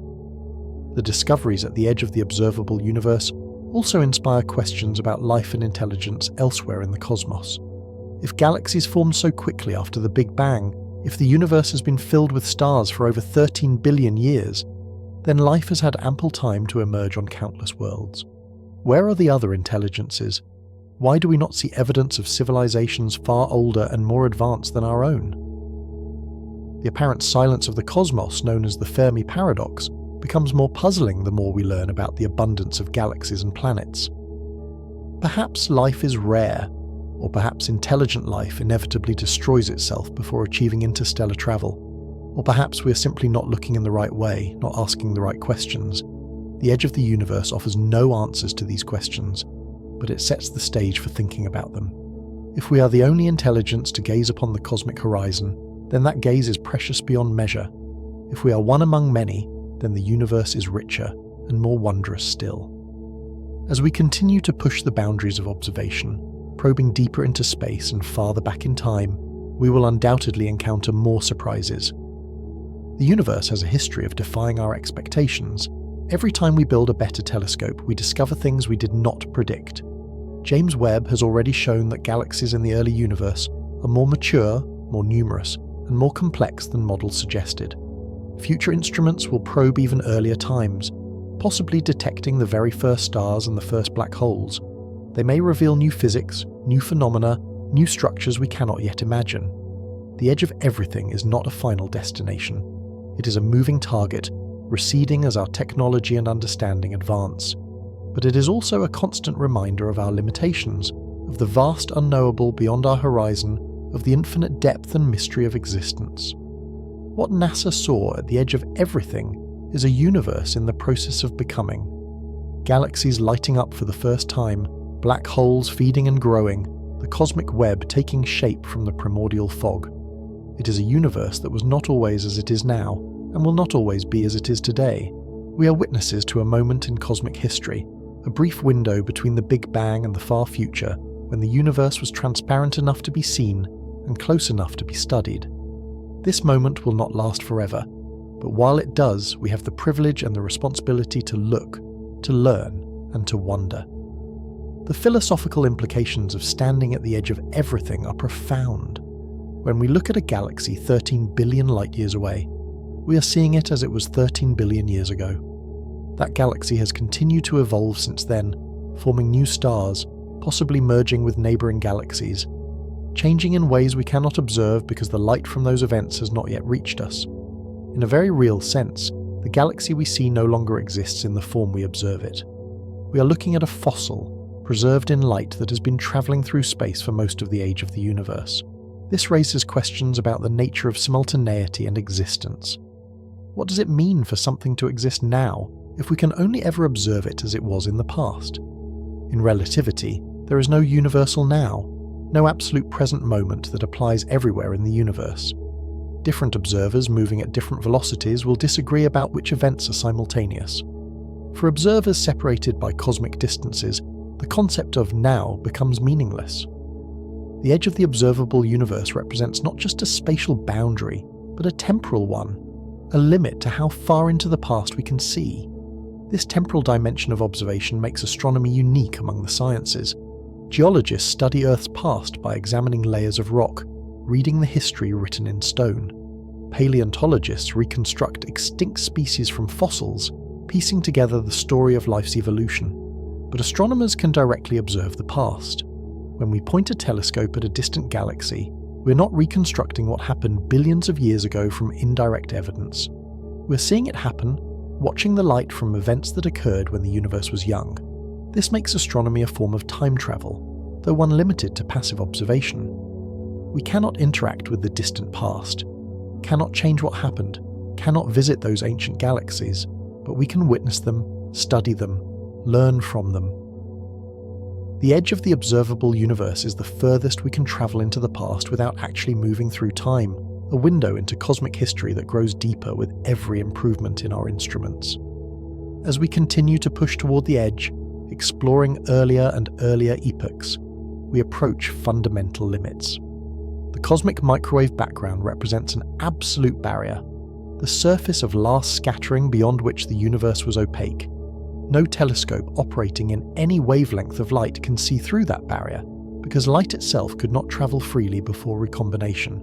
The discoveries at the edge of the observable universe also inspire questions about life and intelligence elsewhere in the cosmos. If galaxies formed so quickly after the Big Bang, if the universe has been filled with stars for over 13 billion years, then life has had ample time to emerge on countless worlds. Where are the other intelligences? Why do we not see evidence of civilizations far older and more advanced than our own? The apparent silence of the cosmos, known as the Fermi paradox, becomes more puzzling the more we learn about the abundance of galaxies and planets. Perhaps life is rare, or perhaps intelligent life inevitably destroys itself before achieving interstellar travel, or perhaps we are simply not looking in the right way, not asking the right questions. The edge of the universe offers no answers to these questions, but it sets the stage for thinking about them. If we are the only intelligence to gaze upon the cosmic horizon, then that gaze is precious beyond measure. If we are one among many, then the universe is richer and more wondrous still. As we continue to push the boundaries of observation, probing deeper into space and farther back in time, we will undoubtedly encounter more surprises. The universe has a history of defying our expectations. Every time we build a better telescope, we discover things we did not predict. James Webb has already shown that galaxies in the early universe are more mature, more numerous, and more complex than models suggested. Future instruments will probe even earlier times, possibly detecting the very first stars and the first black holes. They may reveal new physics, new phenomena, new structures we cannot yet imagine. The edge of everything is not a final destination. It is a moving target, receding as our technology and understanding advance. But it is also a constant reminder of our limitations, of the vast unknowable beyond our horizon, of the infinite depth and mystery of existence. What NASA saw at the edge of everything is a universe in the process of becoming. Galaxies lighting up for the first time, black holes feeding and growing, the cosmic web taking shape from the primordial fog. It is a universe that was not always as it is now, and will not always be as it is today. We are witnesses to a moment in cosmic history, a brief window between the Big Bang and the far future, when the universe was transparent enough to be seen and close enough to be studied. This moment will not last forever, but while it does, we have the privilege and the responsibility to look, to learn, and to wonder. The philosophical implications of standing at the edge of everything are profound. When we look at a galaxy 13 billion light-years away, we are seeing it as it was 13 billion years ago. That galaxy has continued to evolve since then, forming new stars, possibly merging with neighbouring galaxies, changing in ways we cannot observe because the light from those events has not yet reached us. In a very real sense, the galaxy we see no longer exists in the form we observe it. We are looking at a fossil, preserved in light that has been travelling through space for most of the age of the universe. This raises questions about the nature of simultaneity and existence. What does it mean for something to exist now if we can only ever observe it as it was in the past? In relativity, there is no universal now, no absolute present moment that applies everywhere in the universe. Different observers moving at different velocities will disagree about which events are simultaneous. For observers separated by cosmic distances, the concept of now becomes meaningless. The edge of the observable universe represents not just a spatial boundary, but a temporal one, a limit to how far into the past we can see. This temporal dimension of observation makes astronomy unique among the sciences. Geologists study Earth's past by examining layers of rock, reading the history written in stone. Paleontologists reconstruct extinct species from fossils, piecing together the story of life's evolution. But astronomers can directly observe the past. When we point a telescope at a distant galaxy, we're not reconstructing what happened billions of years ago from indirect evidence. We're seeing it happen, watching the light from events that occurred when the universe was young. This makes astronomy a form of time travel, though one limited to passive observation. We cannot interact with the distant past, cannot change what happened, cannot visit those ancient galaxies, but we can witness them, study them, learn from them. The edge of the observable universe is the furthest we can travel into the past without actually moving through time, a window into cosmic history that grows deeper with every improvement in our instruments. As we continue to push toward the edge, exploring earlier and earlier epochs, we approach fundamental limits. The cosmic microwave background represents an absolute barrier, the surface of last scattering beyond which the universe was opaque. No telescope operating in any wavelength of light can see through that barrier, because light itself could not travel freely before recombination.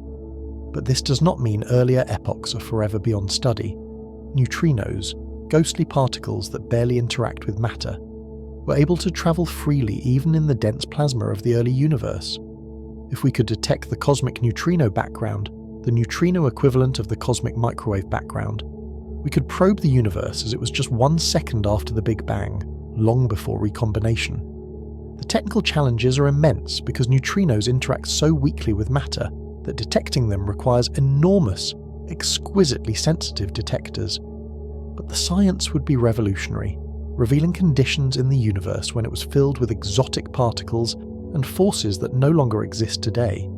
But this does not mean earlier epochs are forever beyond study. Neutrinos, ghostly particles that barely interact with matter. were able to travel freely even in the dense plasma of the early universe. If we could detect the cosmic neutrino background, the neutrino equivalent of the cosmic microwave background, we could probe the universe as it was just 1 second after the Big Bang, long before recombination. The technical challenges are immense because neutrinos interact so weakly with matter that detecting them requires enormous, exquisitely sensitive detectors. But the science would be revolutionary, revealing conditions in the universe when it was filled with exotic particles and forces that no longer exist today.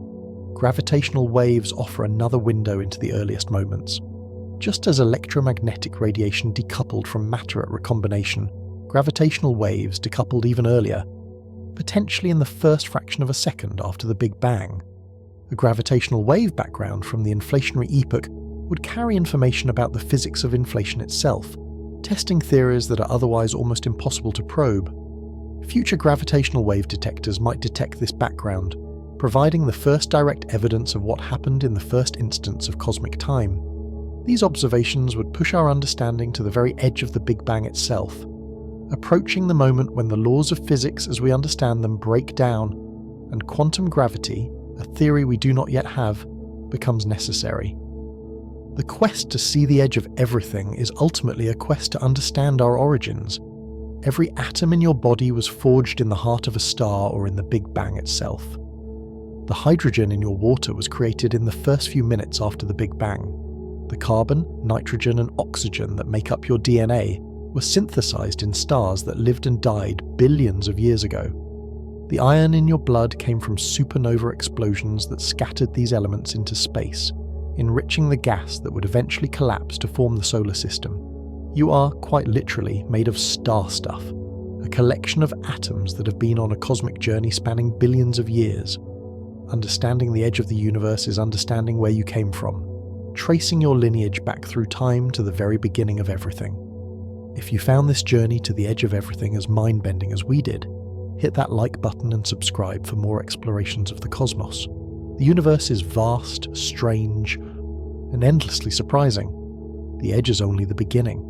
Gravitational waves offer another window into the earliest moments. Just as electromagnetic radiation decoupled from matter at recombination, gravitational waves decoupled even earlier, potentially in the first fraction of a second after the Big Bang. A gravitational wave background from the inflationary epoch would carry information about the physics of inflation itself, testing theories that are otherwise almost impossible to probe. Future gravitational wave detectors might detect this background, providing the first direct evidence of what happened in the first instance of cosmic time. These observations would push our understanding to the very edge of the Big Bang itself, approaching the moment when the laws of physics as we understand them break down, and quantum gravity, a theory we do not yet have, becomes necessary. The quest to see the edge of everything is ultimately a quest to understand our origins. Every atom in your body was forged in the heart of a star or in the Big Bang itself. The hydrogen in your water was created in the first few minutes after the Big Bang. The carbon, nitrogen, and oxygen that make up your DNA were synthesized in stars that lived and died billions of years ago. The iron in your blood came from supernova explosions that scattered these elements into space, enriching the gas that would eventually collapse to form the solar system. You are, quite literally, made of star stuff, a collection of atoms that have been on a cosmic journey spanning billions of years. Understanding the edge of the universe is understanding where you came from, tracing your lineage back through time to the very beginning of everything. If you found this journey to the edge of everything as mind-bending as we did, hit that like button and subscribe for more explorations of the cosmos. The universe is vast, strange, and endlessly surprising. The edge is only the beginning.